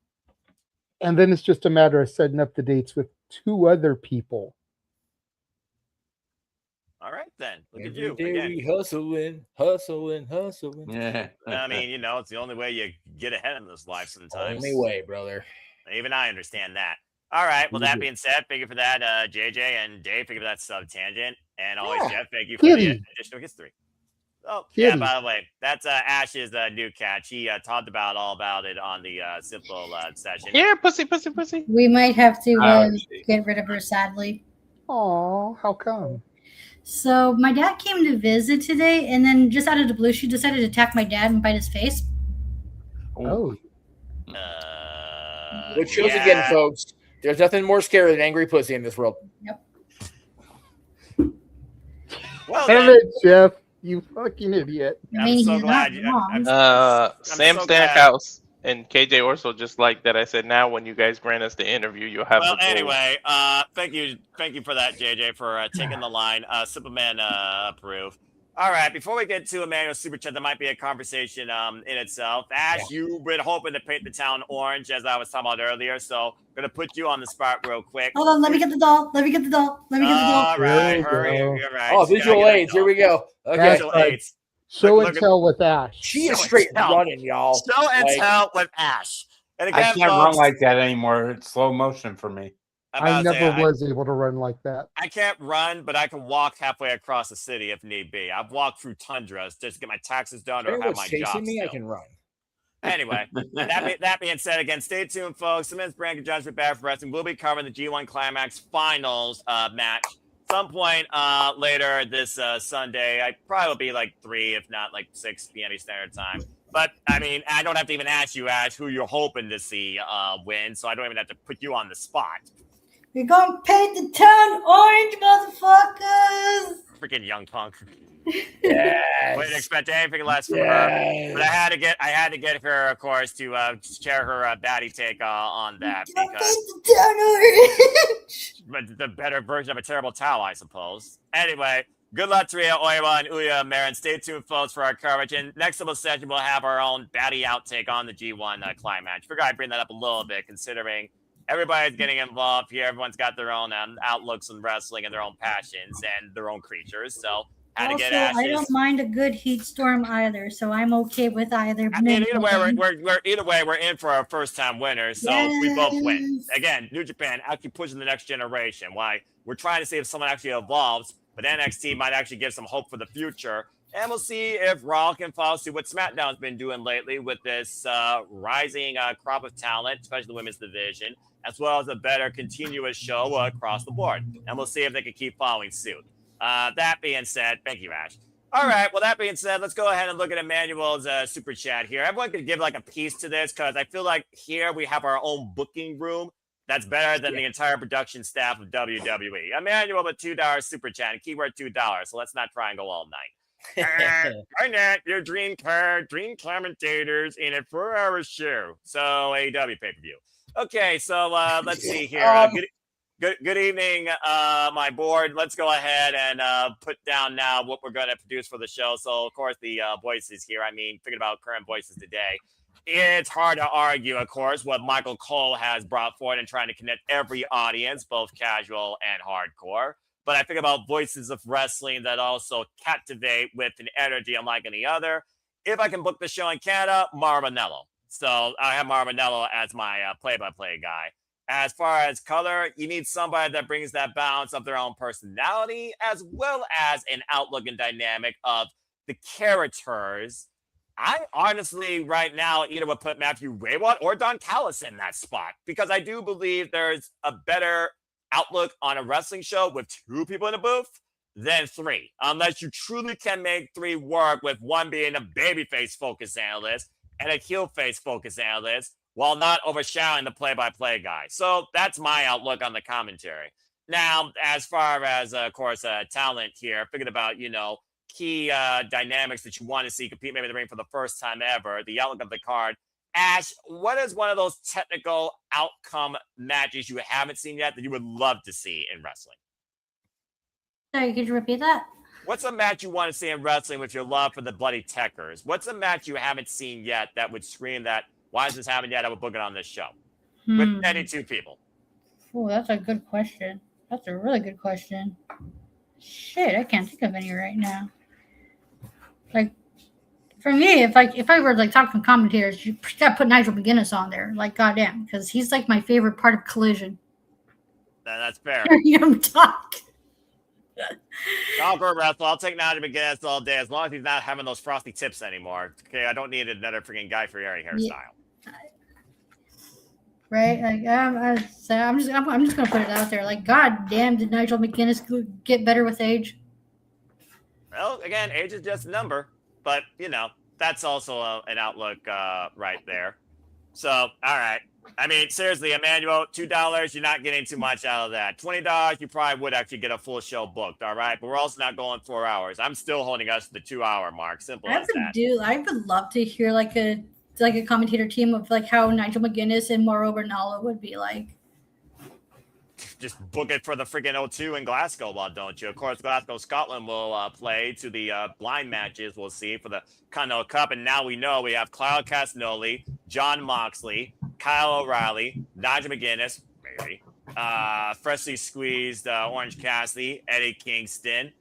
and then it's just a matter of setting up the dates with 2 other people.
All right, then. Look at
Every
you.
day
Again.
we hustling.
Yeah.
I mean, it's the only way you get ahead in this life sometimes.
Only way, brother.
Even I understand that. All right. Well, that being said, thank you for that, JJ and Dave. Thank you for that sub tangent. And always, Jeff, thank you for the additional history. Oh, yeah, by the way, that's Ash's new catch. He talked all about it on the Simple session.
Here, pussy.
We might have to get rid of her, sadly.
Oh, how come?
So my dad came to visit today, and then just out of the blue, she decided to attack my dad and bite his face.
Oh.
Which shows again, folks, there's nothing more scary than angry pussy in this world.
Yep.
Well,
Damn it, Jeff. You fucking idiot.
I'm so glad.
Sam Stackhouse. And KJ also just like that I said, now when you guys grant us the interview, you'll have
Well,
the gold.
anyway, thank you for that, JJ, for taking the line. Superman approve. All right, before we get to Emmanuel's super chat, there might be a conversation in itself. Ash, you've been hoping to paint the town orange, as I was talking about earlier, so I'm gonna put you on the spot real quick.
Hold on, let me get the doll. Let me get the doll.
All right,
we
hurry.
go.
You're right.
Oh,
Just gotta
visual
get that
aids.
doll.
Here we go. Okay.
Visual aids.
Show
Look
and
at-
tell with Ash.
She is
Show and
straight
tell.
running, y'all.
Show and
Like-
tell with Ash. And
I
again,
can't run
folks,
like that anymore. It's slow motion for me.
I never was able to run like that.
I can't run, but I can walk halfway across the city if need be. I've walked through tundras just to get my taxes done or
If
have
anyone's
my
chasing
job
me, I
still.
can run.
Anyway, that being said, again, stay tuned, folks. The men's brand judgment bad for wrestling. We'll be covering the G1 Climax Finals match some point later this Sunday. I probably will be like 3, if not like 6 p.m. Standard Time. But I mean, I don't have to even ask you, Ash, who you're hoping to see win, so I don't even have to put you on the spot.
We're gonna paint the town orange, motherfuckers.
Freaking young punk.
Yes.
Wouldn't expect anything less from
Yes.
her. But I had to get her, of course, to share her baddie take on that because but the better version of a terrible towel, I suppose. Anyway, good luck to Rhea, Oiwa, and Uya Marin. Stay tuned, folks, for our coverage. And next little session, we'll have our own baddie outtake on the G1 Climax. Figured I'd bring that up a little bit, considering everybody's getting involved here. Everyone's got their own outlooks in wrestling and their own passions and their own creatures. So how to get
Also, I
Ash's.
don't mind a good heat storm either, so I'm okay with either.
I mean, either way, we're in for our first time winners, so we both win. Again, New Japan actually pushing the next generation. Why? We're trying to see if someone actually evolves, but NXT might actually give some hope for the future. And we'll see if Raw can follow suit what SmackDown's been doing lately with this rising crop of talent, especially the women's division, as well as a better continuous show across the board. And we'll see if they can keep following suit. That being said, thank you, Ash. All right, well, that being said, let's go ahead and look at Emmanuel's super chat here. Everyone could give like a piece to this because I feel like here we have our own booking room that's better than the entire production staff of WWE. Emmanuel with $2 super chat, and keyword $2, so let's not try and go all night. Garnett, your dream commentators in a 4-hour show. So AEW pay-per-view. Okay, so let's see here. Good evening, my board. Let's go ahead and put down now what we're going to produce for the show. So, of course, the voices here. I mean, thinking about current voices today, it's hard to argue, of course, what Michael Cole has brought forward and trying to connect every audience, both casual and hardcore. But I think about voices of wrestling that also captivate with an energy unlike any other. If I can book the show in Canada, Maranello. So I have Maranello as my play-by-play guy. As far as color, you need somebody that brings that balance of their own personality, as well as an outlook and dynamic of the characters. I honestly, right now, either would put Matthew Raywat or Don Callis in that spot, because I do believe there's a better outlook on a wrestling show with 2 people in the booth than 3, unless you truly can make 3 work, with one being a babyface focus analyst and a heel face focus analyst, while not overshadowing the play-by-play guy. So that's my outlook on the commentary. Now, as far as, of course, talent here, thinking about, key dynamics that you want to see compete maybe in the ring for the first time ever, the outlook of the card. Ash, what is one of those technical outcome matches you haven't seen yet that you would love to see in wrestling?
Sorry, could you repeat that?
What's a match you want to see in wrestling with your love for the bloody techers? What's a match you haven't seen yet that would scream that, why is this happening yet? I would book it on this show. With 92 people.
Oh, that's a good question. That's a really good question. Shit, I can't think of any right now. Like, for me, if I were like talking commentators, you gotta put Nigel McGuinness on there. Like, goddamn, because he's like my favorite part of Collision.
That's fair.
Hearing him talk.
I'll go wrestle. I'll take Nigel McGuinness all day, as long as he's not having those frosty tips anymore. Okay, I don't need another freaking Guy Fieri hairstyle.
Right? Like, I'm just gonna put it out there. Like, god damn, did Nigel McGuinness get better with age?
Well, again, age is just a number, but that's also an outlook right there. So, all right. I mean, seriously, Emmanuel, $2, you're not getting too much out of that. $20, you probably would actually get a full show booked, all right? But we're also not going 4 hours. I'm still holding us to the 2-hour mark. Simple as that.
I would love to hear like a like a commentator team of like how Nigel McGuinness and Mauro Ranallo would be like.
Just book it for the freaking O2 in Glasgow, why don't you? Of course, Glasgow, Scotland will play to the blind matches we'll see for the Continental Cup. And now we know we have Claudio Castagnoli, John Moxley, Kyle O'Reilly, Nigel McGuinness, maybe, freshly squeezed Orange Cassidy, Eddie Kingston.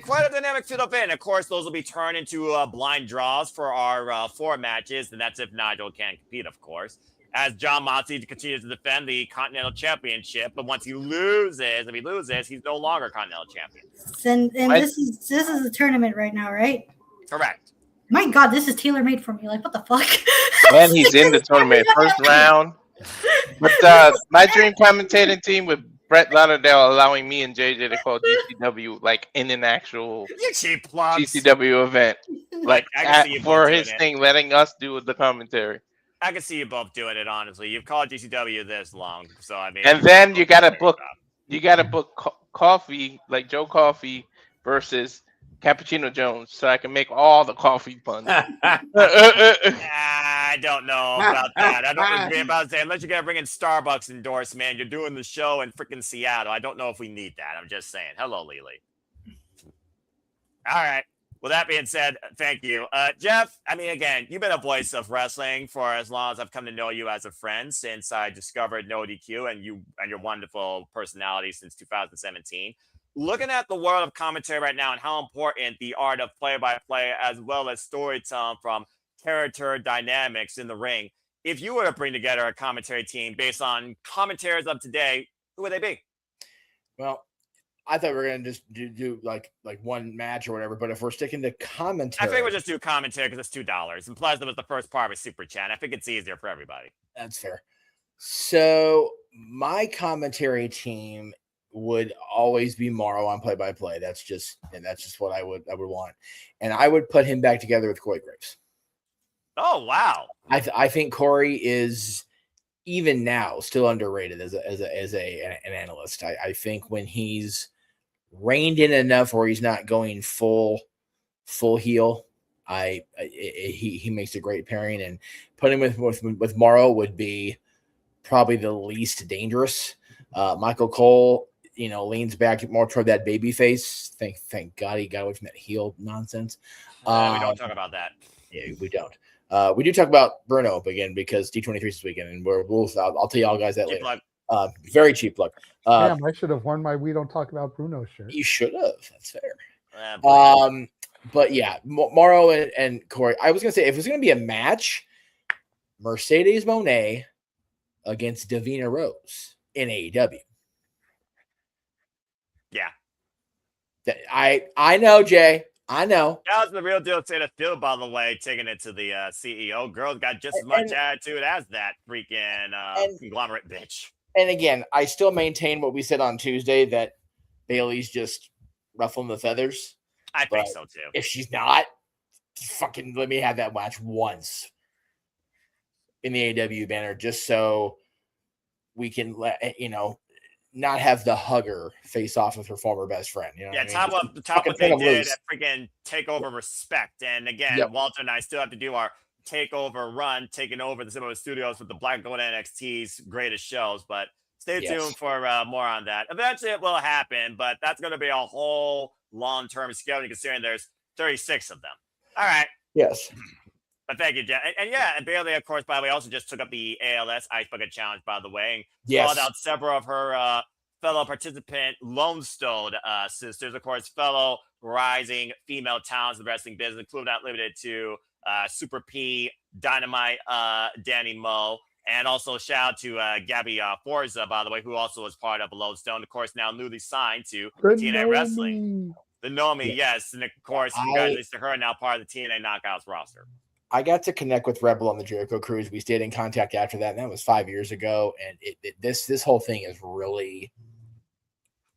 Quite a dynamic field in. Of course, those will be turned into blind draws for our 4 matches, and that's if Nigel can't compete, of course. As John Moxley continues to defend the Continental Championship, but once he loses, if he loses, he's no longer Continental Champion.
And this is a tournament right now, right?
Correct.
My God, this is tailor made for me. Like, what the fuck?
And he's in the tournament, first round. But my dream commentating team with Brett Lauderdale allowing me and JJ to call GCW like in an actual GCW event, like for his thing, letting us do the commentary.
I can see you both doing it, honestly. You've called GCW this long, so I mean.
And then you gotta book Coffee, like Joe Coffee versus Cappuccino Jones, so I can make all the coffee puns.
I don't know about that. I don't agree about saying unless you gotta bring in Starbucks endorsement. You're doing the show in freaking Seattle. I don't know if we need that. I'm just saying. Hello, Lily. All right. Well, that being said, thank you. Jeff, I mean, again, you've been a voice of wrestling for as long as I've come to know you as a friend, since I discovered No DQ and you and your wonderful personality since 2017. Looking at the world of commentary right now and how important the art of play-by-play as well as storytelling from character dynamics in the ring, if you were to bring together a commentary team based on commentators of today, who would they be?
Well, I thought we were going to just do like one match or whatever, but if we're sticking to commentary.
I think we'll just do commentary because it's $2. And plus, it was the first part with Super Chat. I think it's easier for everybody.
That's fair. So my commentary team would always be Morrow on play-by-play. That's just what I would want. And I would put him back together with Corey Graves.
Oh, wow.
I think Corey is even now still underrated as an analyst. I think when he's reined in enough where he's not going full heel, he makes a great pairing, and putting with Morrow would be probably the least dangerous. Michael Cole, leans back more toward that baby face. Thank God he got away from that heel nonsense.
We don't talk about that.
Yeah, we don't. We do talk about Bruno again because D23 this weekend, and I'll tell you all guys that
cheap
later. Very cheap plug.
Damn, I should have worn my "We Don't Talk About Bruno" shirt.
You should have. That's fair. But yeah, Morrow and Corey. I was gonna say if it was gonna be a match, Mercedes Moné against Davina Rose in AEW.
Yeah.
I know, Jay. I know.
That was the real deal to Phil, by the way, taking it to the CEO. Girl's got just as much attitude as that freaking conglomerate bitch.
And again, I still maintain what we said on Tuesday, that Bailey's just ruffling the feathers.
I think so, too.
If she's not, fucking let me have that match once in the AEW banner, just so we can not have the hugger face off with her former best friend.
Top what they did at freaking Takeover Respect. And again, Walter and I still have to do our Takeover run, taking over the Cinema Studios with the Black Gold NXT's greatest shows. But stay tuned for more on that. Eventually it will happen, but that's going to be a whole long-term schedule, considering there's 36 of them. All right.
Yes.
But thank you, Jeff. And Bailey, of course, by the way, also just took up the ALS Ice Bucket Challenge, by the way, and called out several of her fellow participant Lone Stone sisters, of course, fellow rising female talents in the wrestling business, including not limited to Super P, Dynamite, Danny Moe, and also shout out to Gabby Forza, by the way, who also was part of Lone Stone, of course, now newly signed to TNA Wrestling. The Nomi, yes. And of course, congratulations to her, now part of the TNA Knockouts roster.
I got to connect with Rebel on the Jericho Cruise. We stayed in contact after that, and that was 5 years ago. And this whole thing is really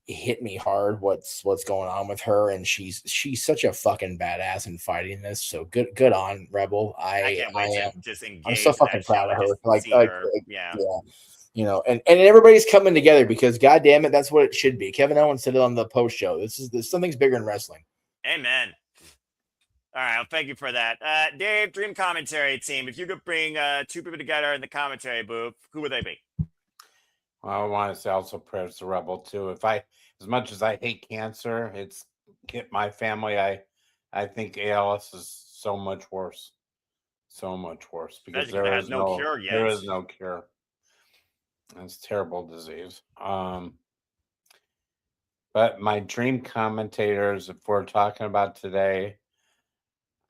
hit me hard. What's going on with her? And she's such a fucking badass in fighting this. So good on Rebel. I can't wait to just engage. I'm so fucking proud of her. Yeah. And everybody's coming together because, God damn it, that's what it should be. Kevin Owens said it on the post show. This something's bigger in wrestling.
Amen. All right, well, thank you for that. Dave, dream commentary team. If you could bring 2 people together in the commentary booth, who would they be?
I want to say also prayers to Rebel too. As much as I hate cancer, it's hit my family. I think ALS is so much worse, because
Especially 'cause it has no cure yet.
There is no cure. It's a terrible disease. But my dream commentators, if we're talking about today,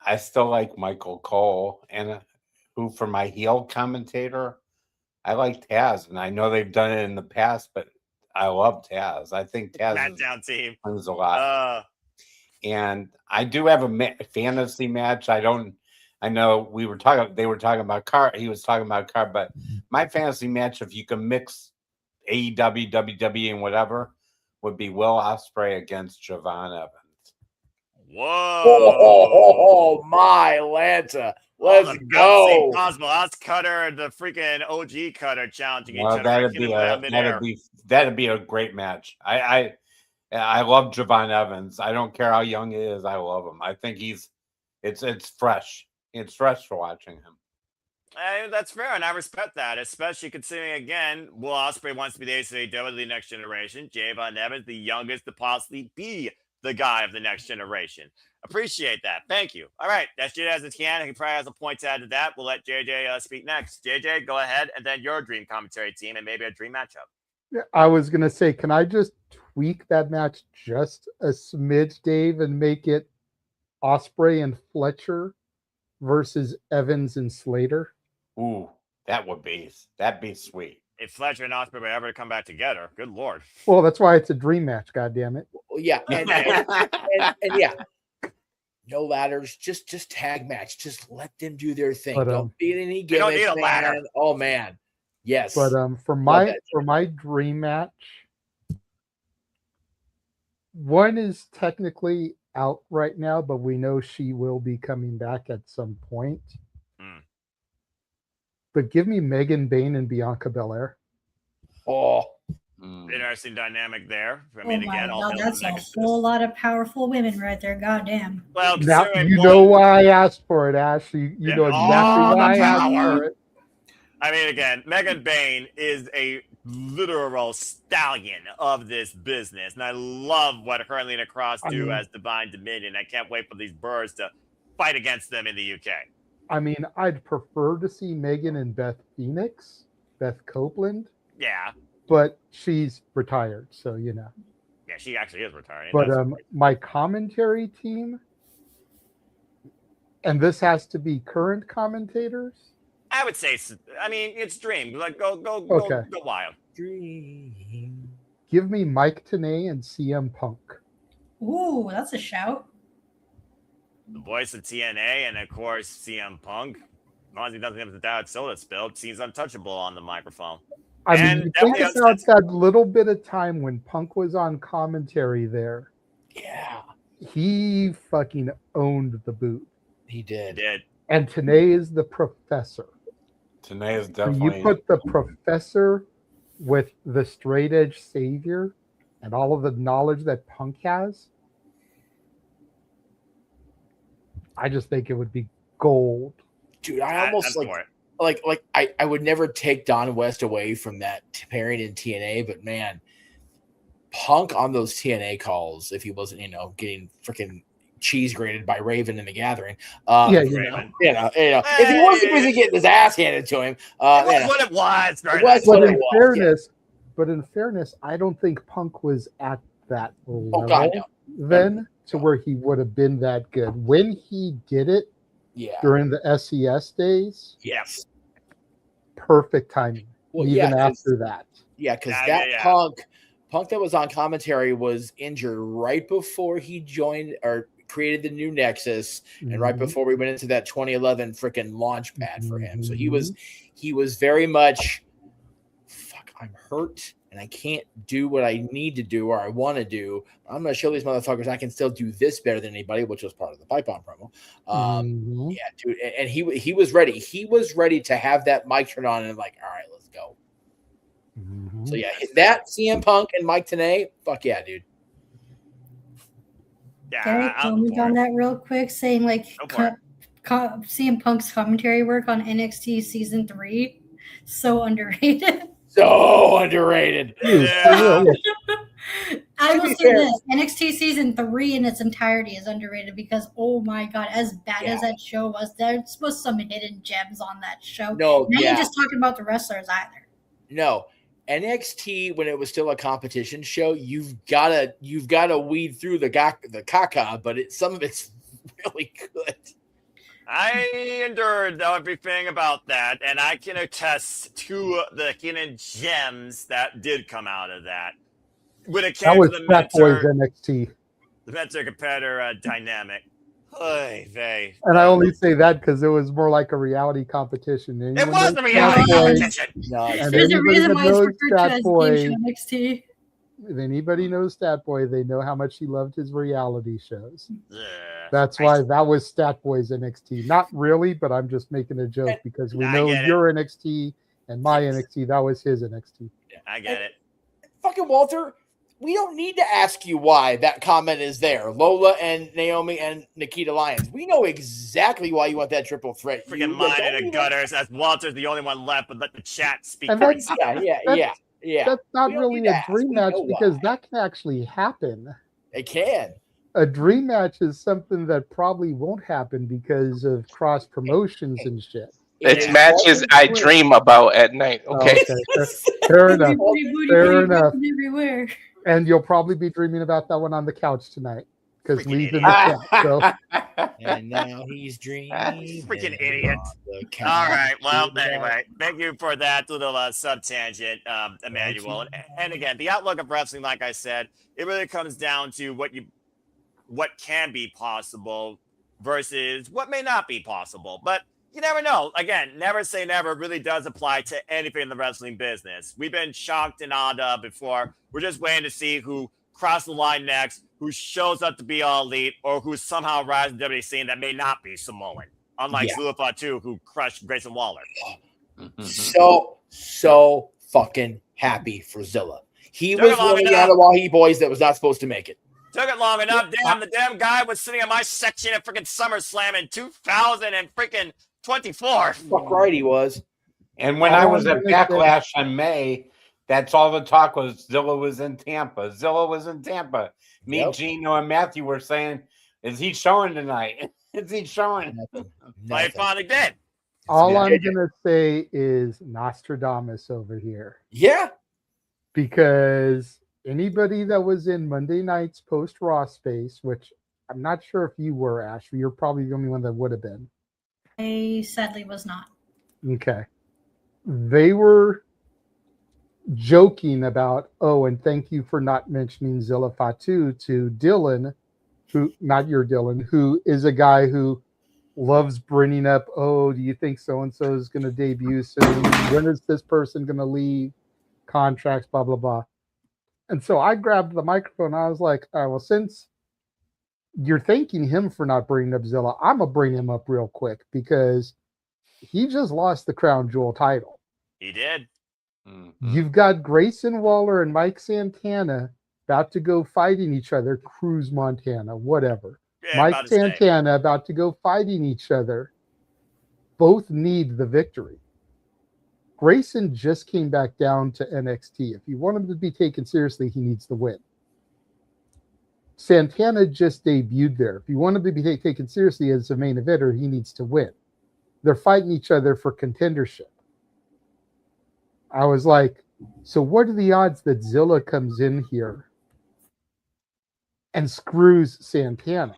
I still like Michael Cole, and who for my heel commentator, I like Taz, and I know they've done it in the past, but I love Taz. I think Taz
SmackDown team
wins a lot. And I do have a fantasy match. I know they were talking about Car. He was talking about Car, but my fantasy match, if you can mix AEW, WWE, and whatever, would be Will Ospreay against Javon Evans.
Whoa!
Oh, my Lanta. Let's go.
Possible. Us Cutter, the freaking OG Cutter challenging each
Well,
other.
that'd be a great match. I love Javon Evans. I don't care how young he is. I love him. I think it's fresh. It's fresh for watching him.
That's fair, and I respect that, especially considering, again, Will Ospreay wants to be the ace of the next generation. Javon Evans, the youngest to possibly be the guy of the next generation. Appreciate that. Thank you. All right, that's JJ as it can. He probably has a point to add to that. We'll let JJ speak next. JJ, go ahead, and then your dream commentary team and maybe a dream matchup.
Yeah, I was going to say, can I just tweak that match just a smidge, Dave, and make it Ospreay and Fletcher versus Evans and Slater?
Ooh, that'd be sweet.
If Fletcher and Ospreay were ever to come back together, good Lord.
Well, that's why it's a dream match, goddammit.
Yeah, and yeah. No ladders, just tag match. Just let them do their thing.
But,
don't be any gimmicks.
They don't need a ladder.
Man. Oh man, yes.
But for my dream match, one is technically out right now, but we know she will be coming back at some point. But give me Megan Bayne and Bianca Belair.
Oh,
interesting dynamic there. I mean,
again, that's a whole lot of powerful women right there. Goddamn.
Well,
now you know why I asked for it, Ash. You know exactly why I asked for it.
I mean, again, Megan Bayne is a literal stallion of this business, and I love what her and Lena Cross do as Divine Dominion. I can't wait for these birds to fight against them in the UK.
I mean, I'd prefer to see Megan and Beth Copeland.
Yeah.
But she's retired, so you know.
Yeah, she actually is retired.
But my commentary team, and this has to be current commentators.
I would say, I mean, it's Dream. Like, go wild.
Dream.
Give me Mike Tenay and CM Punk.
Ooh, that's a shout.
The voice of TNA, and of course CM Punk. As long as he doesn't have the Diet Soda spilled, seems untouchable on the microphone.
I mean, you think about that little bit of time when Punk was on commentary there.
Yeah.
He fucking owned the booth.
He did.
And Tenay is the professor.
Tenay is definitely.
You put the professor with the straight edge savior and all of the knowledge that Punk has. I just think it would be gold.
Dude, I almost I would never take Don West away from that pairing in TNA, but man, Punk on those TNA calls, if he wasn't, getting freaking cheese grated by Raven in the Gathering. If he wasn't busy getting his ass handed to him,
what it was.
But in fairness, I don't think Punk was at that level
no.
To where he would have been that good. When he did it during the SES days,
yes,
perfect timing.
Well,
even after that.
Yeah, because Punk that was on commentary was injured right before he joined or created the new Nexus, and right before we went into that 2011 freaking launch pad for him. So he was very much, I'm hurt and I can't do what I need to do or I want to do. I'm going to show these motherfuckers I can still do this better than anybody, which was part of the Pipe Bomb promo. Yeah, dude. And he was ready. He was ready to have that mic turn on and like, all right, let's go. So yeah, that CM Punk and Mike Tenay, fuck yeah, dude.
Can I comment on that real quick? Saying like CM Punk's commentary work on NXT season 3, so underrated.
So underrated.
I will
be
say
fair-
this: NXT season 3 in its entirety is underrated because oh my god, as bad as that show was, there was some hidden gems on that show.
No,
now
yeah.
you're just talking about the wrestlers either.
No, NXT when it was still a competition show, you've gotta weed through the caca, but some of it's really good.
I endured everything about that, and I can attest to the hidden gems that did come out of that. When it
That
came
was
to the
Fat Boys
mentor
NXT.
competitor dynamic. Oy vey.
And I only say that because it was more like a reality competition.
It was a reality competition.
And
There's a
anybody
reason
that
why it's
knows
referred to
Fat
as
Boy,
Game Show NXT.
if anybody knows Stat Boy, they know how much he loved his reality shows.
Yeah.
That's why that was Stat Boy's NXT. Not really, but I'm just making a joke because we
I
know
get it.
your NXT and my NXT. That was his NXT.
I get it.
Fucking Walter, we don't need to ask you why that comment is there. Lola and Naomi and Nikita Lyons. We know exactly why you want that triple threat.
Freaking mine in the gutters. As Walter's the only one left, but let the chat speak
And
for
that's-
itself.
Yeah.
That's not
We don't
really
need to
a
ask.
dream
We
match
know
because
why.
that can actually happen.
It can.
A dream match is something that probably won't happen because of cross promotions and shit.
It's matches I dream about at night. Okay.
Fair enough. Fair enough.
Everywhere.
And you'll probably be dreaming about that one on the couch tonight because Lee's in the chat. So
And now he's dreaming.
Freaking idiot. All right. Well, anyway, thank you for that little sub-tangent, Emmanuel. And again, the outlook of wrestling, like I said, it really comes down to what can be possible versus what may not be possible. But you never know. Again, never say never really does apply to anything in the wrestling business. We've been shocked and awed before. We're just waiting to see who crosses the line next, who shows up to be all elite, or who somehow rises in the WWE scene that may not be Samoan. Unlike Zula Fatu, who crushed Grayson Waller.
So fucking happy for Zilla. He
Took
was
it long
one of the
enough.
Ottawa boys that was not supposed to make it.
Took it long enough. Damn, the damn guy was sitting in my section at freaking SummerSlam in 2024.
Fuck right he was.
And when I was at Backlash in May, that's all the talk was. Zilla was in Tampa. Zilla was in Tampa. Me,
Yep.
Gino, and Matthew were saying, "Is he showing tonight? Is he showing?"
I finally did.
all I'm gonna say is Nostradamus over here.
Yeah.
Because anybody that was in Monday night's post Raw space, which I'm not sure if you were, Ash, you're probably the only one that would have been.
I sadly was not.
Okay. They were joking about, oh, and thank you for not mentioning Zilla Fatu to Dylan, who, not your Dylan, who is a guy who loves bringing up, oh, do you think so-and-so is going to debut soon? When is this person going to leave? Contracts, blah, blah, blah. And so I grabbed the microphone. And I was like, all right, well, since you're thanking him for not bringing up Zilla, I'm going to bring him up real quick because he just lost the Crown Jewel title.
He did.
You've got Grayson Waller and Mike Santana about to go fighting each other. Cruz, Montana, whatever.
Yeah,
Mike
about the same.
Santana about to go fighting each other. Both need the victory. Grayson just came back down to NXT. If you want him to be taken seriously, he needs the win. Santana just debuted there. If you want him to be taken seriously as a main eventer, he needs to win. They're fighting each other for contendership. I was like, so what are the odds that Zilla comes in here and screws Santana?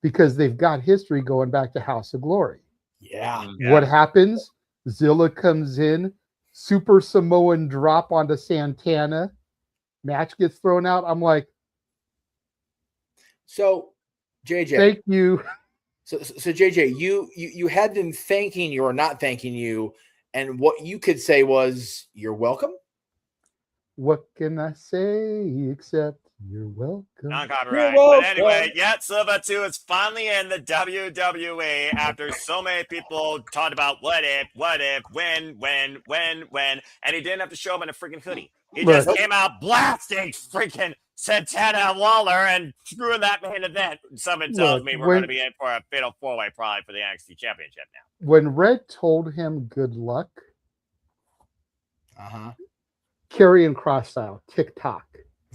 Because they've got history going back to House of Glory.
Yeah.
What happens? Zilla comes in, Super Samoan drop onto Santana, match gets thrown out. I'm like,
So, JJ.
thank you.
So JJ, you had them thanking you or not thanking you, and what you could say was, "You're welcome."
What can I say except you're welcome?
Non-copyright. But anyway, Silva 2 is finally in the WWE after so many people talked about what if, when, and he didn't have to show up in a freaking hoodie. He just came out blasting freaking Santana and Waller, and screw that main event. Someone tells me we're going to be in for a fatal 4-way probably for the NXT Championship now.
When Red told him good luck,
Uh-huh.
Karrion Kross style, TikTok.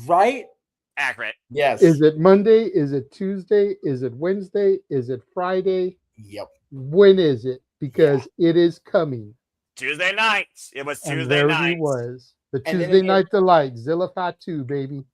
Right?
Accurate.
Yes.
Is it Monday? Is it Tuesday? Is it Wednesday? Is it Friday?
Yep.
When is it? Because it is coming.
Tuesday night. It was
And
Tuesday
there
night.
he was. The
And then
Tuesday
again-
Night Delight, Zilla Fatu, baby.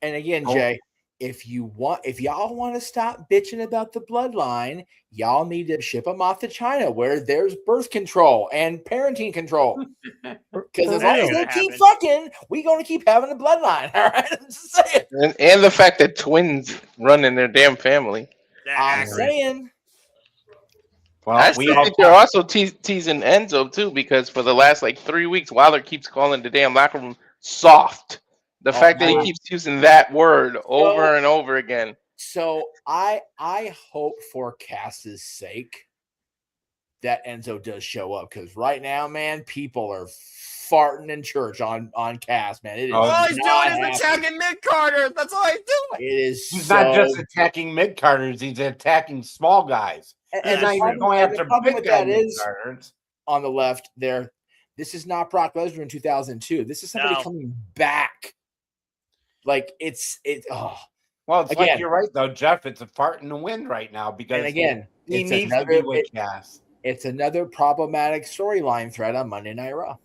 And again, Jay, if y'all want to stop bitching about the bloodline, y'all need to ship them off to China where there's birth control and parenting control. Because as long as they keep fucking, we're going to keep having a bloodline. All right? I'm just saying.
And the fact that twins run in their damn family.
I'm saying.
Well,
I still think they're also teasing Enzo too, because for the last like 3 weeks, Wilder keeps calling the damn locker room soft. The fact that he keeps using that word over and over again.
So I hope for Cass's sake that Enzo does show up, because right now, man, people are farting in church on Cass, man. It is
All he's
not
doing is
happening.
attacking mid-Carter. That's all he's doing.
It is
He's
so...
not just attacking mid-carders, he's attacking small guys.
And
He's not even going after
the problem
big
with
guy
that is,
mid-carders.
on the left there, this is not Brock Lesnar in 2002. This is somebody coming back. Like,
Well, it's
again,
like you're right, though, Jeff. It's a fart in the wind right now because
and again,
he
it's
needs to
another,
be with Cass.
it's another problematic storyline thread on Monday Night Raw.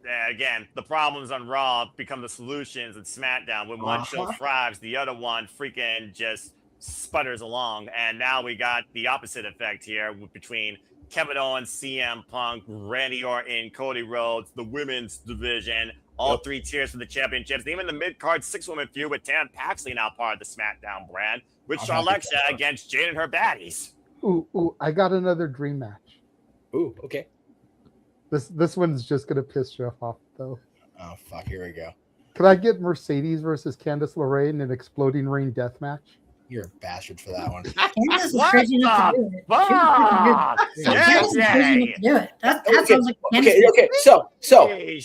Yeah, again, the problems on Raw become the solutions at SmackDown. When one show thrives, the other one freaking just sputters along. And now we got the opposite effect here between Kevin Owens, CM Punk, Randy Orton, Cody Rhodes, the women's division, all three tiers for the championships. Even the mid-card 6-woman feud with Tam Paxley now part of the SmackDown brand, with Charlotte against Jade and her baddies.
Ooh, I got another dream match.
Ooh, okay.
This one's just gonna piss Jeff off though.
Oh fuck, here we go.
Could I get Mercedes versus Candice LeRae in an exploding ring death match?
You're a bastard for that one.
Candice is crazy enough to do it. Candice is crazy enough to do it. That sounds like Candice.
Okay. So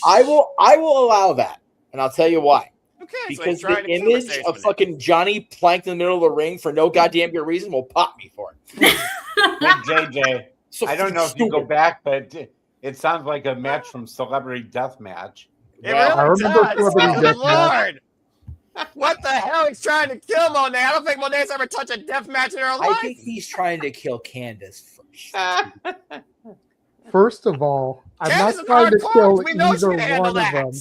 I will allow that, and I'll tell you why.
Okay,
because the image of fucking Johnny planked in the middle of the ring for no goddamn good reason will pop me for it.
JJ,
So
I don't know if you
stupid.
go back, but it sounds like a match from Celebrity Deathmatch.
It really
I remember
does.
Celebrity
Good
Deathmatch.
Lord. What the hell? He's trying to kill Monet. I don't think Monet's ever touched a death match in her life.
I think he's trying to kill Candice first.
First of all, I'm
Candice
not
is
trying to
hardcore.
kill
We know she
either
can handle
one of
that.
them.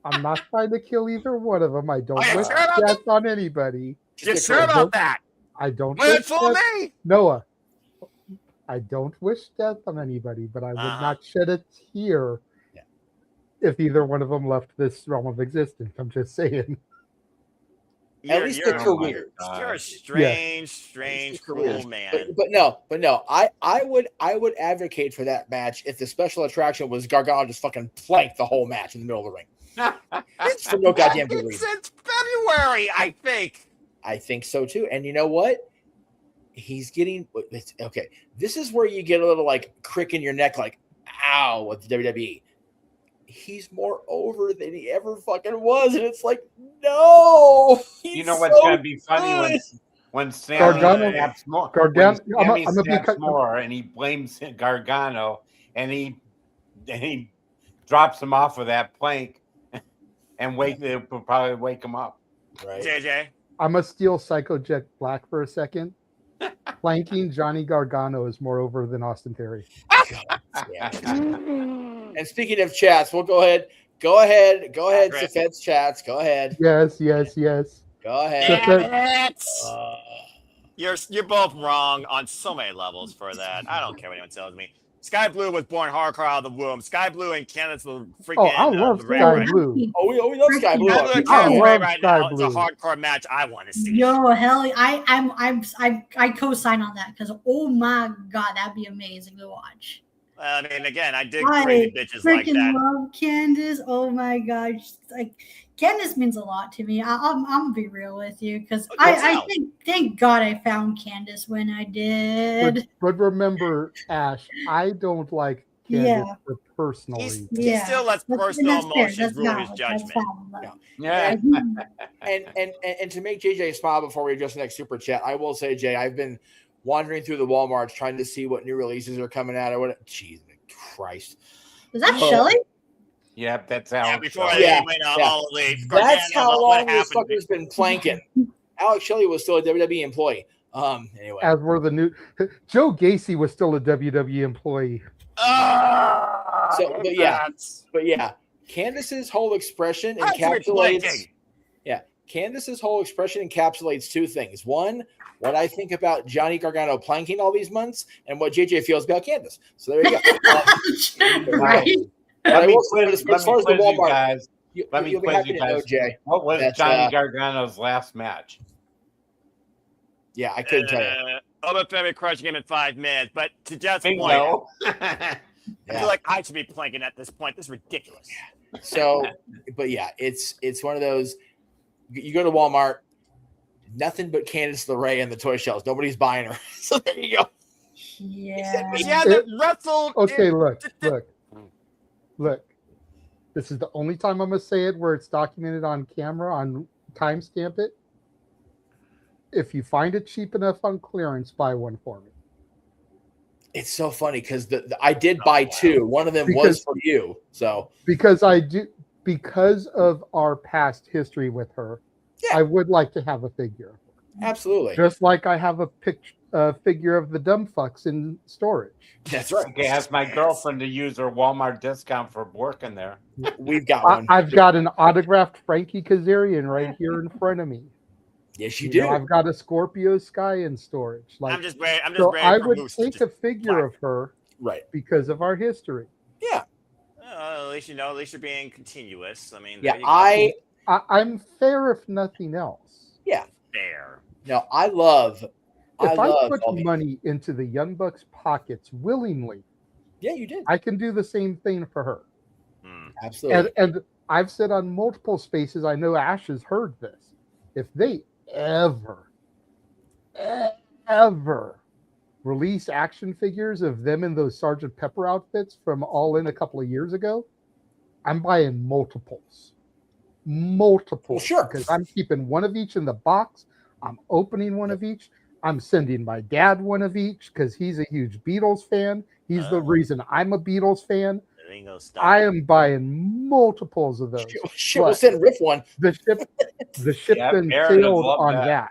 I'm not trying to kill either one of them. I don't
Are you
wish
sure about
death on anybody.
You sure about that?
I don't
Well,
wish
fool
death.
me.
Noah, I don't wish death on anybody, but I would not shed a tear if either one of them left this realm of existence. I'm just saying.
At least their careers.
You're a strange, cruel man.
But no. I would advocate for that match if the special attraction was Gargano just fucking plank the whole match in the middle of the ring.
It's
for no goddamn good reason.
Since February, I think.
I think so too. And you know what? He's getting okay. This is where you get a little like crick in your neck, like ow, with the WWE. He's more over than he ever fucking was, and it's like, no.
You know what's going to be funny when Sammy snaps more.
Gargano,
when Sammy
I'm gonna
snaps more, and he blames Gargano, and he drops him off of that plank, and it'll probably wake him up.
Right,
JJ.
I'm gonna steal Psycho Jet Black for a second. Planking Johnny Gargano is more over than Austin Theory.
And speaking of chats, we'll go ahead, Safed's chats. Go ahead.
Yes.
Go ahead.
You're both wrong on so many levels for that. I don't care what anyone tells me. Sky Blue was born hardcore out of the womb. Sky Blue and Candace the freaking.
I love Sky Blue.
Oh, we love Sky Blue.
Sky Blue and
I
Candace
love
right
Sky
now.
Blue.
It's a hardcore match I want to see.
Yo, hell, I co-sign on that because oh my god, that'd be amazing to watch.
I mean, again, I dig
I
crazy bitches like
freaking
that.
love Candace. Oh my gosh, like Candace means a lot to me. I'm gonna be real with you because I think thank God I found Candace when I did.
But remember, Ash, I don't like Candace
Yeah.
for personal
He's,
reasons.
he still lets personal
that's fair.
emotions
That's
rule his
valid. That's
judgment.
valid, though.
Yeah. And to make JJ smile before we address the next super chat, I will say, Jay, I've been wandering through the Walmarts trying to see what new releases are coming out. Or what? Jesus Christ!
Is that Shelly?
Yep, that's how.
Yeah, before they went all elite.
That's
Gargano,
how
what
long this
happened to
fucker's been planking. Alex Shelley was still a WWE employee. Anyway,
As were the new Joe Gacy was still a WWE employee.
so but yeah, Candace's whole expression encapsulates. Yeah, Candace's whole expression encapsulates two things. One, what I think about Johnny Gargano planking all these months, and what JJ feels about Candace. So there you go.
Right.
But
Let me
as far as the Walmart,
guys.
you'll
Let me
be
quiz
happy
you
to know,
guys.
Jay.
What was
that,
Johnny Gargano's last match?
Yeah, I couldn't tell you.
Ultimate Family crushing him in 5 minutes, but to Jeff's point,
Bingo.
I feel like I should be planking at this point. This is ridiculous.
So, but yeah, it's one of those. You go to Walmart, nothing but Candice LeRae and the toy shelves. Nobody's buying her. So there you go.
Yeah.
She hasn't wrestled.
Okay, look. This is the only time I'm gonna say it where it's documented on camera, on timestamp it. If you find it cheap enough on clearance, buy one for me.
It's so funny because I did buy two. One of them was for you. So
because of our past history with her, I would like to have a figure.
Absolutely.
Just like I have a figure of the dumb fucks in storage.
That's right.
Okay, ask my girlfriend to use her Walmart discount for working there.
We've got one.
I've got an autographed Frankie Kazarian right here in front of me.
Yes, you do.
I've got a Scorpio Sky in storage. Like,
I'm just ready
I
for
would
Moose
take a figure of her,
right,
because of our history.
Yeah.
At least you know. At least you're being continuous. I mean,
Yeah,
there you go.
I'm fair if nothing else.
Yeah.
Fair.
No, I love.
If I
love
put
all the-
money into the Young Bucks' pockets willingly,
Yeah, you did.
I can do the same thing for her.
Absolutely.
And I've said on multiple spaces, I know Ash has heard this. If they ever release action figures of them in those Sergeant Pepper outfits from All In a couple of years ago, I'm buying multiples. Well,
sure.
Because I'm keeping one of each in the box. I'm opening one of each. I'm sending my dad one of each because he's a huge Beatles fan. He's the reason I'm a Beatles fan. I am buying multiples of those.
Shit, we'll send Riff one.
The ship then sailed on that.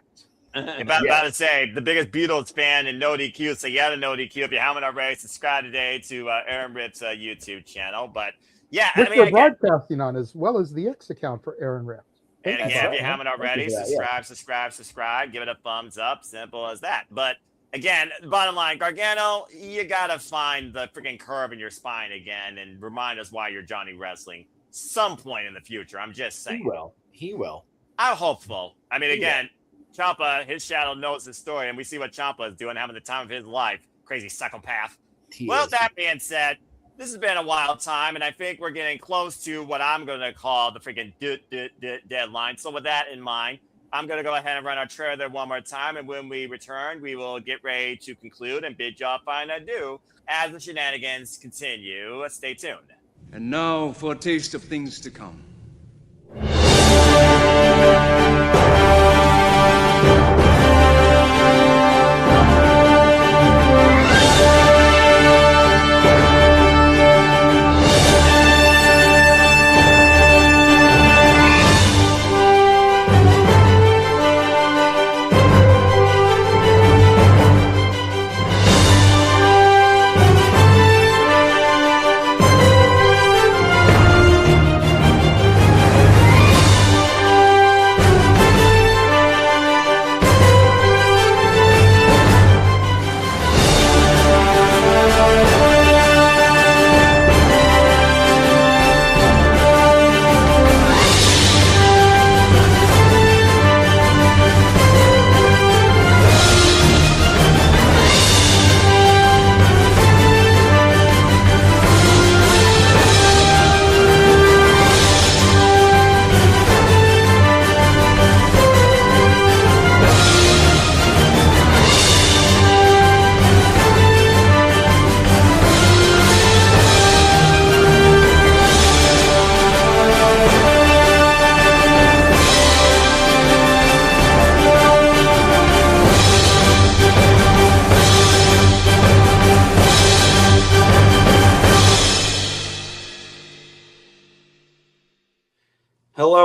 About to say, the biggest Beatles fan in No DQ, so you got to No DQ. If you haven't already, subscribe today to Aaron Ripp's YouTube channel. But yeah,
Which
I mean,
we're
again,
broadcasting on, as well as the X account for Aaron Ripp.
and again, if you haven't already,
Thank you for that,
subscribe, give it a thumbs up. Simple as that. But again, bottom line, Gargano, you got to find the freaking curve in your spine again and remind us why you're Johnny Wrestling some point in the future. I'm just saying.
He will.
I'm hopeful. I mean, again, Ciampa, his shadow knows his story, and we see what Ciampa is doing, having the time of his life. Crazy psychopath. That being said, this has been a wild time, and I think we're getting close to what I'm going to call the freaking deadline. So with that in mind, I'm going to go ahead and run our trailer one more time, and when we return, we will get ready to conclude and bid y'all fine adieu as the shenanigans continue. Stay tuned.
And now for a taste of things to come.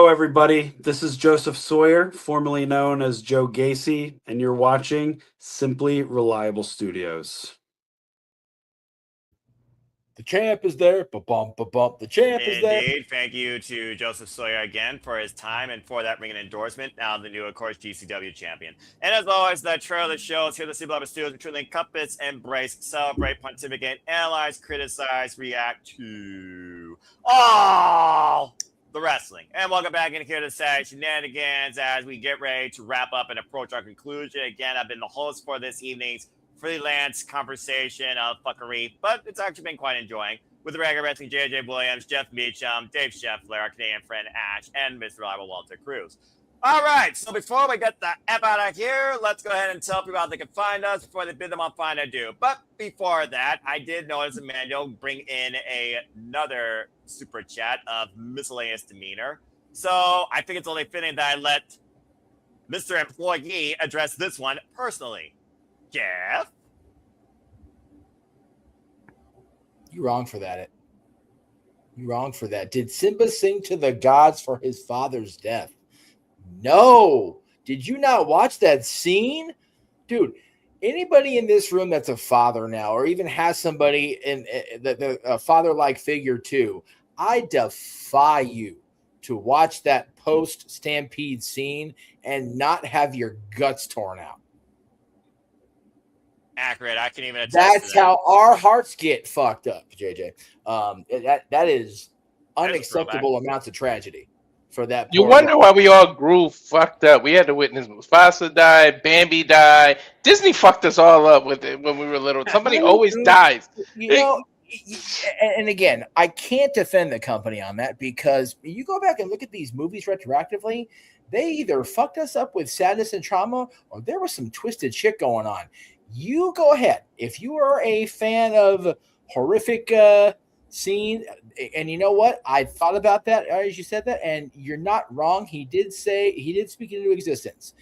Hello, everybody. This is Joseph Sawyer, formerly known as Joe Gacy, and you're watching Simply Reliable Studios.
The champ is there. Ba-bump, ba-bump. The champ is there.
Indeed. Thank you to Joseph Sawyer again for his time and for that ringing endorsement. Now the new, of course, GCW champion. And as always, the trailer shows here at the Simply Reliable Studios, we truly encompass, embrace, celebrate, pontificate, analyze, criticize, react to all the wrestling. And welcome back in here to say Shenanigans as we get ready to wrap up and approach our conclusion. Again, I've been the host for this evening's freelance conversation of fuckery, but it's actually been quite enjoying with the regular wrestling JJ Williams, Jeff Meacham, Dave Scheffler, our Canadian friend Ash, and Mr. Reliable Walter Cruz. All right, so before we get the F out of here, let's go ahead and tell people how they can find us before they bid them on find I do. But before that, I did notice Emmanuel bring in another super chat of miscellaneous demeanor. So I think it's only fitting that I let Mr. Employee address this one personally. Jeff?
You wrong for that. You wrong for that. Did Simba sing to the gods for his father's death? No. Did you not watch that scene? Dude, anybody in this room that's a father now or even has somebody in a father-like figure too, I defy you to watch that post-Stampede scene and not have your guts torn out.
Accurate. I can even attest
That's
to that.
how our hearts get fucked up, JJ. That is unacceptable amounts of tragedy for that.
You
poor
wonder
boy.
why we all grew fucked up. We had to witness Mufasa die, Bambi die. Disney fucked us all up with it when we were little. Somebody always dies.
You know, and again, I can't defend the company on that because you go back and look at these movies retroactively, they either fucked us up with sadness and trauma or there was some twisted shit going on. You go ahead. If you are a fan of horrific scene, and you know what? I thought about that as you said that, and you're not wrong. He did speak into existence.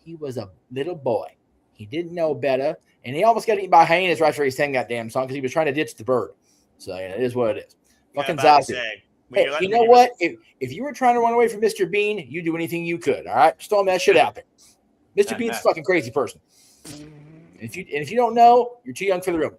He was a little boy. He didn't know better, and he almost got eaten by hyenas right after he sang that damn song because he was trying to ditch the bird. So yeah, it is what it is. Fucking Zazu. Hey, you know what? If you were trying to run away from Mr. Bean, you do anything you could. All right, just throwing that shit out there. Mr. Bean's a fucking crazy person. If you don't know, you're too young for the room.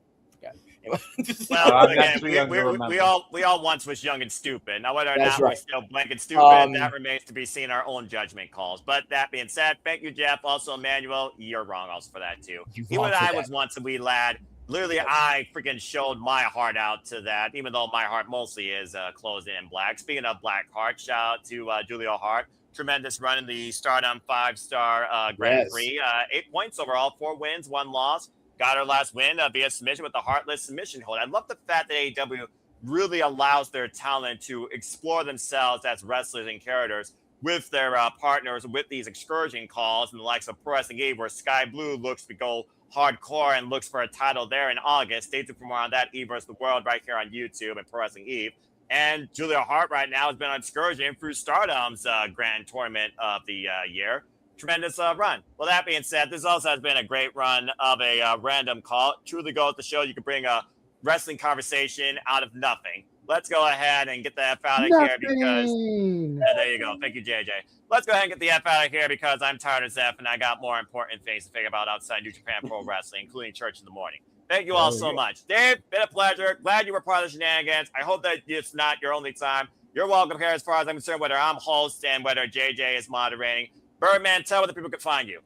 Well, again, we all once was young and stupid. Now, whether or
That's
not we're
right.
still blank and stupid, that remains to be seen. Our own judgment calls. But that being said, thank you, Jeff. Also, Emmanuel, you're wrong also for that too. Even I was once a wee lad. Literally, I freaking showed my heart out to that, even though my heart mostly is closed in black. Speaking of Black Heart, shout out to Julio Hart. Tremendous run in the Stardom 5-star Grand Prix. 8 points overall, 4 wins, 1 loss. Got her last win via submission with the Heartless submission hold. I love the fact that AEW really allows their talent to explore themselves as wrestlers and characters with their partners with these excursion calls and the likes of Pro Wrestling Eve, where Sky Blue looks to go hardcore and looks for a title there in August. Stay tuned for more on that, Eve vs. the World, right here on YouTube and Pro Wrestling Eve. And Julia Hart right now has been on excursion through Stardom's grand tournament of the year. Tremendous run. Well, that being said, this also has been a great run of a random call. Truly goes to show you can bring a wrestling conversation out of nothing. Let's go ahead and get the F out of here because there you go. Thank you, JJ. Let's go ahead and get the F out of here because I'm tired as F and I got more important things to think about outside New Japan Pro Wrestling, including church in the morning. Thank you all so much. Dave, been a pleasure. Glad you were part of the Shenanigans. I hope that it's not your only time. You're welcome here as far as I'm concerned, whether I'm host and whether JJ is moderating. Birdman, tell where the people can find you.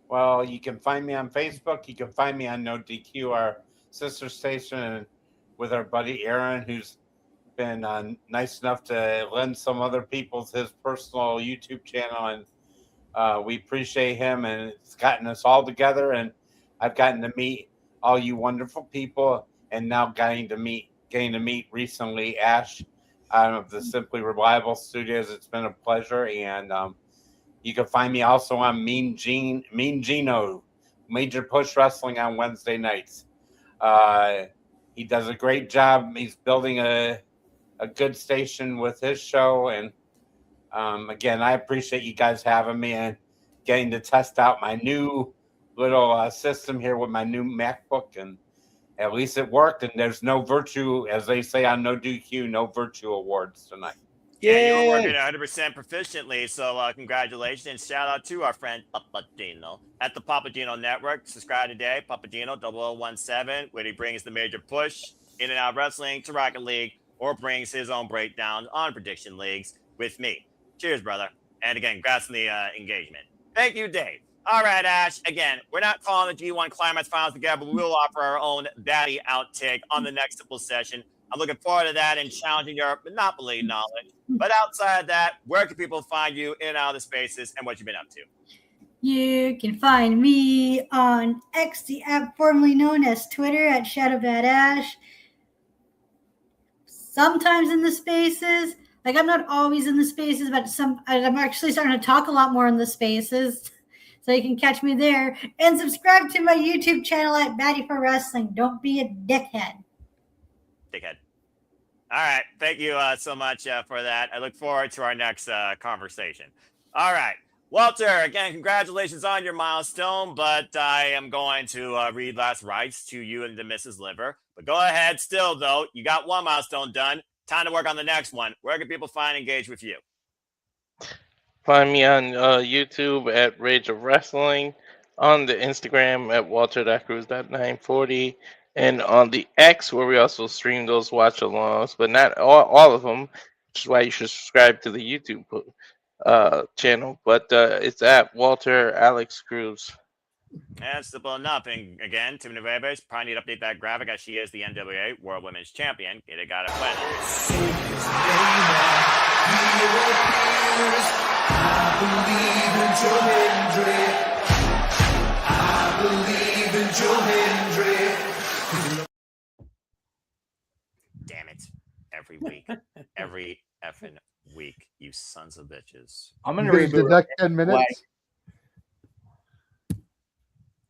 Well, you can find me on Facebook. You can find me on No DQ, our sister station, and with our buddy Aaron, who's been nice enough to lend some other people's his personal YouTube channel, and we appreciate him, and it's gotten us all together, and I've gotten to meet all you wonderful people, and now getting to meet recently Ash out of the Simply Reliable Studios. It's been a pleasure, and you can find me also on Mean Gino, Major Push Wrestling on Wednesday nights. He does a great job. He's building a good station with his show, and again, I appreciate you guys having me and getting to test out my new little system here with my new MacBook, and at least it worked. And there's no virtue, as they say on No DQ, no virtue awards tonight.
Yeah, you were working 100% proficiently, so congratulations and shout out to our friend Papadino at the Papadino Network. Subscribe today, Papadino 0017, where he brings the major push in and out wrestling to Rocket League or brings his own breakdown on prediction leagues with me. Cheers, brother. And again, congrats on the engagement. Thank you, Dave. All right, Ash. Again, we're not calling the G1 Climax Finals together, but we will offer our own Batty outtake on the next simple session. I'm looking forward to that and challenging your Monopoly knowledge. But outside of that, where can people find you in and out of the spaces and what you've been up to?
You can find me on X, the app formerly known as Twitter, at ShadowBadAsh. Sometimes in the spaces. Like, I'm not always in the spaces, but I'm actually starting to talk a lot more in the spaces. So you can catch me there. And subscribe to my YouTube channel at Batty for Wrestling. Don't be a dickhead.
Dickhead. All right. Thank you so much for that. I look forward to our next conversation. All right. Walter, again, congratulations on your milestone, but I am going to read last rites to you and to Mrs. Liver. But go ahead still, though. You got one milestone done. Time to work on the next one. Where can people find and engage with you?
Find me on YouTube at Rage of Wrestling, on the Instagram at walter.cruz.940, and on the X, where we also stream those watch-alongs, but not all of them, which is why you should subscribe to the YouTube channel. But it's at Walter Alex Cruz.
That's simple enough. And again, Tim Nueves probably need to update that graphic as she is the NWA World Women's Champion. Get it, got it, win. Damn it. Every week. Every effing week, you sons of bitches.
I'm going to
You guys deduct 10 minutes.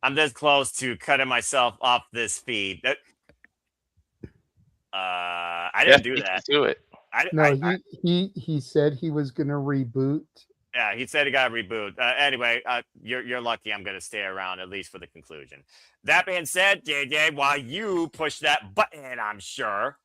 I'm this close to cutting myself off this feed. I didn't do that.
Do it.
He said he was going to reboot.
Yeah, he said he got a reboot. Anyway, you're lucky I'm going to stay around at least for the conclusion. That being said, JJ, while you push that button, I'm sure,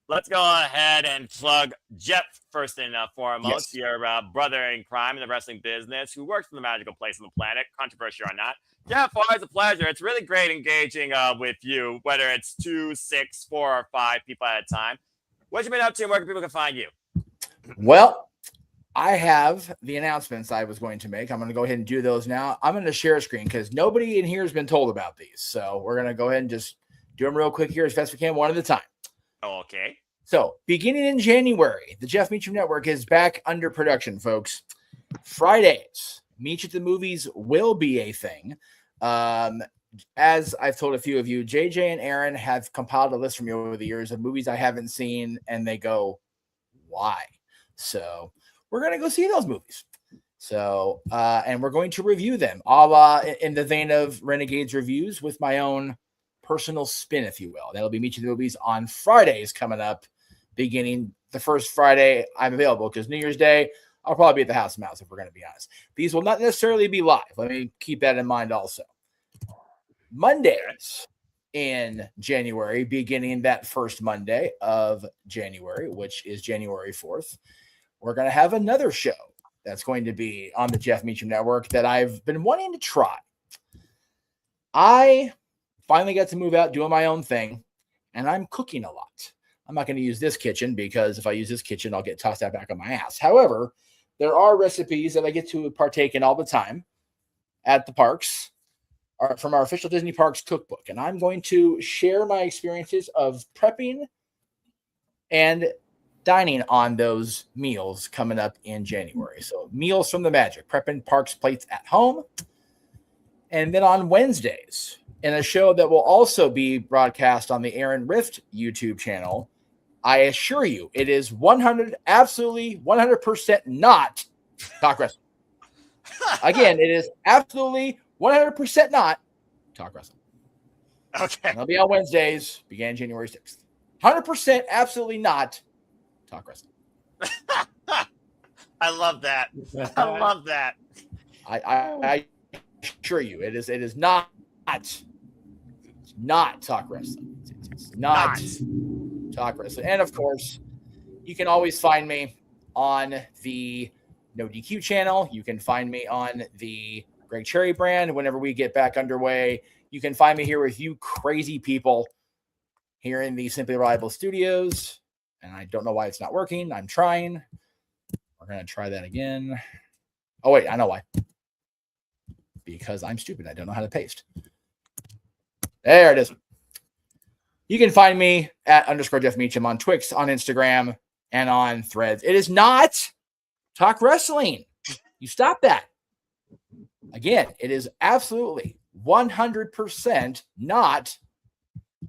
let's go ahead and plug Jeff first and foremost, your brother in crime in the wrestling business who works in the magical place on the planet, controversial or not. Jeff, always a pleasure. It's really great engaging with you, whether it's 2, 6, 4, or 5 people at a time. What you been up to and where can people find you?
Well, I have the announcements I was going to make. I'm going to go ahead and do those now. I'm going to share a screen because nobody in here has been told about these. So we're going to go ahead and just do them real quick here as best we can, one at a time.
Okay.
So beginning in January, the Jeff Meacham Network is back under production, folks. Fridays, Meech at the Movies will be a thing. As I've told a few of you, JJ and Aaron have compiled a list from me over the years of movies I haven't seen, and they go, why? So we're going to go see those movies. So, and we're going to review them, a la in the vein of Renegades reviews with my own personal spin, if you will. That'll be Meet You the Movies on Fridays coming up, beginning the first Friday I'm available, because New Year's Day, I'll probably be at the House of Mouse, if we're going to be honest. These will not necessarily be live. Let me keep that in mind also. Mondays in January, beginning that first Monday of January, which is January 4th, we're going to have another show that's going to be on the Jeff Meacham Network that I've been wanting to try. I finally got to move out doing my own thing, and I'm cooking a lot. I'm not going to use this kitchen because if I use this kitchen, I'll get tossed out back on my ass. However, there are recipes that I get to partake in all the time at the parks from our official Disney Parks cookbook. And I'm going to share my experiences of prepping and dining on those meals coming up in January. So Meals from the Magic, prepping parks plates at home. And then on Wednesdays, in a show that will also be broadcast on the Aaron Rift YouTube channel, I assure you, it is 100% not Talk Wrestling. Again, it is absolutely 100% not Talk Wrestling.
Okay.
And it'll be on Wednesdays, beginning January 6th. 100% absolutely not Talk Wrestling.
I love that. I love that.
I assure you, it is not Talk Wrestling. It's not Talk Wrestling. And of course, you can always find me on the No DQ channel. You can find me on the Greg Cherry brand whenever we get back underway. You can find me here with you crazy people here in the Simply Reliable Studios. And I don't know why it's not working. I'm trying. We're going to try that again. Oh, wait, I know why. Because I'm stupid. I don't know how to paste. There it is. You can find me at _Jeff Meacham on Twix, on Instagram, and on Threads. It is not Talk Wrestling. You stop that. Again, it is absolutely 100% not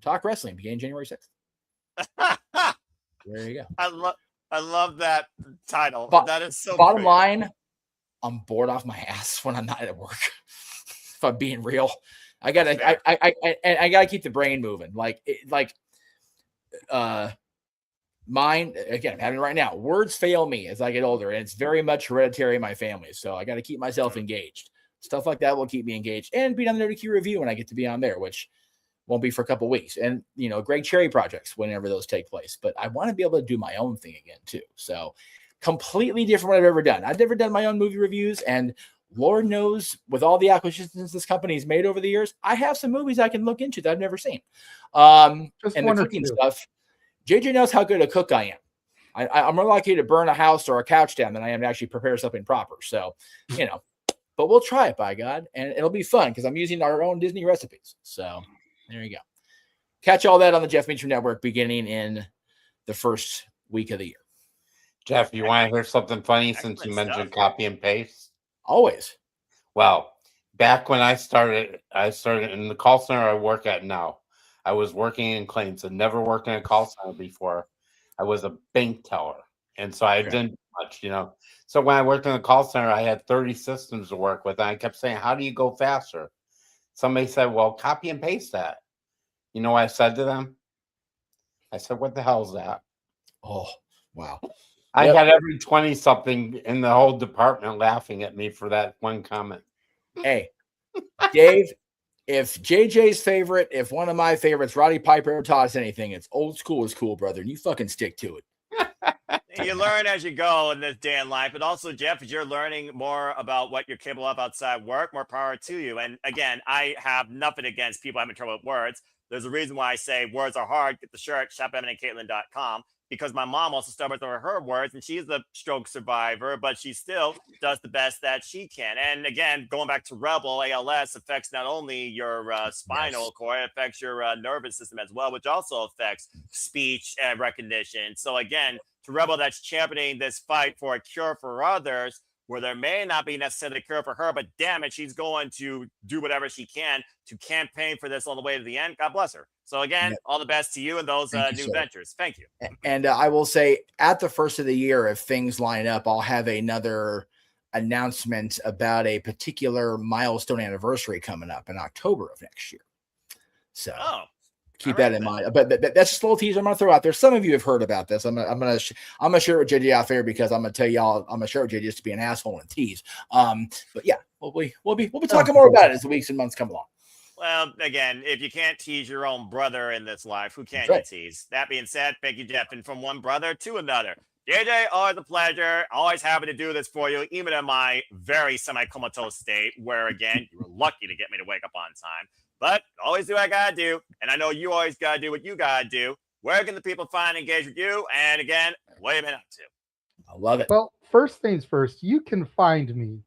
Talk Wrestling, beginning January 6th. There you go.
I love that title. That is so
bottom
great.
line, I'm bored off my ass when I'm not at work. If I'm being real, I gotta keep the brain moving. Mine again, I'm having it right now. Words fail me as I get older, and it's very much hereditary in my family. So I got to keep myself engaged. Stuff like that will keep me engaged, and be on the NoDQ review when I get to be on there, which won't be for a couple weeks. And Greg Cherry projects whenever those take place. But I want to be able to do my own thing again too. So completely different what I've ever done. I've never done my own movie reviews, and Lord knows, with all the acquisitions this company's made over the years, I have some movies I can look into that I've never seen. And the cooking stuff, JJ knows how good a cook I am. I'm more likely to burn a house or a couch down than I am to actually prepare something proper. So, but we'll try it, by God, and it'll be fun because I'm using our own Disney recipes. So there you go. Catch all that on the Jeff Meacham Network beginning in the first week of the year.
Jeff, you want to hear something funny since you mentioned copy and paste?
Always.
Well, back when I started in the call center I work at now. I was working in claims. I'd never worked in a call center before. I was a bank teller. And so I didn't much, So when I worked in the call center, I had 30 systems to work with. And I kept saying, how do you go faster? Somebody said, well, copy and paste that. You know what I said to them? I said, what the hell is that?
Oh, wow.
I had every 20-something in the whole department laughing at me for that one comment.
Hey, Dave, if JJ's favorite, if one of my favorites, Roddy Piper, taught us anything, it's old school is cool, brother. And you fucking stick to it.
You learn as you go in this day and life. But also, Jeff, as you're learning more about what you're capable of outside work, more power to you. And again, I have nothing against people having trouble with words. There's a reason why I say words are hard. Get the shirt, shopEminentCaitlin.com. Because my mom also struggles with her words, and she's a stroke survivor, but she still does the best that she can. And again, going back to Rebel, ALS affects not only your spinal cord, it affects your nervous system as well, which also affects speech and recognition. So again, to Rebel that's championing this fight for a cure for others, where there may not be necessarily a cure for her, but damn it, she's going to do whatever she can to campaign for this all the way to the end. God bless her. So again, all the best to you and those new ventures. Thank you.
And I will say at the first of the year, if things line up, I'll have another announcement about a particular milestone anniversary coming up in October of next year. So keep that in mind. But that's just a little teaser I'm going to throw out there. Some of you have heard about this. I'm gonna share it with JJ off air because I'm going to tell y'all I'm going to share it with JJ just to be an asshole and tease. But yeah, we'll be talking more about it as the weeks and months come along.
Well, again, if you can't tease your own brother in this life, who can you tease? That being said, thank you, Jeff. And from one brother to another, JJ, always a pleasure. Always happy to do this for you, even in my very semi-comatose state, where, again, you were lucky to get me to wake up on time. But always do what I got to do. And I know you always got to do what you got to do. Where can the people find and engage with you? And again, what have you been up to?
I love it.
Well, first things first, you can find me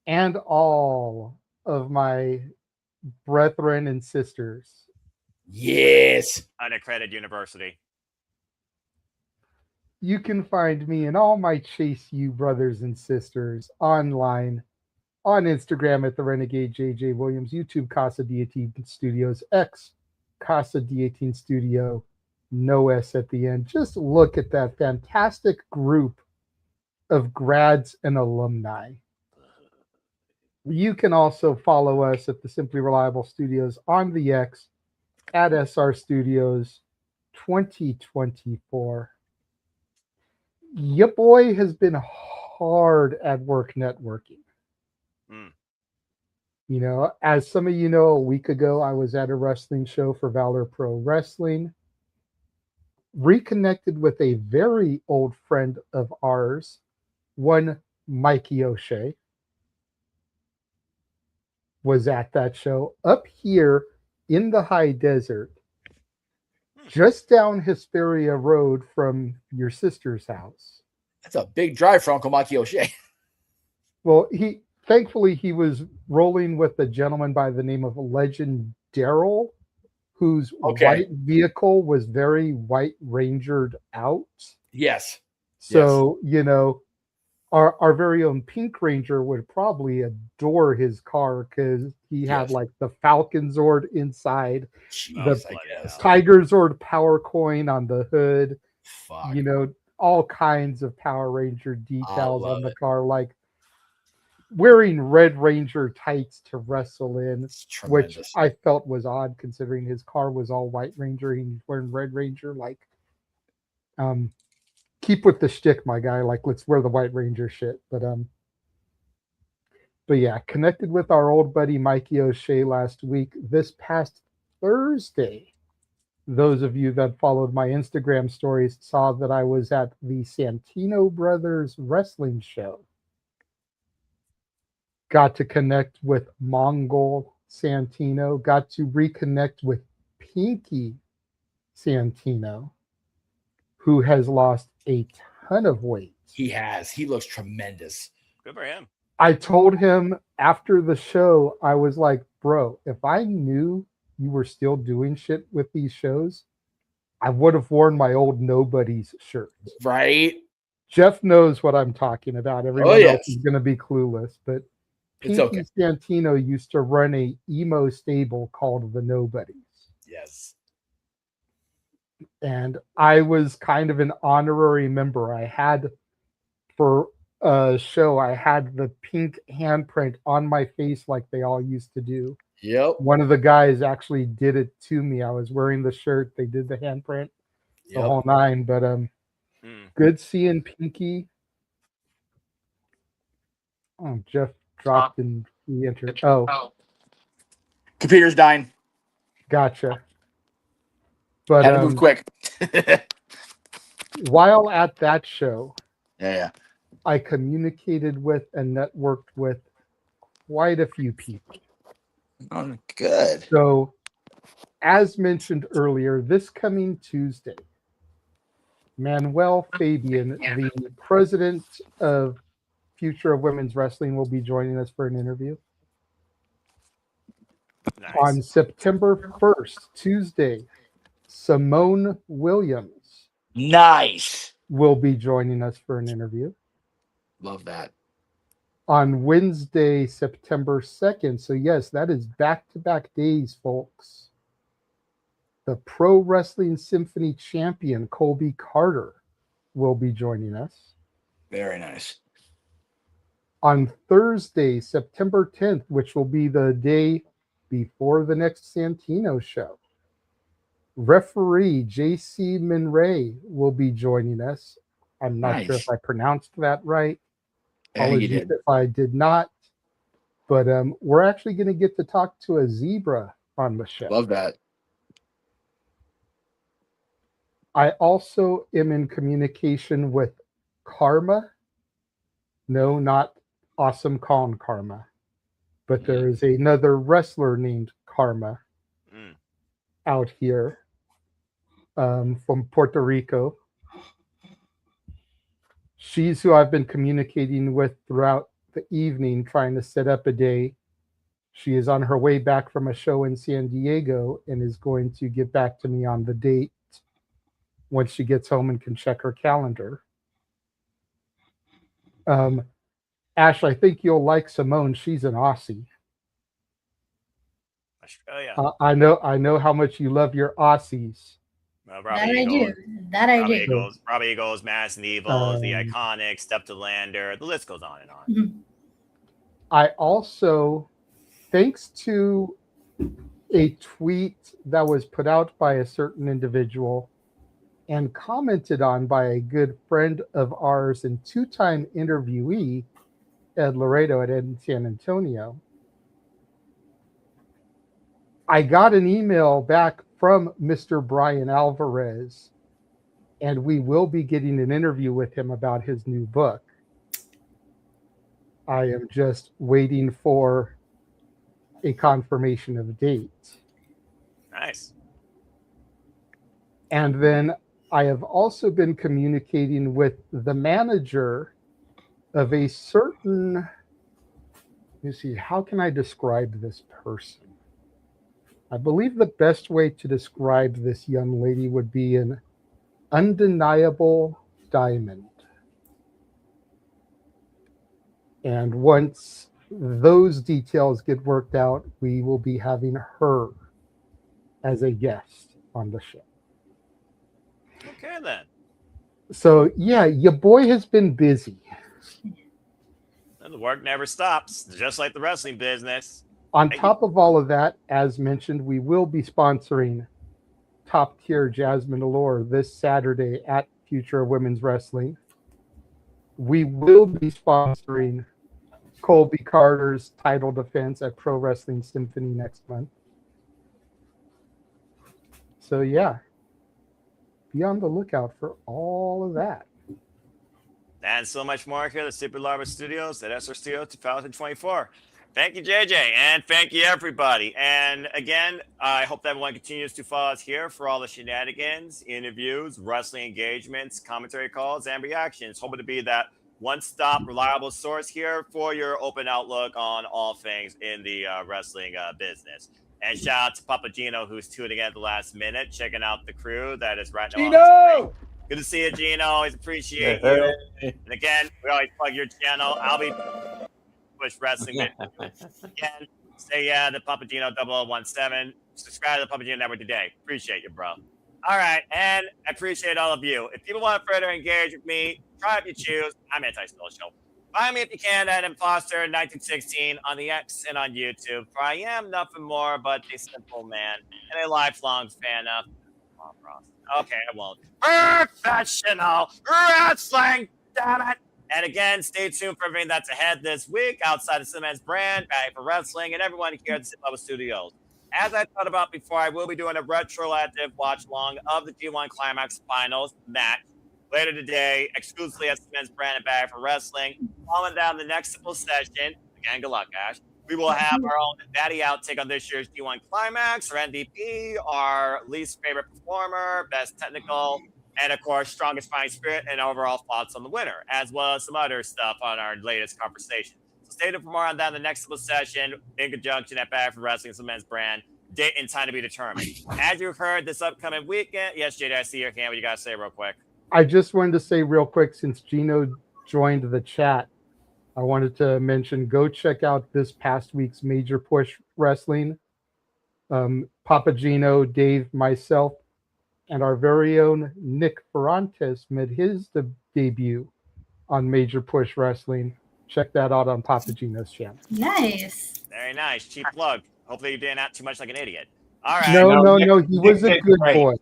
and all of my brethren and sisters.
Yes.
Unaccredited university.
You can find me and all my Chase U brothers and sisters online on Instagram at the Renegade JJ Williams, YouTube Casa D18 Studios, X Casa D18 Studio, no S at the end. Just look at that fantastic group of grads and alumni. You can also follow us at the Simply Reliable Studios on the X at SR Studios 2024. Your boy has been hard at work networking. You know, as some of you know, a week ago, I was at a wrestling show for Valor Pro Wrestling. reconnected with a very old friend of ours, one Mikey O'Shea, was at that show up here in the high desert, just down Hesperia Road from your sister's house.
That's a big drive for Uncle Mikey O'Shea.
Well, thankfully he was rolling with a gentleman by the name of Legend Daryl, whose white vehicle was very White Rangered out.
Yes.
So, our very own Pink Ranger would probably adore his car because he had like the Falcon Zord inside, the Tiger Zord power coin on the hood, all kinds of Power Ranger details on the car, like wearing Red Ranger tights to wrestle in, which I felt was odd considering his car was all White Ranger. He's wearing Red Ranger, like, keep with the shtick, my guy. Like, let's wear the White Ranger shit. But yeah, connected with our old buddy Mikey O'Shea last week. This past Thursday, those of you that followed my Instagram stories saw that I was at the Santino Brothers wrestling show. Got to connect with Mongol Santino. Got to reconnect with Pinky Santino, who has lost a ton of weight.
He has. He looks tremendous.
Good for him.
I told him after the show, I was like, bro, if I knew you were still doing shit with these shows, I would have worn my old Nobody's shirt.
Right?
Jeff knows what I'm talking about. Everyone else is going to be clueless, but Pinky Santino used to run a emo stable called the Nobodies.
Yes.
And I was kind of an honorary member. I had, for a show, I had the pink handprint on my face like they all used to do.
Yep.
One of the guys actually did it to me. I was wearing the shirt. They did the handprint, the whole nine. But good seeing Pinky. Oh, Jeff dropped and re-entered. Oh.
Computer's dying.
Gotcha. But
had to move quick.
While at that show,
yeah,
I communicated with and networked with quite a few people.
Oh, good.
So, as mentioned earlier, this coming Tuesday, Manuel Fabian, the president of Future of Women's Wrestling, will be joining us for an interview.
Nice.
On September 1st, Tuesday, Simone Williams will be joining us for an interview.
Love that.
On Wednesday, September 2nd, so yes, that is back-to-back days, folks. The Pro Wrestling Symphony champion, Colby Carter, will be joining us.
Very nice.
On Thursday, September 10th, which will be the day before the next Santino show, referee J.C. Minray will be joining us. I'm not sure if I pronounced that right. Apologies if I did not. But we're actually going to get to talk to a zebra on the show.
Love that.
I also am in communication with Karma. No, not Awesome Kong Karma. But there is another wrestler named Karma out here from Puerto Rico. She's who I've been communicating with throughout the evening, trying to set up a day. She is on her way back from a show in San Diego and is going to get back to me on the date once she gets home and can check her calendar. Ash, I think you'll like Simone. She's an Aussie.
Australia.
I know how much you love your Aussies.
That I do.
Robbie Eagles, Madison Evils, the Iconics, Step to Lander. The list goes on and on.
Mm-hmm.
I also, thanks to a tweet that was put out by a certain individual and commented on by a good friend of ours and two-time interviewee, Ed Laredo at Ed in San Antonio, I got an email back from Mr. Brian Alvarez and we will be getting an interview with him about his new book. I am just waiting for a confirmation of date.
Nice.
And then I have also been communicating with the manager of a certain, let me see, how can I describe this person? I believe the best way to describe this young lady would be an undeniable diamond. And once those details get worked out, we will be having her as a guest on the show.
Okay, then.
So, yeah, your boy has been busy.
And the work never stops, just like the wrestling business.
On top of all of that, as mentioned, we will be sponsoring Top Tier Jasmine Allure this Saturday at Future of Women's Wrestling. We will be sponsoring Colby Carter's title defense at Pro Wrestling Symphony next month. So, yeah, be on the lookout for all of that.
And so much more here at the Super Larva Studios at SR Studio 2024. Thank you, JJ, and thank you, everybody. And again, I hope that everyone continues to follow us here for all the shenanigans, interviews, wrestling engagements, commentary calls, and reactions. Hoping to be that one-stop, reliable source here for your open outlook on all things in the wrestling business. And shout out to Papa Gino, who's tuning in at the last minute, checking out the crew that is right now on the screen. Good to see you, Gino. Always appreciate you. And again, we always plug your channel. I'll be Push Wrestling. Again, say yeah to Papa Gino 0017. Subscribe to the Papa Gino Network today. Appreciate you, bro. All right, and I appreciate all of you. If people want to further engage with me, try if you choose. I'm Anti-Social. Find me if you can at Imposter1916 on the X and on YouTube. For I am nothing more but a simple man and a lifelong fan of. Come on, bro. Okay, I won't. Professional wrestling, damn it. And again, stay tuned for everything that's ahead this week outside of Simmons brand, Batting for Wrestling, and everyone here at the Super Studios. As I thought about before, I will be doing a retroactive watch along of the G1 Climax Finals match later today, exclusively at Simmons brand and Batting for Wrestling. Following down the next simple session, again, good luck, Ash. We will have our own Natty outtake on this year's G1 Climax, our MVP, our least favorite performer, best technical, and of course, strongest fighting spirit and overall thoughts on the winner, as well as some other stuff on our latest conversation. So stay tuned for more on that in the next session in conjunction at Bad for Wrestling, some men's brand. Date and time to be determined. As you've heard this upcoming weekend, yes, JD, I see your hand. What you got to say real quick?
I just wanted to say real quick, since Gino joined the chat, I wanted to mention, go check out this past week's Major Push Wrestling. Papa Gino, Dave, myself, and our very own Nick Ferrantes made his debut on Major Push Wrestling. Check that out on Papa Gino's channel.
Nice.
Very nice. Cheap plug. Hopefully you didn't act too much like an idiot. All right.
No. He was a good boy.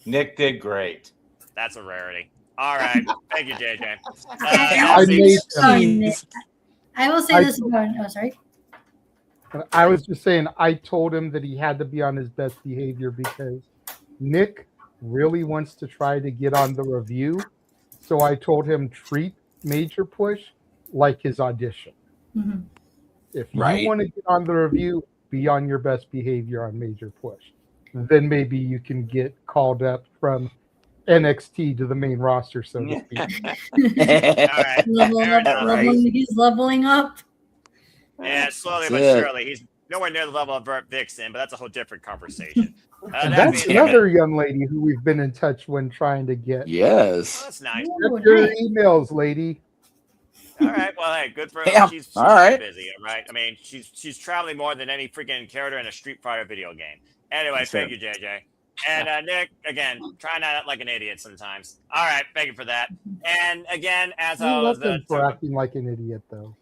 Nick did great.
That's a rarity. All right. Thank you, JJ.
I will say this about. Oh, sorry.
I was just saying, I told him that he had to be on his best behavior because Nick really wants to try to get on the review. So I told him, treat Major Push like his audition.
Mm-hmm.
If you want to get on the review, be on your best behavior on Major Push. Then maybe you can get called up from NXT to the main roster, so to speak.
He's leveling up.
Yeah, slowly but surely. He's nowhere near the level of Bert Vixen, but that's a whole different conversation.
That's another young lady who we've been in touch when trying to get.
Yes.
Oh, that's nice.
Check your emails, lady.
All right. Well, hey, good for her.
Yeah,
She's
all right.
busy, all right? I mean, she's traveling more than any freaking character in a Street Fighter video game. Anyway, thank you, JJ. And Nick, again, try not to act like an idiot sometimes. All right, thank you for that. And again, as I was
for acting like an idiot, though.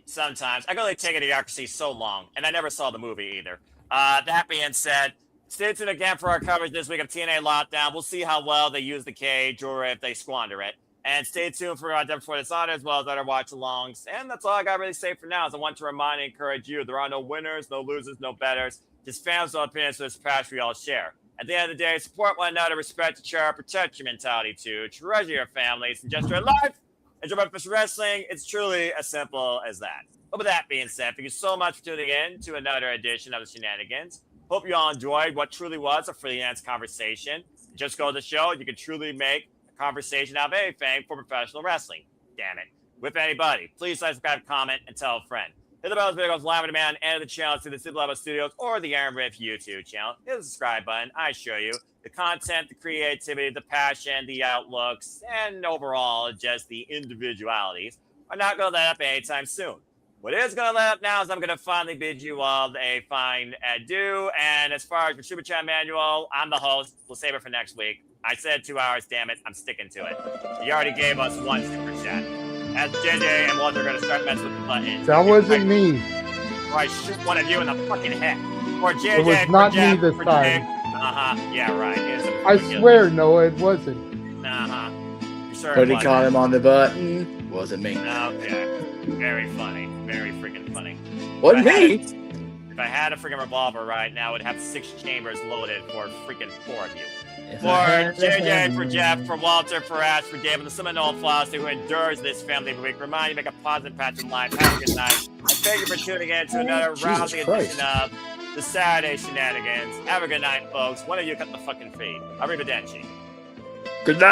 Sometimes. I can only take Idiocracy so long, and I never saw the movie either. That being said, stay tuned again for our coverage this week of TNA Lockdown. We'll see how well they use the cage or if they squander it. And stay tuned for our Death Before Dishonor as well as other watch-alongs. And that's all I got to really say for now is I want to remind and encourage you, there are no winners, no losers, no bettors. Just fans' opinions of this patch we all share. At the end of the day, support one another, respect each other, protect your mentality too, treasure your families, and just your life. Enjoy professional wrestling. It's truly as simple as that. But with that being said, thank you so much for tuning in to another edition of the Shenanigans. Hope you all enjoyed what truly was a freelance conversation. Just go to the show, you can truly make a conversation out of anything for professional wrestling. Damn it. With anybody, please like, subscribe, comment, and tell a friend. Hit the bell as video goes live on demand and the channel to the Simple Level Studios or the Aaron Riff YouTube channel. Hit the subscribe button. I show you the content, the creativity, the passion, the outlooks, and overall just the individualities are not going to let up anytime soon. What is going to let up now is I'm going to finally bid you all a fine adieu. And as far as your Super Chat manual, I'm the host. We'll save it for next week. I said 2 hours, damn it. I'm sticking to it. You already gave us 1 Super Chat. As JJ and Walter are going to start messing with the buttons.
That wasn't me.
Or I shoot one of you in the fucking head. Or JJ,
It was not me this
for
time.
Yeah, right.
I swear, Noah, it wasn't.
You sure
Putting
it wasn't?
condom on the button wasn't me.
Okay. Very funny. Very freaking funny.
Wasn't me.
If I had a freaking revolver right now, I would have 6 chambers loaded for freaking 4 of you. For JJ, for Jeff, for Walter, for Ash, for David, the Seminole Foster who endures this family every week. Remind you, make a positive patch in life. Have a good night. And thank you for tuning in to another rousing edition of the Saturday Shenanigans. Have a good night, folks. One of you cut the fucking feed. Arrivederci.
Good night.